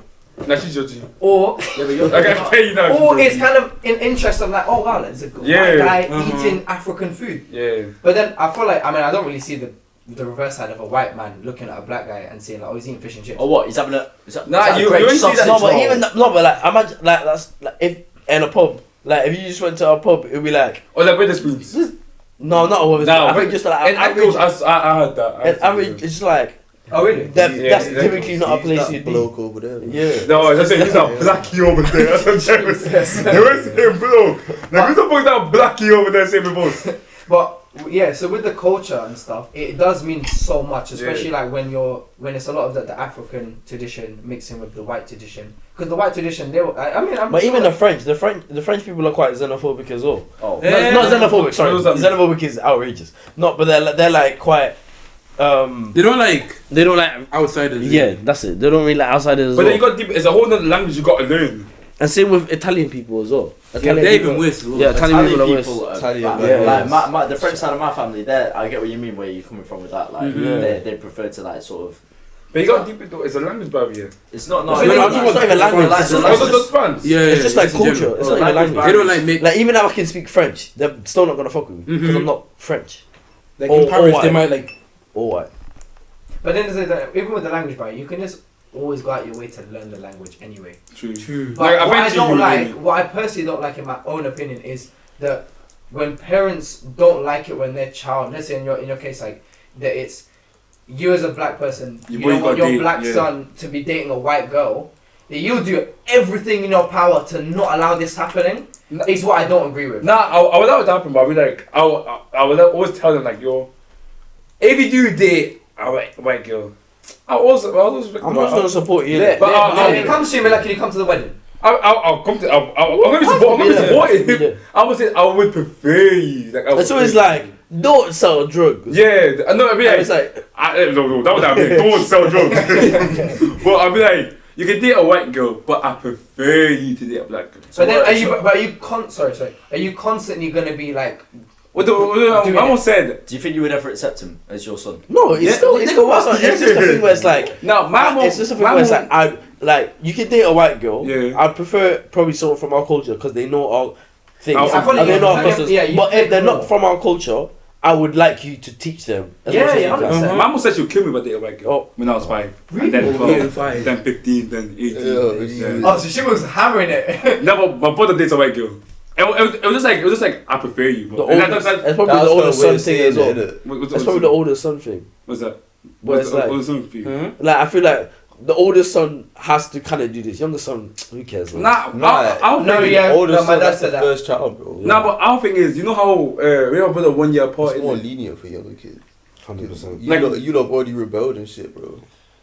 Nah, she's judging you. Or it's kind of in interest of like, oh wow, there's a good white guy eating African food. Yeah. But then I feel like I don't really see the reverse side of a white man looking at a black guy and saying like, oh, he's eating fish and chips. Or what? He's having a. You only see that. No, but even but like imagine like that's like if in a pub, like if you just went to a pub, it'd be like. Or like with the spoons. No, not a woman. I think just like average. I heard that. Average, it's like. Oh really? That's typically not a place you'd be. Bloke over there. Yeah. No, that's it. He's a blackie over there. That's what I'm saying. They were saying bloke. Like who's the fuck that blackie over there saying boss? But yeah, so with the culture and stuff, it does mean so much, especially like when it's a lot of the African tradition mixing with the white tradition. Because the white tradition, But even the French people are quite xenophobic as well. Oh, not xenophobic. Sorry, xenophobic is outrageous. No, but they're like quite. They don't like outsiders. Yeah, that's it. They don't really like outsiders as But well. then you got deep. It's a whole other language you got to learn. And same with Italian people as well. Italian They're people, even worse as well. Yeah, Italian people are worse. Italian, Like the French side of my family, I get what you mean where you're coming from with that. Like they prefer to like sort of. But you got deep into it's a language barrier. It's not. No, it's not even language. Like, It's Just fans. Yeah, It's just like in culture. general. It's not even language. They don't like make. Like even if I can speak French, they're still not gonna fuck with me because I'm not French Like or in Paris, white. they might like. or white. But then there's that, even with the language barrier, you can just always go out your way to learn the language anyway. True. But Like, what I eventually don't you like, will. what I personally don't like in my own opinion is that when parents don't like it when their child, let's say in your case, like that it's you as a black person, you don't want your black son to be dating a white girl, that you'll do everything in your power to not allow this happening. Is what I don't agree with. Nah, I would allow it to happen, but I'd be like, I would always tell them like, yo, if you do date a white girl, I'm not gonna support you. But when it comes to me, like, can you come to the wedding? I'll come to. I'm gonna be supportive. I would say I would prefer you. Like, It's always like, don't sell drugs. Yeah, I know. I mean, And it's like, no, that would happen. Don't sell drugs. But I'd be like, you can date a white girl, but I prefer you to date a black girl. So then, are you constantly gonna be like? I almost said. Do you think you would ever accept him as your son? no, it's still it's just a thing where it's like, No, it's just a thing where it's like, like you can date a white girl. Yeah. I'd prefer probably someone from our culture because they know our things I follow and they you. know our customs. Yeah, you But if they're know. not from our culture, I would like you to teach them. as much as you can. 100%. My mom said she'd kill me if I dated a white girl. Oh. When I was 5. And then 12. Then 15. Then 18. Yeah. Oh, so she was hammering it. No, but my brother dates a white girl. It was just like I prefer you. The And oldest, that- it's probably the oldest son thing as well. what's It's probably the oldest son thing. What's that? Where it's like, What's something for you? like I feel like the oldest son has to kind of do this. Younger son, who cares? Man? I'll No, think, yeah. Oldest my son, dad that's said the that. first child, bro. Nah, but our thing is, you know how we have brother 1 year apart. It's more innit? lenient for younger kids. 100%. You lot have already rebelled and shit, bro.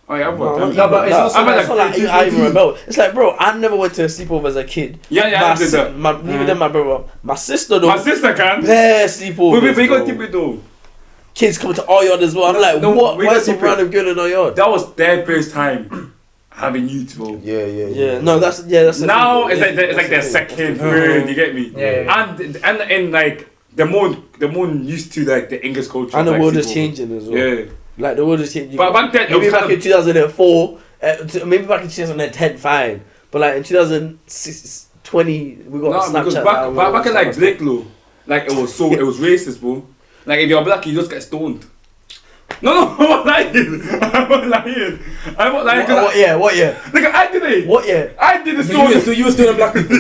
Oh yeah, No, No, but it's also I'm it's not like I even rebelled. It's like, bro, I never went to a sleepover as a kid. Yeah, I did that. Even then, my brother, my sister though. My sister can. Bare sleepovers. We got bro. deep it though. Kids coming to our yard as well. I'm like, No, what? we Why got is some deep it. random girl in our yard? That was their first time having you two. Yeah. No, that's the Now thing, it's like their second, third. You get me? Yeah. And like they're more used to like the English culture. And the like, world is sleepover. changing as well. Yeah. Like the world is changing. But back then, it maybe was back kind in of 2004, maybe back in 2010, fine. But like in 2020, we got No, because Snapchat. back in like Blake Law, like it was racist, bro. Like if you're black, you just get stoned. No, I'm not lying. What year? Nigga, I did it. What year? I did the story. So you were still black people.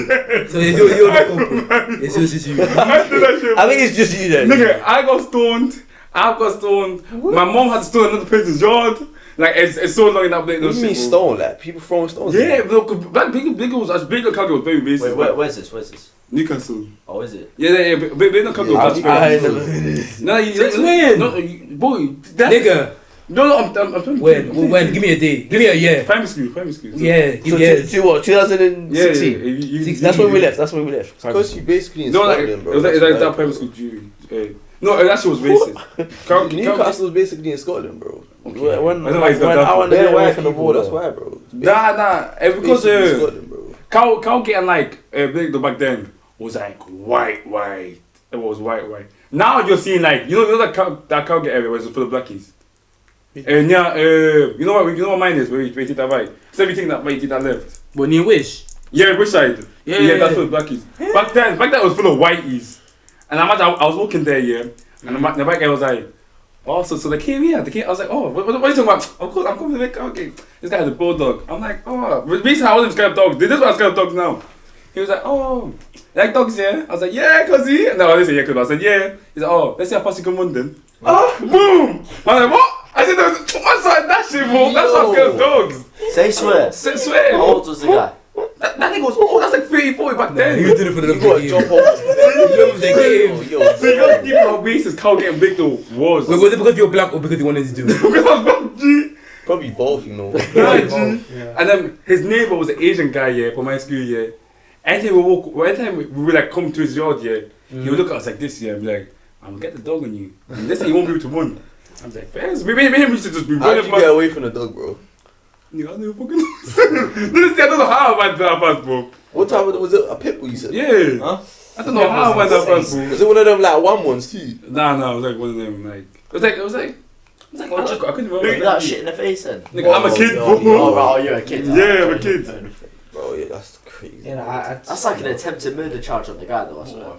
So you're the couple. It's just you. I did that shit. I think it's just you then. Nigga, I got stoned. My mom had to stone another person's yard. Like it's so long in that Blake Law What do you mean shit, bro. stone? Like people throwing stones? Yeah, bro. Black Blake was very racist. Wait, where's this? Newcastle. Oh, is it? Yeah. Blake Law was I very never racist. heard this. No, Since when? No, boy. That's, Nigga, No, I'm talking. when? Give me a day. Give me a year. Primary school. Yeah, So give me to what? 2016. Yeah. That's when we left. That's when we left. Because you basically in No, like Scotland, it bro. was like That's that why. primary school Jew. No, that shit was racist. Newcastle is basically in Scotland, bro. When I know why he's got when that. I want to They're get away white from the people, border. that's why, bro. Nah. Because Basically in Scotland, bro. Cow getting like Blake Law back then was like white. It was white. Now you're seeing like you know that cow get area was full of blackies. And yeah, you know what mine is where you take that right. So everything that right, you take that left. But near Wish. Yeah, which side? Yeah. That's full of blackies. Back then it was full of whiteys. And I was walking there, yeah, and the white guy was like, oh, so they came here. I was like, oh, what are you talking about? Of course, I'm coming to make okay. This guy has a bulldog. I'm like, oh, but basically I wasn't scared of dogs. This is why I'm scared of dogs now. He was like, oh, you like dogs, yeah? I was like, yeah, cause he. No, I didn't say yeah, cause I said yeah. He's like, oh, let's see how fast you can run then. Oh, boom! I was like, what? I said, what's that shit, bro? That's why I'm scared of dogs. Say swear. Swear. How old was the guy? That nigga was old. That's like 30, 40 back then. You did it for the You gotta jump off. You love the game. So you gotta keep how racist cow getting big though was. Wait, was it because you're black or because you wanted to do it? Because I was black, G. Probably both, you know. Yeah, G. And then his neighbor was an Asian guy, yeah, from my school, yeah. Anytime we would like come to his yard, yeah, he would look at us like this, yeah, and be like, I'm gonna get the dog on you. And this time he won't be able to run. I'm like, fans, we should just be How did running you back. get away from the dog, bro? Nigga, I don't even fucking know. I don't know how I went that fast, bro. What time was it? A pit bull, you said? Yeah. Huh? I don't know how I went that fast, bro. Was it one of them like one ones too? Nah, it was like one of them, like, it was like, I couldn't Look remember. at that shit in the face then. Nigga, I'm a kid, Oh, bro. right, you're a kid. Yeah, I'm a kid. Bro, yeah, that's crazy. You know, That's like an attempted murder charge on the guy though, I swear.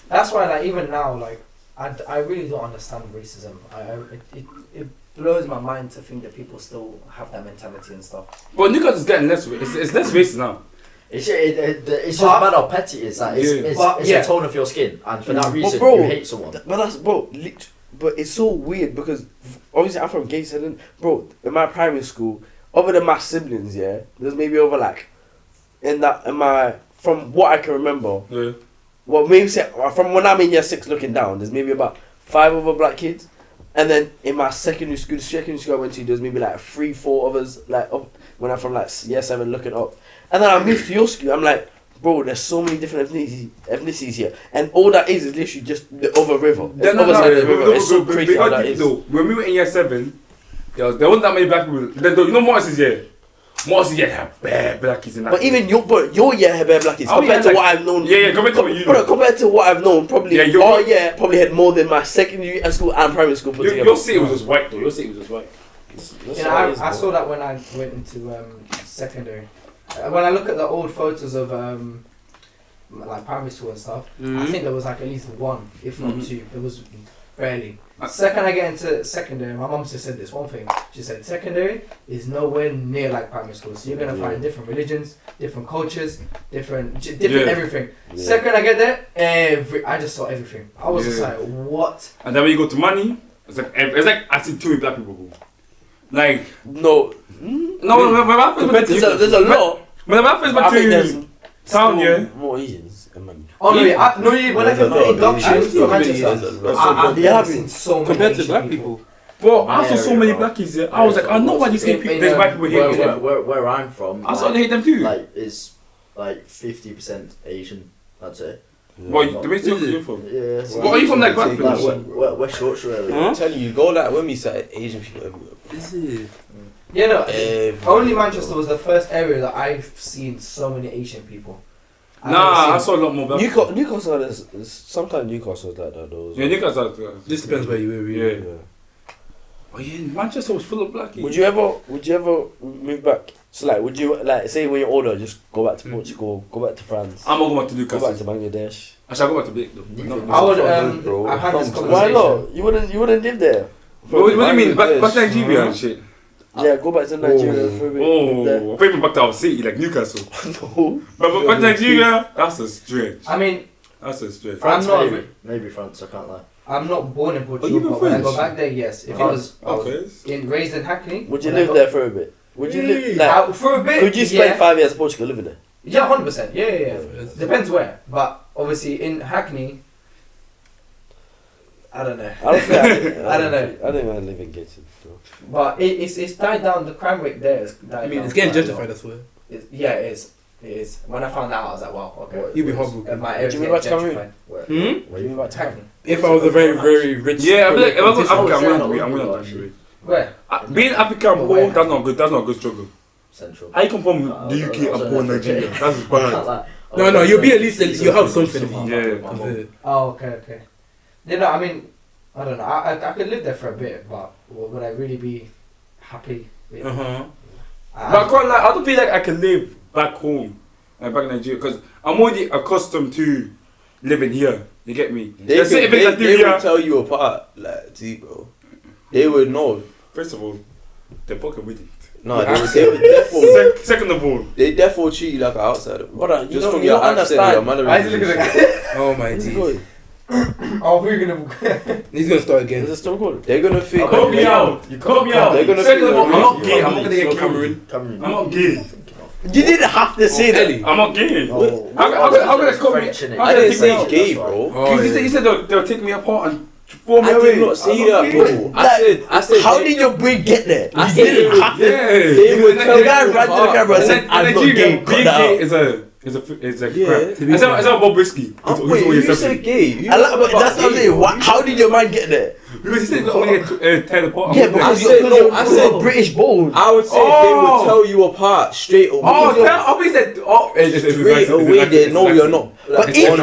That's why, like, even now, like, I really don't understand racism. It blows my mind to think that people still have that mentality and stuff. But Newcastle's getting less, it's less racist now. It's just bad how petty it is. Like, it's Yeah. a tone of your skin, and for that reason, bro, you hate someone. But that's bro. But it's so weird because obviously I'm from Gateshead, bro. In my primary school, other than my siblings, yeah, there's maybe over like from what I can remember. Yeah. Well, maybe say, from when I'm in year 6 looking down, there's maybe about 5 other black kids, and then in my secondary school I went to, there's maybe like 3-4 others. Like up, when I'm from like year 7 looking up, and then I moved to your school. I'm like, bro, there's so many different ethnicities here, and all that is literally just the other river. It's the other side of the river. It's so crazy how that is. When we were in year 7, there wasn't that many black people. You know Morris's year? Morris's year had bare blackies in that. But even your year had bare blackies Oh, compared yeah, to like- what I've known. Yeah, compared to what you know. Bro, compared to what I've known, probably Yeah, year probably had more than my secondary school and primary school put together. Your city was just white though. Your city was just white. You know, I saw that when I went into secondary. When I look at the old photos of like primary school and stuff, I think there was like at least one, if not two. There was barely. Second I get into secondary, my mum just said this one thing. She said secondary is nowhere near like primary school. So you're gonna find different religions, different cultures, different everything. Yeah. Second I get there, I just saw everything. I was just like, what? And then when you go to money, it's like I see too many black people. Bro. Like No, when I first went to there's a lot. When I first went I think there's to town, yeah. more Asians than men. Oh no, yeah, when I did the induction for Manchester, I've Yeah, never seen so many Compared to Asian black people. Bro, I saw so Yeah, many bro. blackies. Yeah, I was like, I know why these people. There's white people here. Yeah. Where I'm from, I saw they hate them too. like it's like 50% Asian, I'd say. Well, the way you're from. Yeah. What are you from? Like Bradford? Like West Yorkshire area. I'm telling you, go like when we said Asian people everywhere. Is it? Yeah, no, Everywhere. only Manchester was the first area that I've seen so many Asian people. I've Nah, I never saw a lot more black. Newcastle is sometimes Newcastle's like that though. Yeah, Newcastle. This depends where you were. Yeah. Yeah. Oh yeah, Manchester was full of blackies. Would you ever move back? So like, would you like say when you're older, just go back to Portugal, go back to France, I'm not going to go back to Newcastle. Bangladesh? I shall go back to Blake though. I would Bro, I've had this come to- Why conversation. not? You wouldn't live there. What do you mean? Back Bangladesh. to Nigeria and shit. Yeah, go back to Nigeria for a bit. Oh, I think back to our city like Newcastle. No. But back to Nigeria, that's a stretch. I mean, That's a stretch. France, I'm not- maybe France. I can't lie. I'm not born in you Portugal, been but when I go French? back there, yes. If I was Okay. raised in Hackney, Would you when I live go- there for a bit? Would you live like? For a bit. Could you spend yeah. 5 years in Portugal living there? Yeah, 100%. Yeah. Depends where, but obviously in Hackney, I don't know. I don't think I don't know. I don't want to live in Gateshead. So. But it's died down. The crime rate there is died I mean, down it's getting quite a lot. gentrified, I swear. Yeah, it is. It is. When I found that out, I was like, wow, okay. You'd be horrible. My Do area's you move back to getting Cameroon? gentrified. Would you move back to Hackney. If I was a very, very rich. Yeah, I feel like if I go to politician- Africa, I'm Yeah, going no, to do it. Where? Being African But poor, where? that's not good. That's not a good struggle. Central. I come from the UK and born in Nigeria. That's bad. No, you'll be at least you have something. Yeah. Oh, okay. You know, I mean, I don't know. I could live there for a bit, but would I really be happy? With Uh-huh. But I can't lie, I don't feel like I can live back home, like back in Nigeria, because I'm already accustomed to living here. You get me? They, There's certain things I do they here. would tell you apart, like, see, bro. They would know. First of all, they're fucking with it. No, they would definitely. Second of all, They definitely treat you like an outsider. Bro. Brother, you Just don't- from you your don't accent, understand. your mannerisms. Why is he looking at that? Oh my Where's he god. going? Oh, we're gonna. He's gonna start again. Is it still recording? They're gonna think. call me out. You call me out. They're gonna Second feel of all, I'm like not you gay. I'm probably not gonna get killed. Cameroon. I'm not gay. You didn't have to say that. Ellie. I'm not gay. Oh, I'm gonna call me. French, innit? I didn't say That's gay, right. bro. Oh, You said they'll take me apart and throw me I away. did not say I'm not that, gay. bro. I said. How they- did your brain get there? I You said didn't they have to. Yeah. They would tell The you guy ran to the apart. camera and In said, "I'm not Nigeria, gay." being Cut that gay out. is a Yeah. crap. It's not Bob Risky. Wait, you said gay. But that's what I'm saying. How did your mind get there? Because he said that when they tear apart. Yeah, because I said British bold. I would say they would tell you apart straight away. He said, Straight away, they know you're not. But even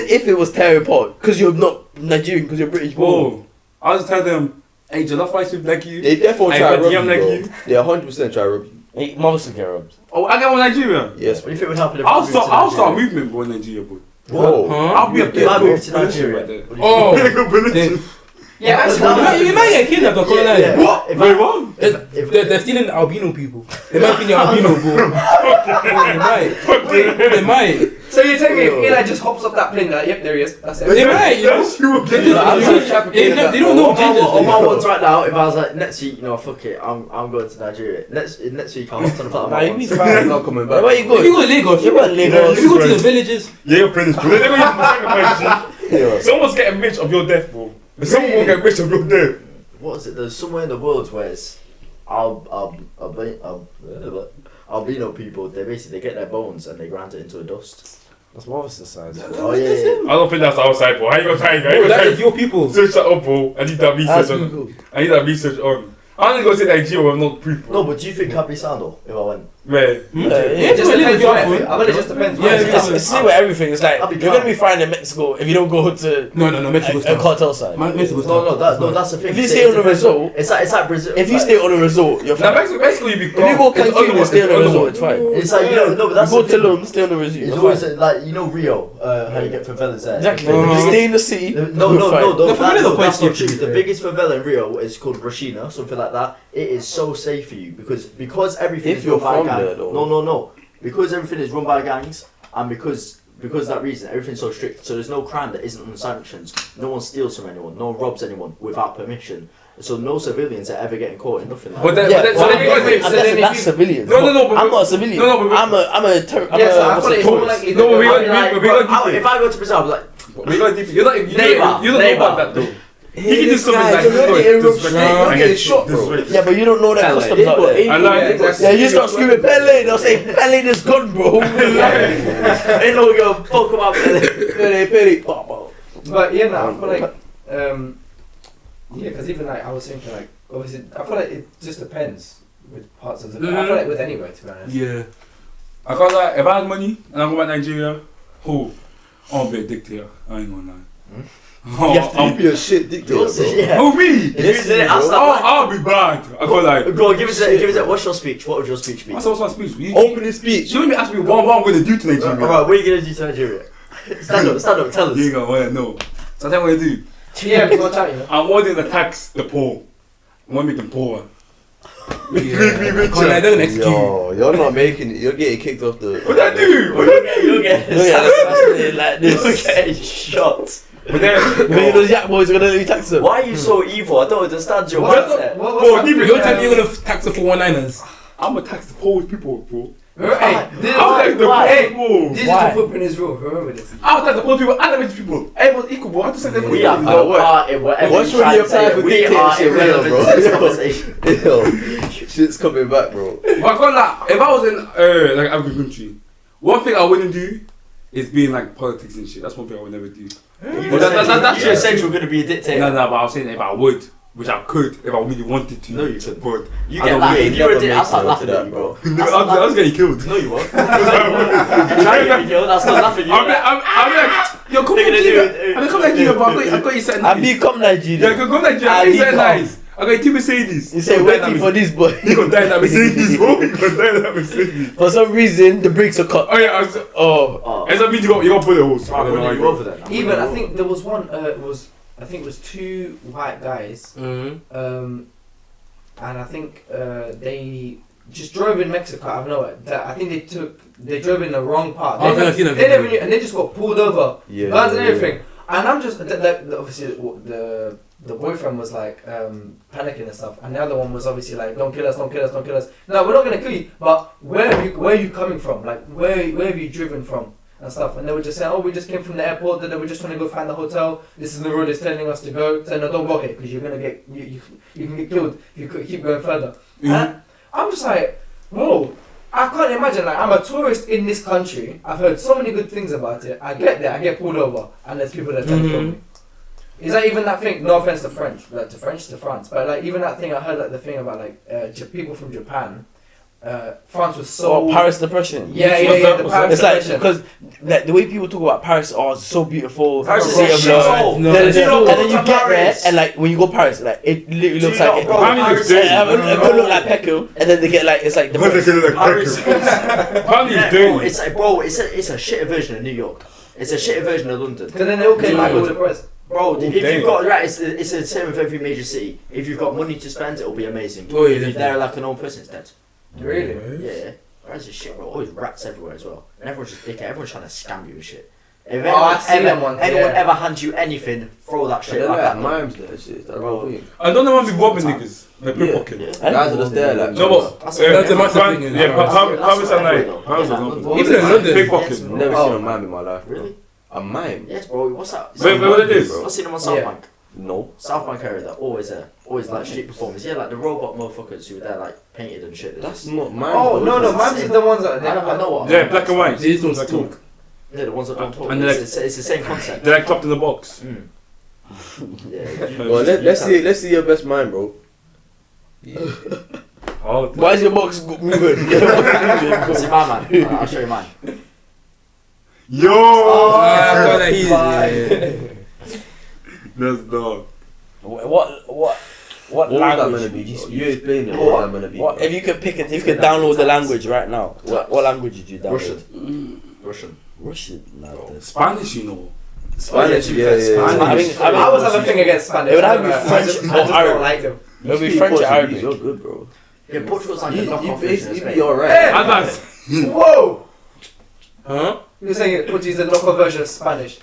if it was tearing apart, because you're not Nigerian, because you're British bold. I'll just tell them, hey, jollof rice with like you. They definitely try to rob you, like bro. you. They 100% try to rob you. Hey, Marvis can get robbed. Oh, I got one Nigeria. Yes, What do you think would happen if I'll start a movement, bro, in Nigeria, bro. bro. I'll be a If I moved to Nigeria. Oh. Yeah, actually, You might get kidnapped, I can't lie. What? Wait, what? They're stealing albino people. They might think they're albino, bro. They might. so you're telling me if Eli just hops off that plane, like, yep, there he is. That's it. They might, you know. They don't know On gingers. my ones right now, if I was like, next week, you know, fuck it, I'm going to Nigeria. Next week, I'll hop on the plane. Nah, you be He's fine. not coming back. Where you If going? you go to Lagos, You go to Lagos. if you go to the villages, Yeah, you're Prince. They're going to sacrifice. Someone's getting rich of your death, bro. Someone will get rich of your death. What is it? There's somewhere in the world where it's albino people. They basically get their bones and they grind it into a dust. That's Marvis' side. Oh yeah. I don't think that's outside, bro. How you gonna try it? bro, that is your people. Search that up, bro. I need that That's research on. Google. I need that research on. I'm gonna go to Nigeria with no proof, bro. No, but do you think I'd be sound though if I went? Where? It just depends what I think. I mean, it just depends what I think. It's the same with everything. It's like I'll be you're gonna be fine in Mexico if you don't go to No, Mexico's a tough. cartel side. Mexico's No, tough. that's the thing. If you stay on a resort, it's like Brazil. if you stay on a resort, you're Now, fine. Mexico, you be If you go Cancun and stay on a resort, it's fine. it's like no, but You that's go the to thing. Tulum, stay on a resort. It's You're always fine. like Rio, how you get favelas there. Exactly. Uh-huh. If you stay in the city, No, you're fine. The favela that's quite not safe true. to be The fair. biggest favela in Rio is called Rashina, something like that. It is so safe for you because everything If is you're run by from gangs. there, though. No. Because everything is run by gangs, and because of that reason, everything's so strict. So there's no crime that isn't on sanctions. No one steals from anyone. No one robs anyone without permission. So no civilians are ever getting caught in nothing like But that. then, so then you guys wait. So then That's if civilians. No, but I'm not a civilian. No, but I'm a Yeah, so I what's feel it like it's more called? likely No, but we that- got- Like, we got deep if I go to Brazil, I'll be like, we got deep. You don't know Neighbor. about that though. He can do something guys, like you're this. getting This robbed, right, you're and getting get shot, this bro. right. Yeah, but you don't know that customs out there. I like Yeah, you start screaming Pele, they'll say Pele this gun, bro. ain't no go fuck about it. But yeah, no, I feel like, yeah, because even like I was thinking like, obviously, I feel like it just depends with parts of the. I feel like with anywhere, to be honest. Yeah. I can't lie, if I had money and I go back to Nigeria, I'll be a dictator. I ain't gonna lie. You have to You be a shit dictator, bro. Yeah. Who me? I'll I'll be bad. I can't lie. Go on, give us a. What's your speech? What would your speech be? What's my speech? You Opening speech. shouldn't be asking me what I'm gonna do to Nigeria. Alright, what are you gonna do to Nigeria? Stand up, tell us. You ain't gonna wanna know. So I tell you what I do. Yeah, because watch out, you know. I want to tax the poor. I want to make them poorer. Can't lie, they're gonna execute you. Yo, you're not making it. You're getting kicked off the. What I do? You'll get Look at assassinated like You'll this. get shot. But then, Maybe those yak boys are gonna let you tax them. Why are you so evil? I don't understand your What- mindset. what's deep up? You're telling me you're gonna tax the 419ers? I'm gonna tax the poor people, bro. Hey, I'm tax the Why? poor people. digital Why? footprint is real. Remember this. I'll tax the poor people and the rich people. Everyone's equal, bro. I have to say them We have no part in whatever What's you're really trying to say. apply for We are dictatorship, irrelevant bro? to this conversation. Yo, shit's coming back, bro. But I can't lie, if I was in like African country, one thing I wouldn't do is be in like politics and shit. That's one thing I would never do. You just said you were going to be a dictator. No, but I was saying if I would, which I could, if I really wanted to. No, you couldn't. But You I get don't laughing. really- If you were a never dictator, I'll start make laughing sense at to you, bro. I was getting killed. No, you won't. You're trying to get me killed. I'll start laughing at you. I'm like, yo, come They're gonna Nigeria. do it. I'm come Nigeria, but I got you something I nice. become Yeah, Nigerian. come Nigeria. I got you something nice. I got two Mercedes. You say Gonna die in waiting that for this boy. Mercedes. You gonna die in that Mercedes, bro. You gonna die in that Mercedes. For some reason, the brakes are cut. Oh yeah, I was. Oh, As that means you got bullet holes. I don't know how I'm you over go. then. Even I think there was one. I think it was two white guys. And I think they just drove in Mexico. I don't know. I think they drove in the wrong part. Oh, I think I've seen They that never video. knew, and they just got pulled over, Yeah. guns and everything. And I'm just obviously the boyfriend was like panicking and stuff, and the other one was obviously like, "Don't kill us, don't kill us, don't kill us." No, we're not gonna kill you, but where are you coming from? Like where have you driven from and stuff? And they were just saying, "Oh, we just came from the airport. That they were just trying to go find the hotel. This is the road it's telling us to go." So no, don't go here because you're gonna get you can get killed if you keep going further. And I'm just like, whoa. I can't imagine, like, I'm a tourist in this country. I've heard so many good things about it. I get there, I get pulled over, and there's people that are trying to kill me. Is that even that thing? No offense to French, like to France, but like even that thing I heard, like the thing about like people from Japan. France was so. Paris depression. Yeah, the Paris it's like depression. because like, the way people talk about Paris, oh, it's so beautiful. Paris is city of shit. love. No, And no, then you to get Paris? there, and like when you go Paris, like it literally looks you like know, bro, Paris is it could look like Peckham, and then they get like it's like the Apparently Yeah, it's bro, dirty. it's like, bro, it's a shitter version of New York. It's a shitter version of London. Because then they all came back all depressed. Bro, if damn. you've got right, it's the same with every major city. If you've got money to spend, it'll be amazing. Oh, yeah, if you're definitely. there like an old person, it's dead. Really? Yeah. Whereas the shit, bro, always rats everywhere as well. And everyone's just dickhead. Everyone's trying to scam you and shit. If I've seen them ones, anyone yeah. ever hands you anything, throw that shit They're like like that. mimes, that shit. That whole thing. I don't know why we robbing niggas. Like pickpocketing. Guys are just there like. No, but That's a massive thing in Paris and like Paris Yeah, and man. Even in London. pickpocketing. Never seen a mime in my life. Bro. Really? A mime? Yes, bro. What's that? Wait, what it is? I've seen them on South Yeah. Bank. No. South Bank area, they're always there. Always like street performers. Yeah, like the robot motherfuckers who were there like painted and shit. That's not mime. Oh bro. no, That's Mavs is the ones that I know what. Yeah, black and white. These don't Black and talk. white. Yeah, the ones that don't talk. And It's the same concept. They're like trapped in the box. Mm. Yeah. Well, let's see your best mime, bro. All the Why is your box moving? See my man. I'll show you mine. Yo! I feel like he's That's dog. What What was that language? gonna be? would you speak? You explain it. What was that gonna be? What if you could pick it? If you could download the language right now, what language would you download? Russian. Russian. Nah, Spanish, you know. Spanish, yeah. I always have a thing against Spanish. It would have to be I French just or don't Arabic. like them. It would be French or Arabic. You're good, bro. Yeah, Portugal's like a You knockoff version of be Spain. alright. Advance. Whoa! Huh? You're saying Portuguese is a knockoff version of Spanish.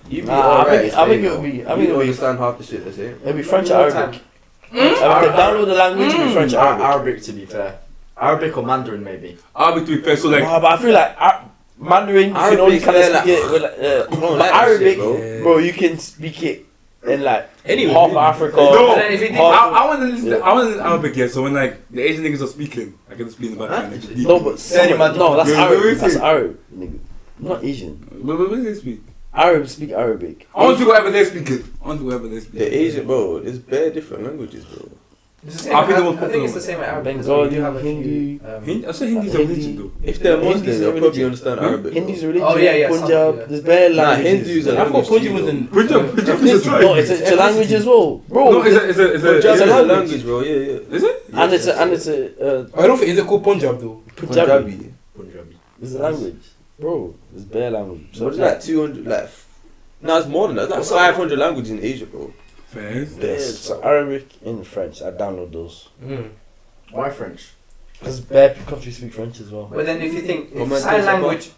You be Nah, alright. I think it would be. I think You it would be. understand half the shit they're saying. It'd be French or All the time. Arabic. If I could download the language, it'd be French or Arabic. Arabic, to be fair. Arabic or Mandarin, maybe. I'll be to be fair, so like. Nah, but I feel like Mandarin, you can only Arabic, kind of yeah, speak it with like, don't but like that Arabic, shit, bro. bro, you can speak it in like Anyway, half really. Africa. No, And then if you think- I want to listen. I want to listen to Arabic, yeah. So when like the Asian niggas are speaking, I can just be in the background. Like, deep. No, but no, that's Yeah, Arab. wait, That's wait. Arab, nigga. Not Asian. What do they speak? Arabs speak Arabic. I want to go wherever they're speaking. I want to go wherever they're speaking. The Asian, bro. There's bare different languages, bro. It's the same. I'll be the I one think it's the same with Arabic. as well. Bengali, You have a few, Hindi. I say Hindi's a Hindi. religion though. If they're Hindi's Muslims, a they'll probably religion. understand Arabic. Hindi's bro. religion. Oh, yeah, Punjab. some, yeah. There's bare Nah, languages. Hindu's a I thought language. Punjab too, was in. Punjab is a No, tribe. it's a language as well, bro. No, it's a Punjab is a language. language, bro. Yeah. Is it? and it's a I don't think is it called Punjab though. Punjabi. Punjabi. It's a language, bro. It's bare language. So it's like 200, like. No, it's more than that. It's like 500 languages in Asia, bro. Fair. Yes, so Arabic and French. I download those. Why French? Because bare countries speak French as well. But then if you think Well, if man, sign things are language,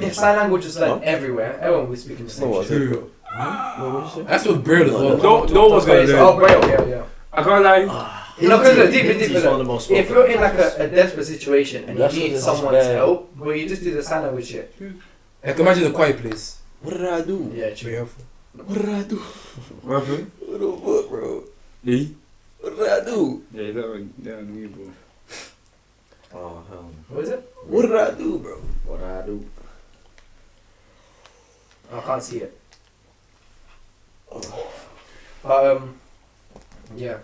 if sign language is learned Huh? everywhere, everyone will be speaking the No, same what's shit. it, bro? What did you say? That's with Braille as well. No one's gonna Okay, so, oh, learn. Braille, yeah. I can't lie. No, because look, deep, Hindi's one of the most if spoken you're in like languages. a desperate situation and That's you what need this is someone's bad. help, well, you just do the sign language shit. Like imagine a quiet place. What did I do? Yeah, Very true. helpful. What did I do? What happened? What the fuck, bro? Yeah. What did I do? Yeah, that one. Yeah, me, bro. Oh, hell no. What is it? What did I do, bro? What did I do? I can't see it. But yeah.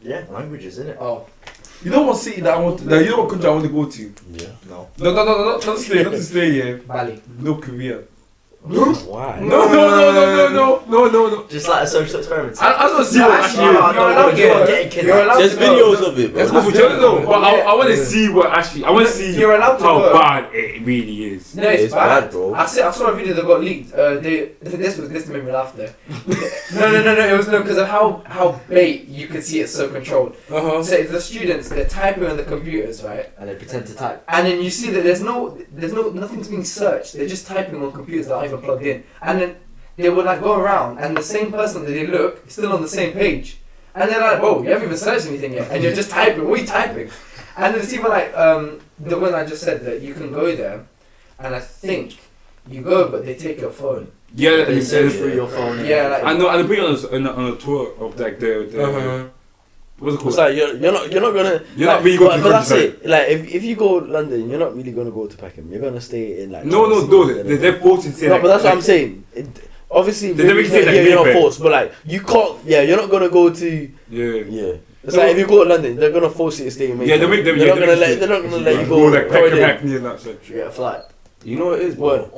Yeah, languages, innit? Oh, You know what city that I want? You know what country I want to go to? Yeah. No. No, not to stay. Not to stay here. Bali. North Korea. Why? No. Just like a social experiment. I just want to see what Actually, actually. you're allowed to go. Getting kidnapped. You're allowed There's to go. videos of it, bro. Let's go for No, but I want to see what actually. I want to see You're allowed to how go. bad it really is. No, it's It's bad. bad, bro. I saw a video that got leaked. This made me laugh there. No. It was because of how bait you could see it so controlled. Uh-huh. So the students, they're typing on the computers, right? And they pretend to type. And then you see that there's nothing's being searched. They're just typing on computers that aren't even plugged in. And then they would like go around, and the same person that they look is still on the same page. And they're like, "Whoa, you haven't even searched anything yet, and you're just typing. What are you typing?" And then it's even like the one I just said that you can go there, and I think you go, but they take your phone. Yeah, They search through your phone. Yeah, like I know. And they bring on a tour of like the what's it It's called? like you're not gonna. You're like, not really going to but that's countryside. it. Like if you go London, you're not really gonna go to Peckham. You're gonna stay in like. No, Chelsea, no, whatever. they're forced to say No, like, but that's what like, I'm saying. obviously, They never say that you're not Mayfair. forced, but like you can't. Yeah, you're not gonna go to. Yeah. It's like if you go to London, they're gonna force you to stay in Mayfair. Yeah, they make them. They're yeah, not gonna let. They're not gonna let you go go. like Croydon. Hackney and that shit. You get a flight. You know what it is, bro? What?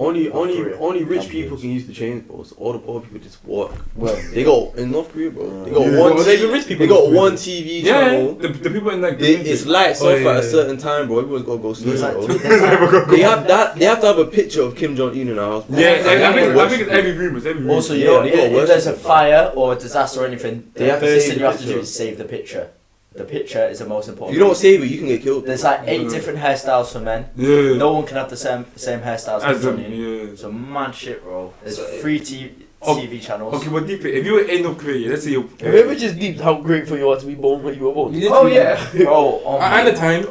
Only rich people can use the trains, bro. So all the poor people just walk. Well, They got in North Korea, bro. They got Yeah. one. Well, they even rich people They got in North one TV Yeah, channel. the people in like. It's lights Oh, off yeah, at a yeah. certain time, bro. Everyone's gotta go sleep, There's like bro. there's They have that. They have to have a picture of Kim Jong Un in the house. Bro. Yeah, I think it's Worship every room. It's every room. Also, you Yeah, know, they gotta if worship there's a it. fire or a disaster or anything, They the have to first save thing the you have to do picture. is save the picture. The picture is the most If important. you don't save it, you can get killed. There's like 8 different hairstyles for men. Yeah. No one can have the same hairstyles As as them, Johnny. yeah. So mad shit, bro. There's So- free TV channels. Okay, but deep it. If you were in North Korea, let's say you. have you ever just deeped how grateful you are to be born when you were born? Oh yeah. Bro, oh And the time.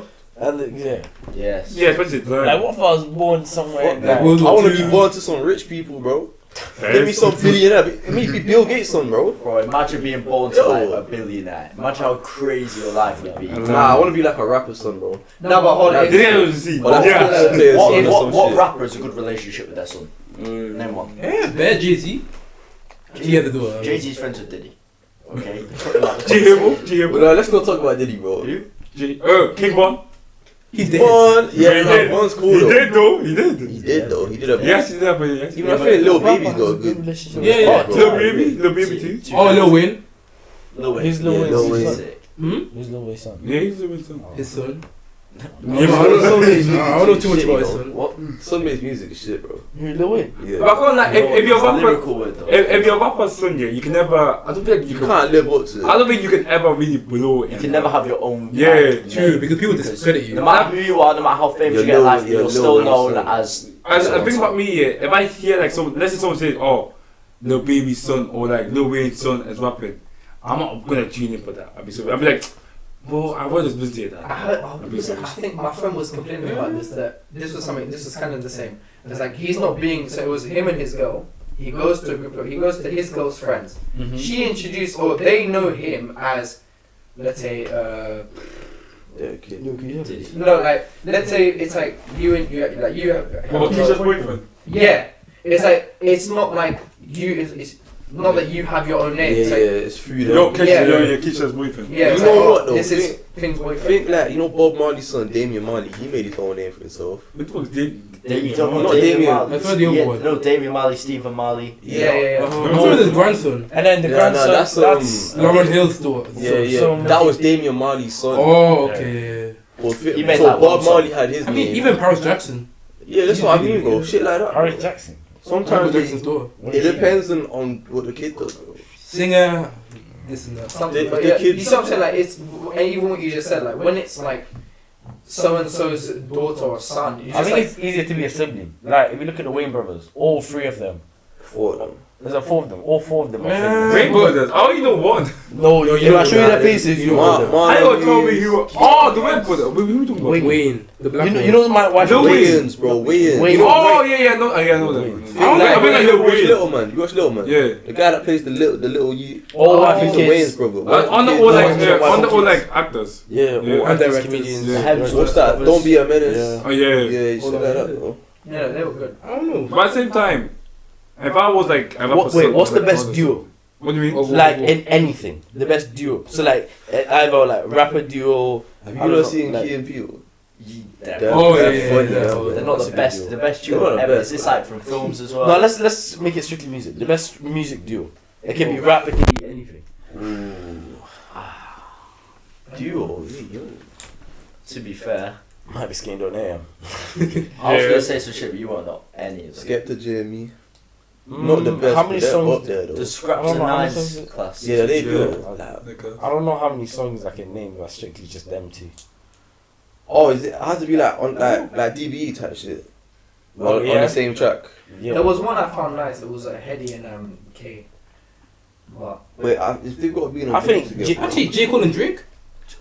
Yeah. yes. Yeah, especially Like, what if I was born somewhere? Fuck Like, that. World I War want to II. be born to some rich people, bro. Give me some billionaire. Let me be Bill Gates' son, bro. Bro, imagine being born to like a billionaire. Imagine how crazy your life would be. Nah, I want to be like a rapper's son, bro. No, but hold on. Did you see? But that's Yeah. football players' What, son or what, some what shit. rapper has a good relationship with their son? Name one. Yeah, bad Jay-Z. He had to do it. Jay-Z's friends with Diddy. Okay. But let's not talk about Diddy, bro. King Von. He's dead. One, He yeah, did. one's cool He though. did though. He did. He did though. He did a. Yes, he did. But yes. Even I think Lil Baby's got a good. relationship. Yeah, yeah. bro. Lil Baby too. Oh, Lil Wayne. Lil Wayne. Who's Lil Yeah, Wayne's Lil Wayne. son? Sick. Who's Lil Wayne's son? Yeah, he's Lil son. His son. Yeah, I don't know too much Shit, about his bro. son. What? Son makes music is shit, bro. Who, Lil Wayne? But I Yeah. can't like if you're It's a a rapper, lyrical word though. if you're a rapper's son, yeah, you can never. I don't think you You can. can't live up to I it. don't think you can ever really blow it. You can never have your own. Yeah, like, True, name, because people discredit you. No matter who you are, no matter how famous You're you get in Lil- life, you're you're Lil still Wayne's known son. as. And the thing about me, yeah, if I hear like someone, let's say someone says, "Oh, Lil Baby's son" or like Lil Wayne's son is rapping, I'm not gonna tune in for that. I'll be like, bro, I was just listening to I that. heard. I think my friend was complaining about this. That this was something. This was kind of the same. It's like he's not being. So it was him and his girl. He goes to a group. He goes to his girl's friends. She introduced, or they know him as, let's say, Yeah, kid. Diddy. no, like let's say it's like you and you, like you have. Well, Keisha's boyfriend. Yeah, it's like it's not like you. It's not that you have your own name. Yeah, It's yeah, like, it's through Yo, them. Keisha, Keisha's boyfriend. yeah, it's You know like, what, though? this is Finn's boyfriend. Think like, you know Bob Marley's son, Damian Marley, he made his own name for himself. What the fuck is Dave? Damian, Not not Damian Damian. Marley. I thought the other Yeah, one. no, Damian Marley, Stephen Marley. Yeah. I'm talking his grandson. And then the Yeah, grandson, no, that's Lauren Hill's daughter. Yeah, that was Damian Marley's son. Oh, okay. Well, He made so that Bob one song. Marley had his I mean, name. even Paris Jackson. Yeah, that's what I mean, bro. Shit like that. Harry Jackson. Michael Sometimes Jackson's daughter. it depends on what the kid does, bro. Singer, this and that. Something, The but yeah, kids- you see what I'm saying? Like it's, and even what you just said, like when it's like so and so's daughter or son, you I just think like it's easier to be a sibling. Like, if you look at the Wayne brothers, all three of them. For them. There's a four of them. All four of them. Man. Rainbow does. I only know one. No, if I show you their faces, you know them. I don't tell me who. Oh, the Rainbow. Who we talking about? Wayne, the black You know my wife. No, Wayans, bro. Wayans. Wayans. You know, Oh yeah, no, I know that. Wayne. I don't think I know you watch Wayne. Little Man. You watch Little Man. Yeah. The guy that plays the little you. All wife He's and the kids. Wayans brother. On the Kids. all like, Wayne's yeah, wife on the and all kids. like actors. Yeah, Yeah. all And actors, directors. comedians. Yeah. Hemsworth What's that? brothers. Don't be a menace. Yeah. Oh yeah. Yeah, shit like that, bro. yeah, they were good. I don't know. But at the same time, if I was like, if I was Wait, son, what's the like, best honest. duo? What do you mean? Like in anything, the best duo. So like either like rapper duo. Have I you don't not know, seen like- Key and Peele? They're Oh, yeah, They're yeah, funny, yeah. bro. not That's the a best. good The duo. best They're duo not the ever. best. Is this like from films as well? No, let's make it strictly music. The best music duo. It can be rap. It can be anything. Duo. To be fair, Might be skinned on air. I was gonna say some shit, but you won't know any of them. Skepta, Jamie. Not the best. How many but they're songs? up there though. The I Scraps don't and know how many Nines songs is- class. Yeah, they Yeah. good. I don't know how many songs I can name. But strictly just them two. Oh, is it has to be like on like DBE type shit. Oh, on yeah. the same track. Yeah. There was one I found nice. It was Heady and K. But Wait, if they've got to be in a I think group together. Actually, J. Cole and Drake,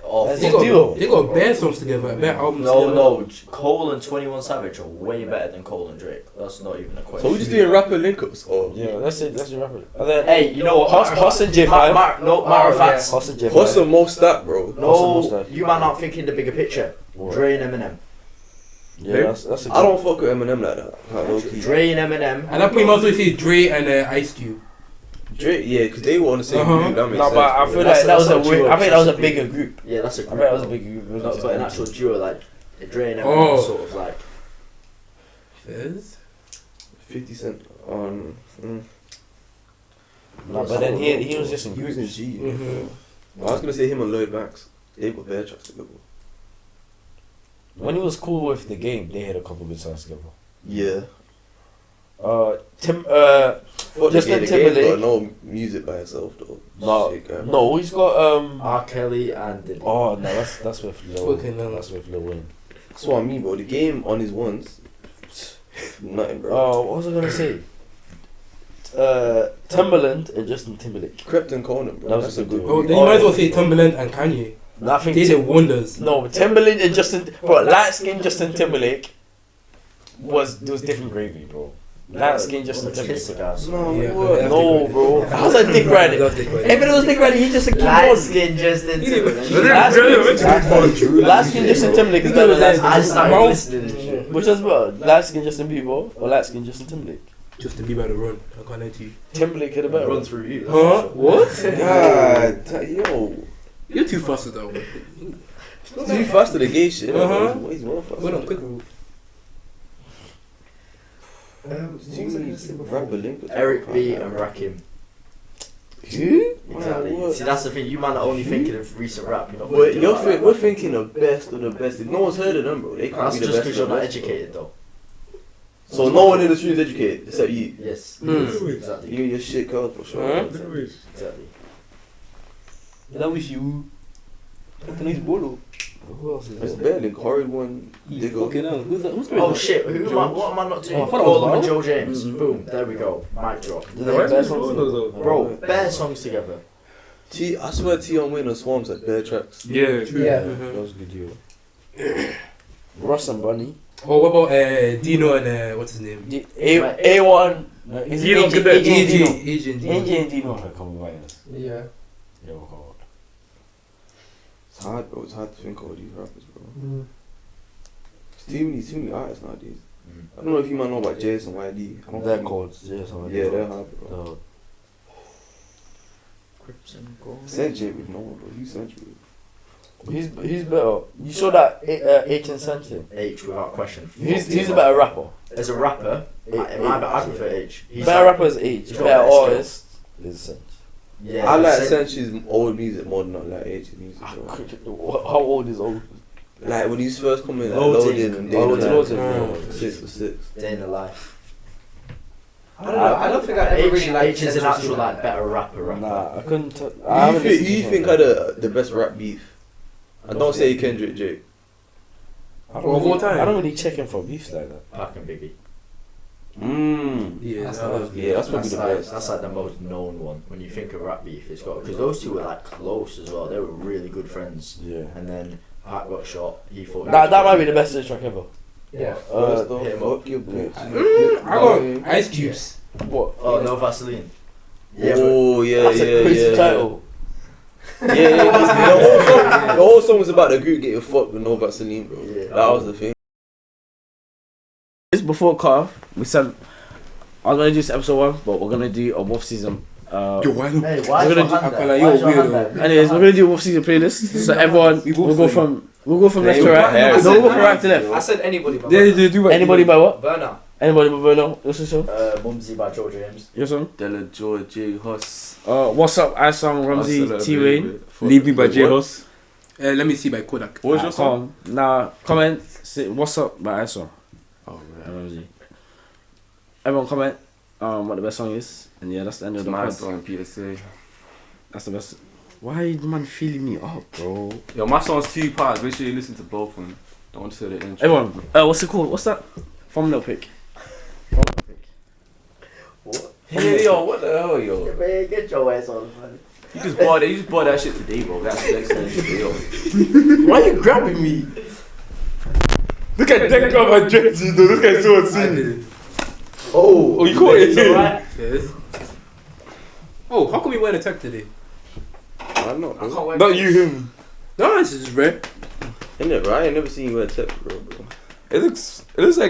Oh, That's they a got, duo. they got bad songs together, bad albums no, together. no. Cole and 21 Savage are way better than Cole and Drake. That's not even a question. So we're just doing rapper link-ups, or Yeah, let's just rapper. And then Hey, you know what? Hoss and J5. No, matter of fact, Hoss and J5. what's the most that, bro? What's the most no, like? you might not think in the bigger picture. What? Dre and Eminem. Yeah, that's a good I don't fuck with Eminem like that. Like, low key. Dre and Eminem. And I pretty much say Dre and Ice Cube. Drake, yeah, because they were on the same group. That makes No, sense. but I feel That's like that was a not weird. duo, I think that was a that's bigger group. Yeah, that's a I group. bet that was a bigger group. Not but an actual duo like Dre and Eminem Oh. sort of like. Fizz. 50 Cent on. No, but then he was just in He was in groups. G. Mhm. I was gonna say him and Lloyd Banks. They got bare tracks together. When he was cool with the game, they had a couple good songs together. Yeah. Justin the game Timberlake. got no music by itself though. No, Shit, guy. no, he's got R. Kelly and Diddy. Oh no, that's with Lil. Fucking hell. That's with Lil Wayne. That's what I mean, bro. The game on his ones, nothing, bro. Oh, what was I gonna say? Timberland and Justin Timberlake. Krypton Conan, bro. That was That's a a good good Oh, one. then you might as well say Timberland and Kanye. No, I think They did wonders. No, Timberland and Justin. Bro, light skin Justin Timberlake was different gravy, bro. Light skin Justin Timberlake. No, Yeah, what? that's No, Dick bro. How's that Dick Riding? That's Dick Riding. If it was Dick Riding, he just a keep Light on. skin Justin Timberlake. Light skin Justin Timberlake is better than light I skin. started listening to shit. Which is better? Light skin Justin Bieber or light skin Justin Timberlake? Just to be by the run. I can't lie to you. Timberlake had a better. Run through you. Huh? What? God, yo. You're too fast with that one. Too fast to the gay shit. Uh-huh. He's well fast. Wait on, quick move. Rapper link with Eric B and Rakim. Who? Exactly. What? See, that's the thing. You man are only thinking of recent rap. You're not But thinking about we're rap. thinking the best of the best. No one's heard of them, bro. They can't That's be the just best. because of you're the not best, bro. educated, though. So no one in the street is educated except you. Yes. Mm. Exactly. You and your shit girl for sure. Huh? Exactly. That was you. Today's Bolo. Who else is It's there? better than Corey one. Diggle. Fucking hell. Who's that? Who's Oh shit! What am I not doing? Oh, I thought it was Call them and Val. Joe James. Boom. There we go. Mic drop. Do they have better songs? Bro, bare songs together. I swear T on Wayne and Swarms had bare tracks. Yeah. Yeah. That was a good deal. Ross and Bunny. Oh, what about Dino and what's his name? A1. Is it Dino AJ Cadet. and Dino? Agent Dino. AJ and Dino have come by us. Yeah. Yo, God. It's hard, bro. It's hard to think of all these rappers, bro. It's too many artists nowadays. I don't know if you might know about Jason YD. I don't They're think- called. Yeah, Yeah, they're hard, bro. No. Century, no, bro. You Century. He's better. You saw that H and Sanchez. H without question. He's a better rapper. As a rapper, I prefer H. He's Better like- rapper is H. he's got Better better skill. artist is Sanchez. Yeah. I like Cent- Century's old music more than I like H's music, bro. How old is old? Like when he's first coming, like Loading. Loading and Loading, Day Loading, Loading. 6 for 6. Day in the life. I don't know. I don't think I ever really liked H is an Central actual Cee. like better rapper. Nah, I couldn't. Who you think had the best rap beef? I don't say Kendrick Drake. I Of all time? I don't really check him for beefs like that. Pac and Biggie. Yeah, Yeah, that's probably the best. That's like the most known one. When you think of rap beef, it's got because those two were like close as well. They were really good friends. Yeah. And then Pac got shot. He thought he That was might good. be the best diss track ever. Yeah. First off, hit 'em fuck your bitch. I got Ice Cubes. What? Oh no Vaseline. Yeah, Oh yeah, That's a crazy yeah. title. The whole song was about the group getting fucked with no Vaseline, bro. Yeah. That was the thing. This before cut off, we said I was gonna do this episode 1, but we're gonna do a WaffleSZN. Yo, why not? Hey, why We're is gonna your I hand feel there? like Why you're is your hand weird, there? Anyways, we're gonna do a WaffleSZN playlist. So everyone, we'll go from left to right. Yeah, No, we'll go from right to left. I said anybody, but Yeah, they do. Anybody by what? Burner. Anybody but Bruno? What's your song? Mumsy by Joe James. Your song? Della Joy, J Huss. What's up? I song Ramsey T Wayne. Leave Me by J What? Hus. Let me see by Kodak. What was your song? Now comment. Say, what's up? By I song. Oh, Ramsey. Everyone comment. What the best song is, and yeah, that's the end of the my pod. song, PSA. That's the best. Why is the man feeling me up, bro? Yo, my song's 2 parts. Make sure you listen to both of them. Don't want to say the intro. Everyone, what's it called? What's that? Thumbnail pic. What? Hey, yo, what the hell, yo? Man, get your ass on, man. You just bought that shit today, bro. That's the next thing, yo. Why are you grabbing me? Look at that guy, my jersey, though. This guy's so I insane. did it. Oh, you caught it. Alright. Yes. Oh, how come you wearing a tech today? I don't know, bro. wear Not you, him. No, this is red. Isn't it, right? I ain't never seen you wear tech, bro. It looks like